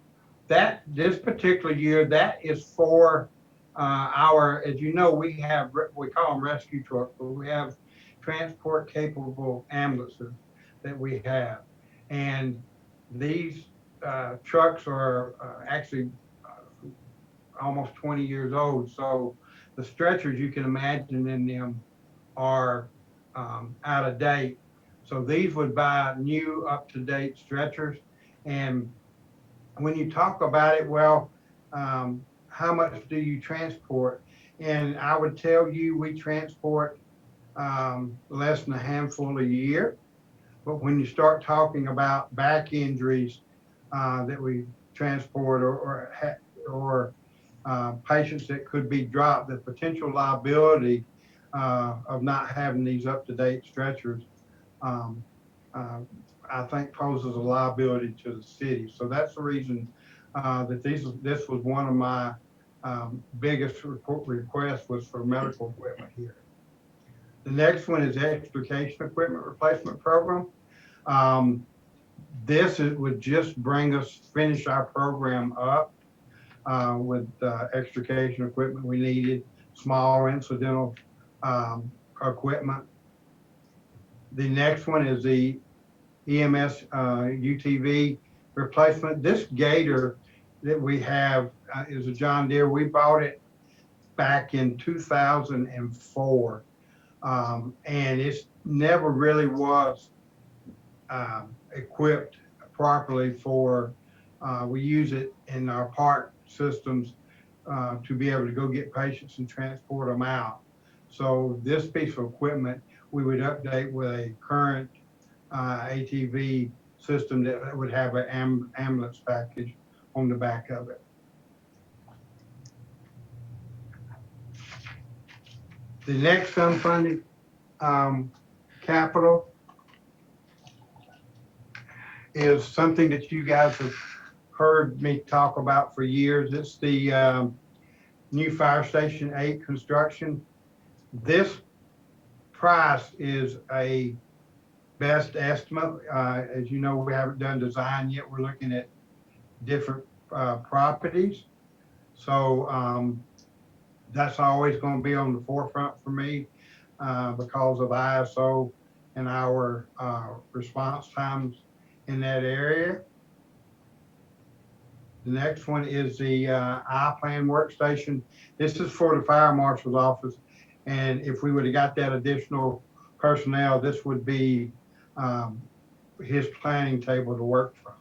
this particular year, that is for our, as you know, we call them rescue trucks, but we have transport capable ambulances that we have. And these trucks are actually almost 20 years old. So the stretchers, you can imagine in them, are out of date. So these would buy new up-to-date stretchers. And when you talk about it, well, how much do you transport? And I would tell you we transport less than a handful a year. But when you start talking about back injuries that we transport or patients that could be dropped, the potential liability of not having these up-to-date stretchers, I think poses a liability to the city. So that's the reason that this was one of my biggest requests was for medical equipment here. The next one is extrication equipment replacement program. This would just finish our program up with extrication equipment we needed, small incidental equipment. The next one is the Ems UTV replacement. This gator that we have is a John Deere. We bought it back in 2004. And it's never really was equipped properly for, we use it in our park systems to be able to go get patients and transport them out. So this piece of equipment, we would update with a current ATV system that would have an ambulance package on the back of it. The next unfunded capital is something that you guys have heard me talk about for years. It's the new Fire Station 8 construction. This price is a best estimate. As you know, we haven't done design yet. We're looking at different properties. So that's always going to be on the forefront for me because of ISO and our response times in that area. The next one is the iPlan workstation. This is for the fire marshal's office. And if we would have got that additional personnel, this would be his planning table to work from.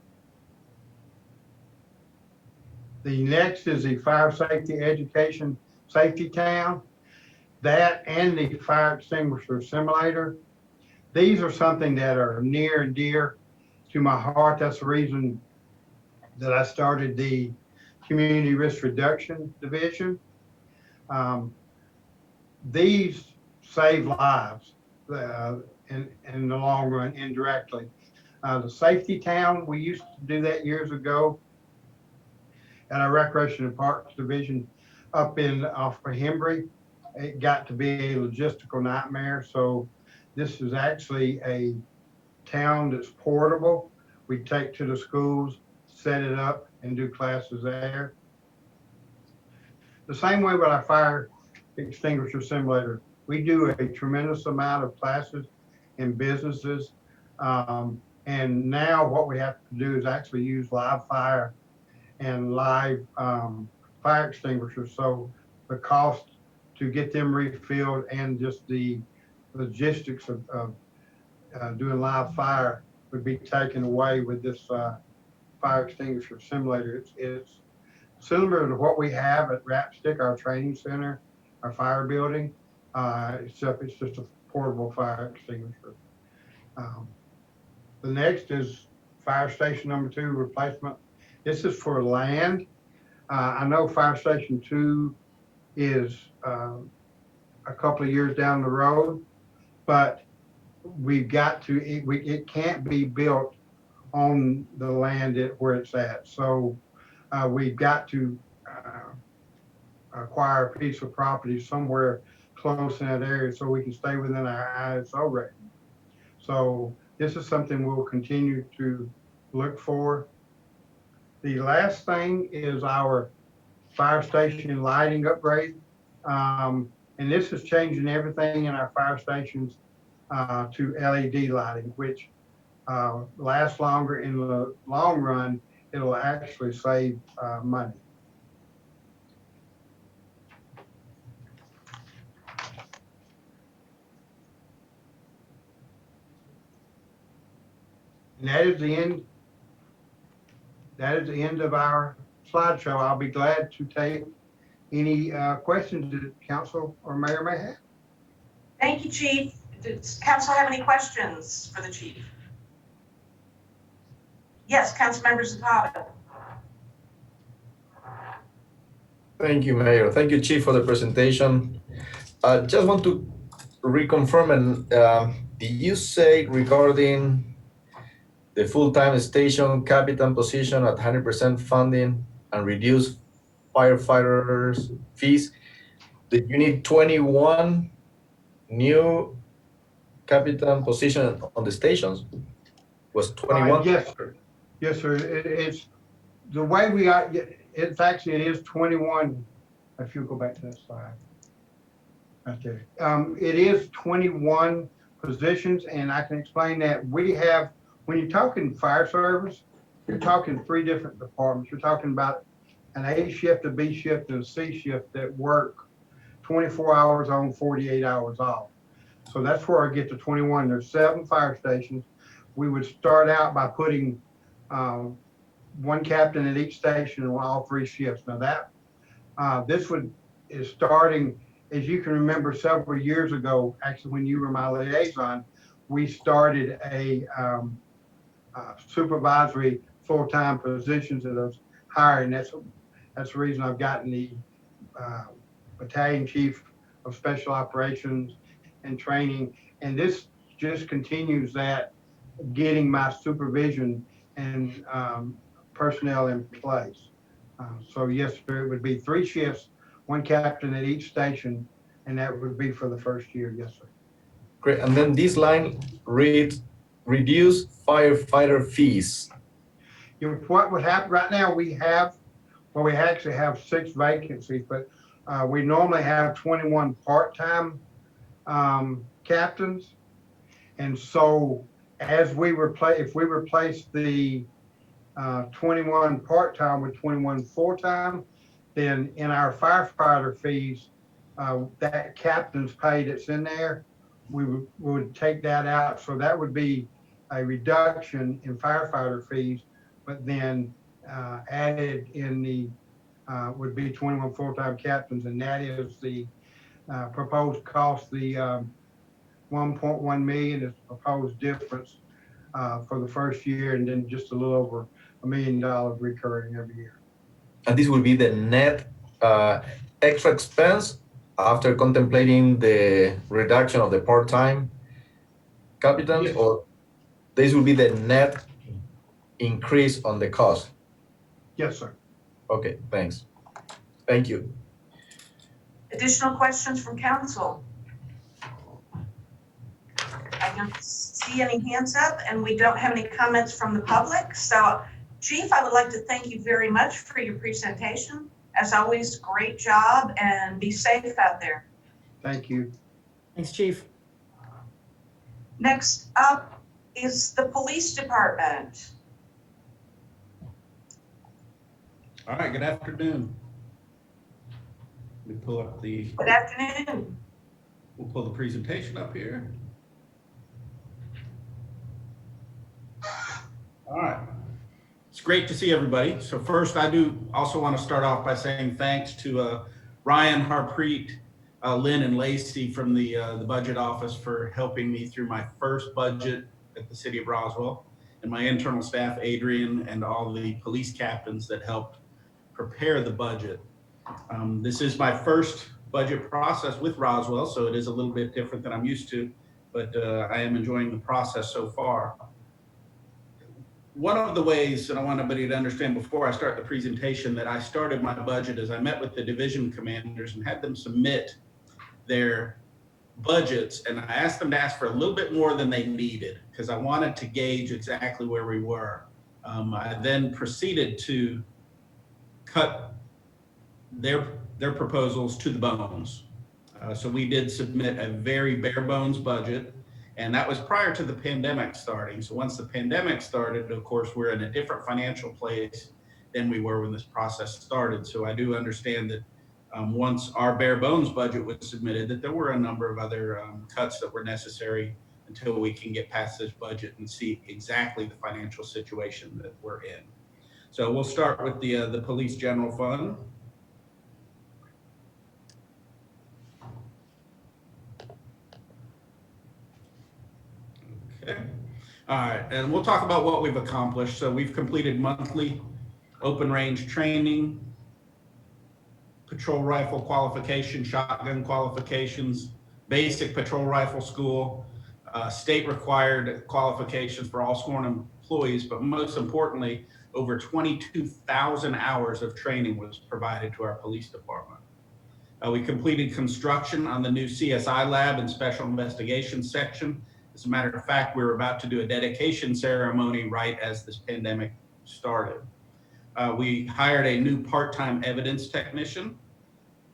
The next is the fire safety education safety town. That and the fire extinguisher simulator. These are something that are near and dear to my heart. That's the reason that I started the community risk reduction division. These save lives in the long run indirectly. The safety town, we used to do that years ago at our Recreation and Parks division up in off of Hembry. It got to be a logistical nightmare. So this is actually a town that's portable. We take to the schools, set it up, and do classes there. The same way with our fire extinguisher simulator. We do a tremendous amount of classes in businesses. And now what we have to do is actually use live fire and live fire extinguishers. So the cost to get them refilled and just the logistics of doing live fire would be taken away with this fire extinguisher simulator. It's similar to what we have at Rapstick, our training center, our fire building, except it's just a portable fire extinguisher. The next is Fire Station number 2 replacement. This is for land. I know Fire Station 2 is a couple of years down the road, but we've got to, it can't be built on the land where it's at. So we've got to acquire a piece of property somewhere close in that area so we can stay within our ISO rating. So this is something we'll continue to look for. The last thing is our fire station lighting upgrade. And this is changing everything in our fire stations to LED lighting, which lasts longer. In the long run, it'll actually save money. And that is the end. That is the end of our slideshow. I'll be glad to take any questions that council or mayor may have. Thank you, Chief. Does council have any questions for the chief? Yes, Councilmember Zapata. Thank you, Mayor. Thank you, Chief, for the presentation. Just want to reconfirm, and did you say regarding the full-time station captain position at 100% funding and reduce firefighters' fees, that you need 21 new captain position on the stations? Was 21? Yes, sir. Yes, sir. It's the way we are. It's actually, it is 21. If you go back to that slide. Right there. It is 21 positions, and I can explain that. We have, when you're talking fire service, you're talking 3 different departments. You're talking about an A shift, a B shift, and a C shift that work 24 hours on, 48 hours off. So that's where I get to 21. There's 7 fire stations. We would start out by putting 1 captain at each station on all 3 shifts. Now that this is starting, as you can remember, several years ago. Actually, when you were my liaison, we started a supervisory full-time positions at those hiring. That's the reason I've gotten the battalion chief of special operations and training. And this just continues that, getting my supervision and personnel in place. So yes, sir, it would be 3 shifts, 1 captain at each station, and that would be for the first year. Yes, sir. Great. And then this line reads, reduce firefighter fees. What would happen right now, we actually have 6 vacancies, but we normally have 21 part-time captains. And so as if we replace the 21 part-time with 21 full-time, then in our firefighter fees, that captain's pay that's in there, we would take that out. So that would be a reduction in firefighter fees, but then added in the would be 21 full-time captains, and that is the proposed cost. The 1.1 million is the proposed difference for the first year, and then just a little over $1 million recurring every year. And this will be the net extra expense after contemplating the reduction of the part-time captains, Yes. or this will be the net increase on the cost? Yes, sir. Okay, thanks. Thank you. Additional questions from council? I don't see any hands up, and we don't have any comments from the public. So, Chief, I would like to thank you very much for your presentation. As always, great job, and be safe out there. Thank you. Thanks, Chief. Next up is the police department. All right, good afternoon. Let me pull up the. Good afternoon. We'll pull the presentation up here. All right. It's great to see everybody. So first, I do also want to start off by saying thanks to Ryan, Harpreet, Lynn, and Lacey from the budget office for helping me through my first budget at the city of Roswell, and my internal staff, Adrian, and all the police captains that helped prepare the budget. This is my first budget process with Roswell, so it is a little bit different than I'm used to, but I am enjoying the process so far. One of the ways, and I want everybody to understand before I start the presentation, that I started my budget is I met with the division commanders and had them submit their budgets, and I asked them to ask for a little bit more than they needed because I wanted to gauge exactly where we were. I then proceeded to cut their proposals to the bones. So we did submit a very bare bones budget, and that was prior to the pandemic starting. So once the pandemic started, of course, we're in a different financial place than we were when this process started. So I do understand that once our bare bones budget was submitted, that there were a number of other cuts that were necessary until we can get past this budget and see exactly the financial situation that we're in. So we'll start with the police general fund. Okay. All right, and we'll talk about what we've accomplished. So we've completed monthly open range training, patrol rifle qualification, shotgun qualifications, basic patrol rifle school, state required qualifications for all sworn employees, but most importantly, over 22,000 hours of training was provided to our police department. We completed construction on the new CSI lab and special investigations section. As a matter of fact, we were about to do a dedication ceremony right as this pandemic started. We hired a new part-time evidence technician,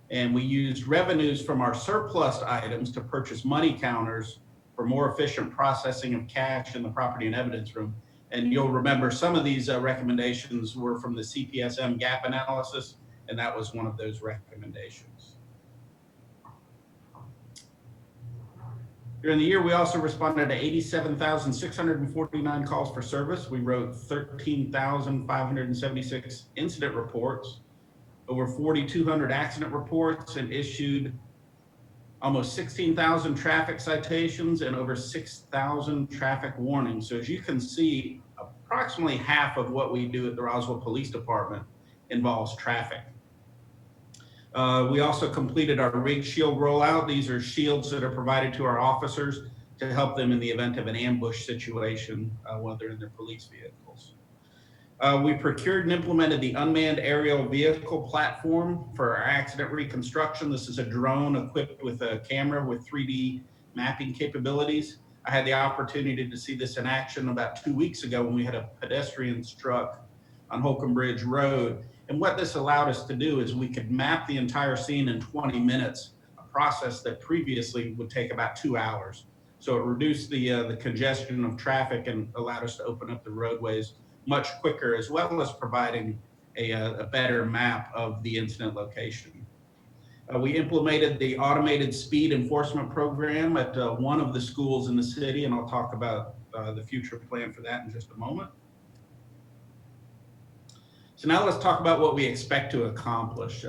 and we used revenues from our surplus items to purchase money counters for more efficient processing of cash in the property and evidence room. And you'll remember some of these recommendations were from the CPSM gap analysis, and that was one of those recommendations. During the year, we also responded to 87,649 calls for service. We wrote 13,576 incident reports, over 4,200 accident reports, and issued almost 16,000 traffic citations and over 6,000 traffic warnings. So as you can see, approximately half of what we do at the Roswell Police Department involves traffic. We also completed our rig shield rollout. These are shields that are provided to our officers to help them in the event of an ambush situation while they're in their police vehicles. We procured and implemented the unmanned aerial vehicle platform for our accident reconstruction. This is a drone equipped with a camera with 3D mapping capabilities. I had the opportunity to see this in action about 2 weeks ago when we had a pedestrian struck on Holcomb Bridge Road. And what this allowed us to do is we could map the entire scene in 20 minutes, a process that previously would take about 2 hours. So it reduced the congestion of traffic and allowed us to open up the roadways much quicker, as well as providing a better map of the incident location. We implemented the automated speed enforcement program at one of the schools in the city, and I'll talk about the future plan for that in just a moment. So now let's talk about what we expect to accomplish.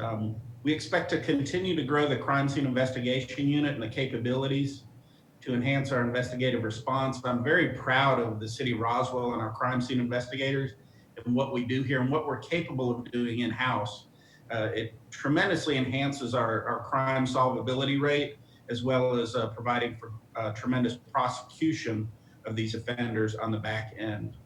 We expect to continue to grow the crime scene investigation unit and the capabilities to enhance our investigative response. I'm very proud of the city of Roswell and our crime scene investigators and what we do here and what we're capable of doing in-house. It tremendously enhances our crime solvability rate, as well as providing for tremendous prosecution of these offenders on the back end.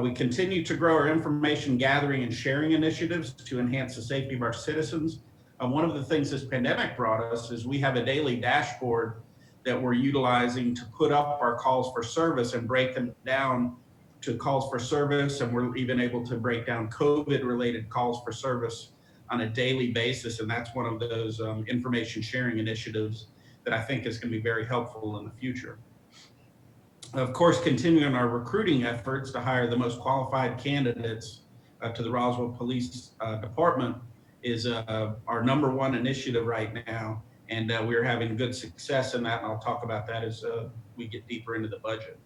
We continue to grow our information gathering and sharing initiatives to enhance the safety of our citizens. One of the things this pandemic brought us is we have a daily dashboard that we're utilizing to put up our calls for service and break them down to calls for service. And we're even able to break down COVID-related calls for service on a daily basis. And that's one of those information sharing initiatives that I think is going to be very helpful in the future. Of course, continuing our recruiting efforts to hire the most qualified candidates to the Roswell Police Department is our #1 initiative right now. And we're having good success in that, and I'll talk about that as we get deeper into the budget.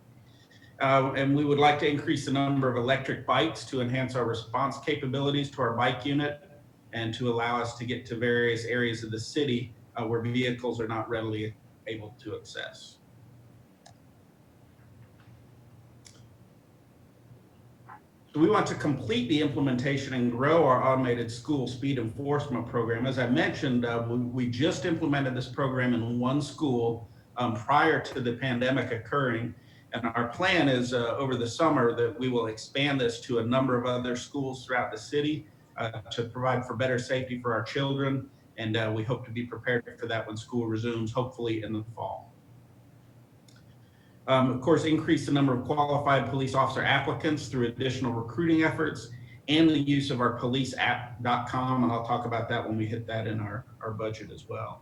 And we would like to increase the number of electric bikes to enhance our response capabilities to our bike unit and to allow us to get to various areas of the city where vehicles are not readily able to access. So we want to complete the implementation and grow our automated school speed enforcement program. As I mentioned, we just implemented this program in one school prior to the pandemic occurring. And our plan is over the summer that we will expand this to a number of other schools throughout the city to provide for better safety for our children. And we hope to be prepared for that when school resumes, hopefully in the fall. Of course, increase the number of qualified police officer applicants through additional recruiting efforts and the use of our policeapp.com. And I'll talk about that when we hit that in our budget as well.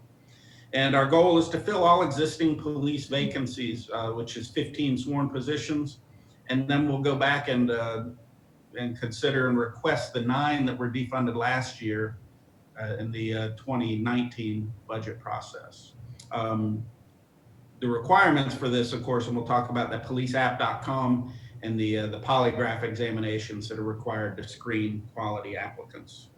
And our goal is to fill all existing police vacancies, which is 15 sworn positions. And then we'll go back and consider and request the 9 that were defunded last year in the 2019 budget process. The requirements for this, of course, and we'll talk about that policeapp.com and the polygraph examinations that are required to screen quality applicants.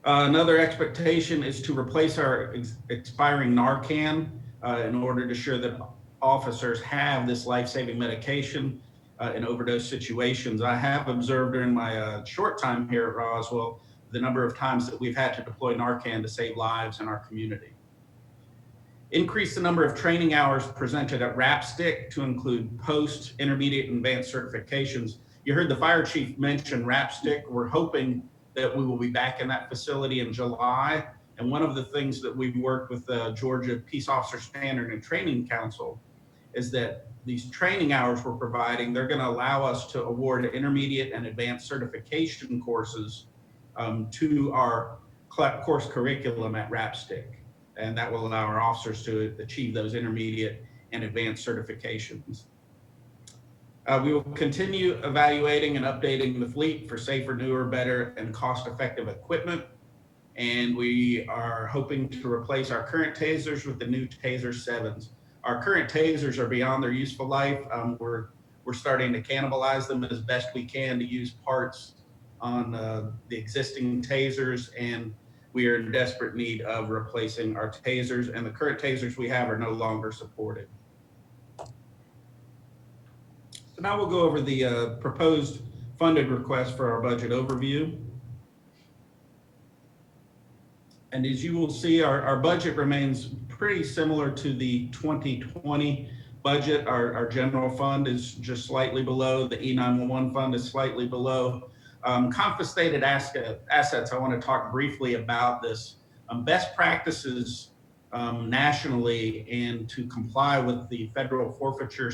Another expectation is to replace our expiring Narcan in order to ensure that officers have this life-saving medication in overdose situations. I have observed during my short time here at Roswell the number of times that we've had to deploy Narcan to save lives in our community. Increase the number of training hours presented at RAPSTIC to include post, intermediate, and advanced certifications. You heard the fire chief mention RAPSTIC. We're hoping that we will be back in that facility in July. And one of the things that we've worked with the Georgia Peace Officer Standard and Training Council is that these training hours we're providing, they're going to allow us to award intermediate and advanced certification courses to our course curriculum at RAPSTIC. And that will allow our officers to achieve those intermediate and advanced certifications. We will continue evaluating and updating the fleet for safer, newer, better, and cost-effective equipment. And we are hoping to replace our current tasers with the new Taser 7s. Our current tasers are beyond their useful life. We're starting to cannibalize them as best we can to use parts on the existing tasers, and we are in desperate need of replacing our tasers, and the current tasers we have are no longer supported. So now we'll go over the proposed unfunded request for our budget overview. And as you will see, our budget remains pretty similar to the 2020 budget. Our general fund is just slightly below. The E911 fund is slightly below. Confiscated assets, I want to talk briefly about this. Best practices nationally and to comply with the federal forfeiture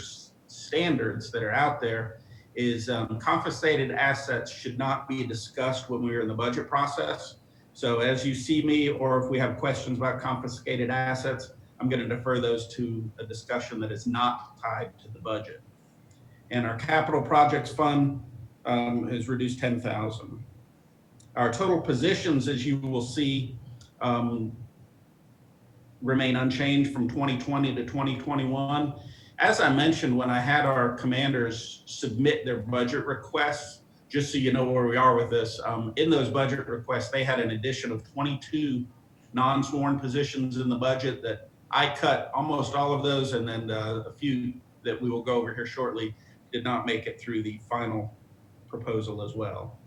standards that are out there is confiscated assets should not be discussed when we're in the budget process. So as you see me, or if we have questions about confiscated assets, I'm going to defer those to a discussion that is not tied to the budget. And our capital projects fund is reduced 10,000. Our total positions, as you will see, remain unchanged from 2020 to 2021. As I mentioned, when I had our commanders submit their budget requests, just so you know where we are with this, in those budget requests, they had an addition of 22 non-sworn positions in the budget that I cut almost all of those, and then a few that we will go over here shortly did not make it through the final proposal as well.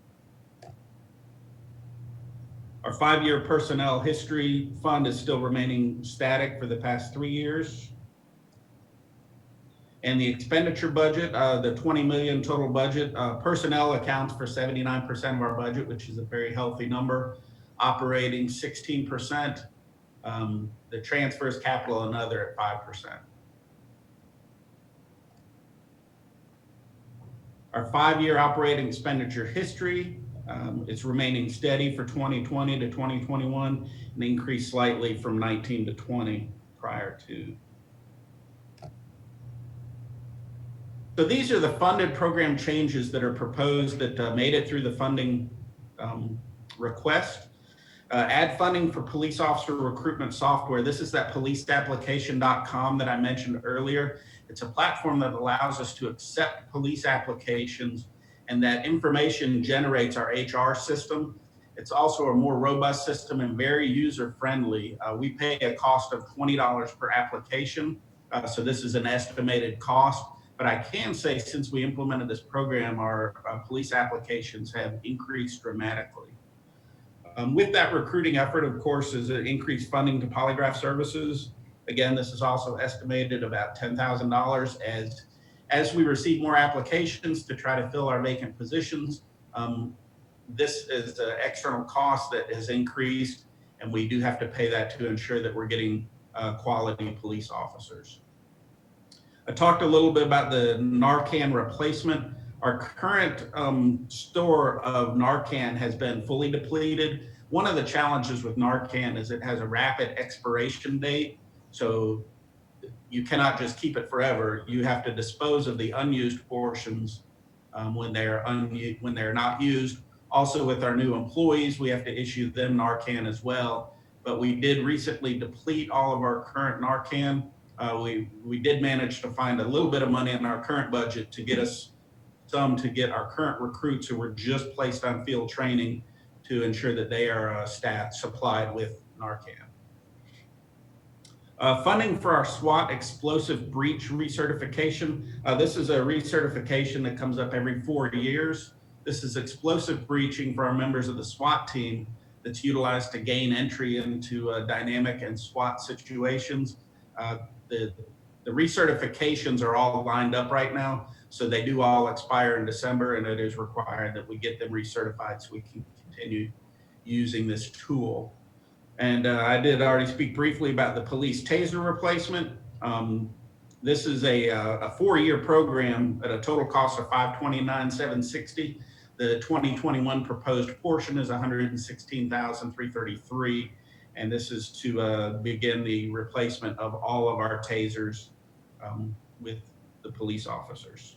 Our 5-year personnel history fund is still remaining static for the past 3 years. And the expenditure budget, the 20 million total budget, personnel accounts for 79% of our budget, which is a very healthy number. Operating 16%, the transfers, capital, and other at 5%. Our 5-year operating expenditure history, it's remaining steady for 2020 to 2021 and increased slightly from 19 to 20 prior to. So these are the funded program changes that are proposed that made it through the funding request. Add funding for police officer recruitment software. This is that policeapplication.com that I mentioned earlier. It's a platform that allows us to accept police applications, and that information generates our HR system. It's also a more robust system and very user-friendly. We pay a cost of $20 per application. So this is an estimated cost. But I can say since we implemented this program, our police applications have increased dramatically. With that recruiting effort, of course, is an increased funding to polygraph services. Again, this is also estimated about $10,000 as we receive more applications to try to fill our vacant positions. This is an external cost that has increased, and we do have to pay that to ensure that we're getting quality police officers. I talked a little bit about the Narcan replacement. Our current store of Narcan has been fully depleted. One of the challenges with Narcan is it has a rapid expiration date. So you cannot just keep it forever. You have to dispose of the unused portions when they're not used. Also with our new employees, we have to issue them Narcan as well. But we did recently deplete all of our current Narcan. We did manage to find a little bit of money in our current budget to get us some to get our current recruits who were just placed on field training to ensure that they are supplied with Narcan. Funding for our SWAT explosive breach recertification. This is a recertification that comes up every 4 years. This is explosive breaching for our members of the SWAT team that's utilized to gain entry into dynamic and SWAT situations. The recertifications are all lined up right now, so they do all expire in December, and it is required that we get them recertified so we can continue using this tool. And I did already speak briefly about the police taser replacement. This is a 4-year program at a total cost of $529,760. The 2021 proposed portion is $116,333. And this is to begin the replacement of all of our tasers with the police officers.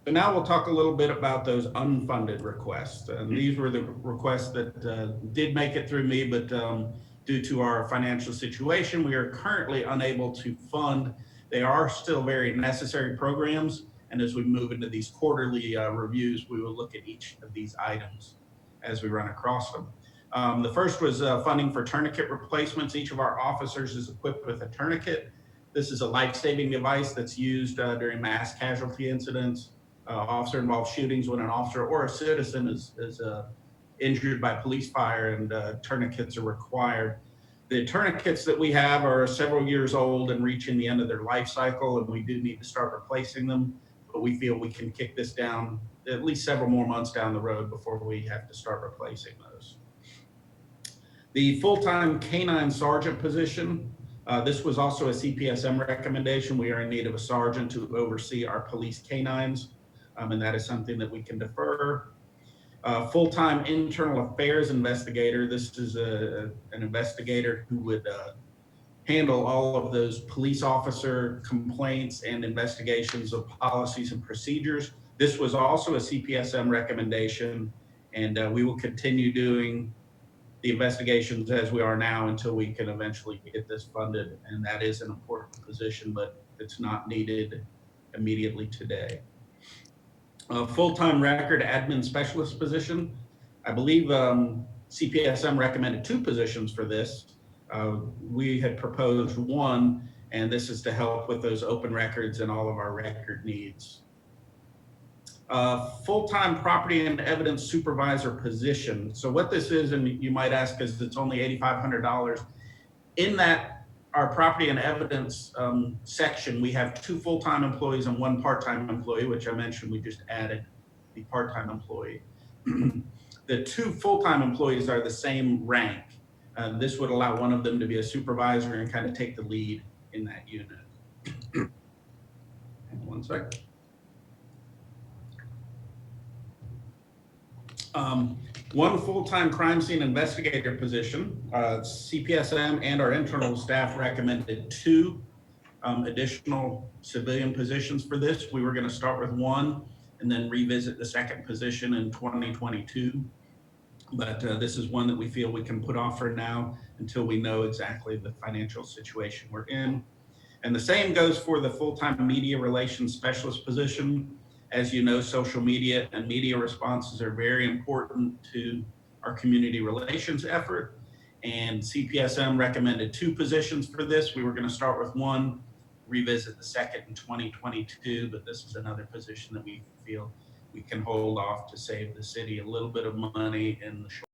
So now we'll talk a little bit about those unfunded requests. And these were the requests that did make it through me, but due to our financial situation, we are currently unable to fund. They are still very necessary programs. And as we move into these quarterly reviews, we will look at each of these items as we run across them. The first was funding for tourniquet replacements. Each of our officers is equipped with a tourniquet. This is a life-saving device that's used during mass casualty incidents, officer-involved shootings when an officer or a citizen is injured by police fire, and tourniquets are required. The tourniquets that we have are several years old and reaching the end of their life cycle, and we do need to start replacing them, but we feel we can kick this down at least several more months down the road before we have to start replacing those. The full-time canine sergeant position, this was also a CPSM recommendation. We are in need of a sergeant to oversee our police canines, and that is something that we can defer. Full-time internal affairs investigator. This is an investigator who would handle all of those police officer complaints and investigations of policies and procedures. This was also a CPSM recommendation, and we will continue doing the investigations as we are now until we can eventually get this funded. And that is an important position, but it's not needed immediately today. A full-time record admin specialist position. I believe CPSM recommended 2 positions for this. We had proposed 1, and this is to help with those open records and all of our record needs. Full-time property and evidence supervisor position. So what this is, and you might ask, is it's only $8,500. In that, our property and evidence section, we have 2 full-time employees and 1 part-time employee, which I mentioned we just added the part-time employee. The 2 full-time employees are the same rank. This would allow one of them to be a supervisor and kind of take the lead in that unit. One sec. One full-time crime scene investigator position. CPSM and our internal staff recommended 2 additional civilian positions for this. We were going to start with 1 and then revisit the second position in 2022. But this is one that we feel we can put off for now until we know exactly the financial situation we're in. And the same goes for the full-time media relations specialist position. As you know, social media and media responses are very important to our community relations effort. And CPSM recommended 2 positions for this. We were going to start with 1, revisit the second in 2022, but this is another position that we feel we can hold off to save the city a little bit of money in the short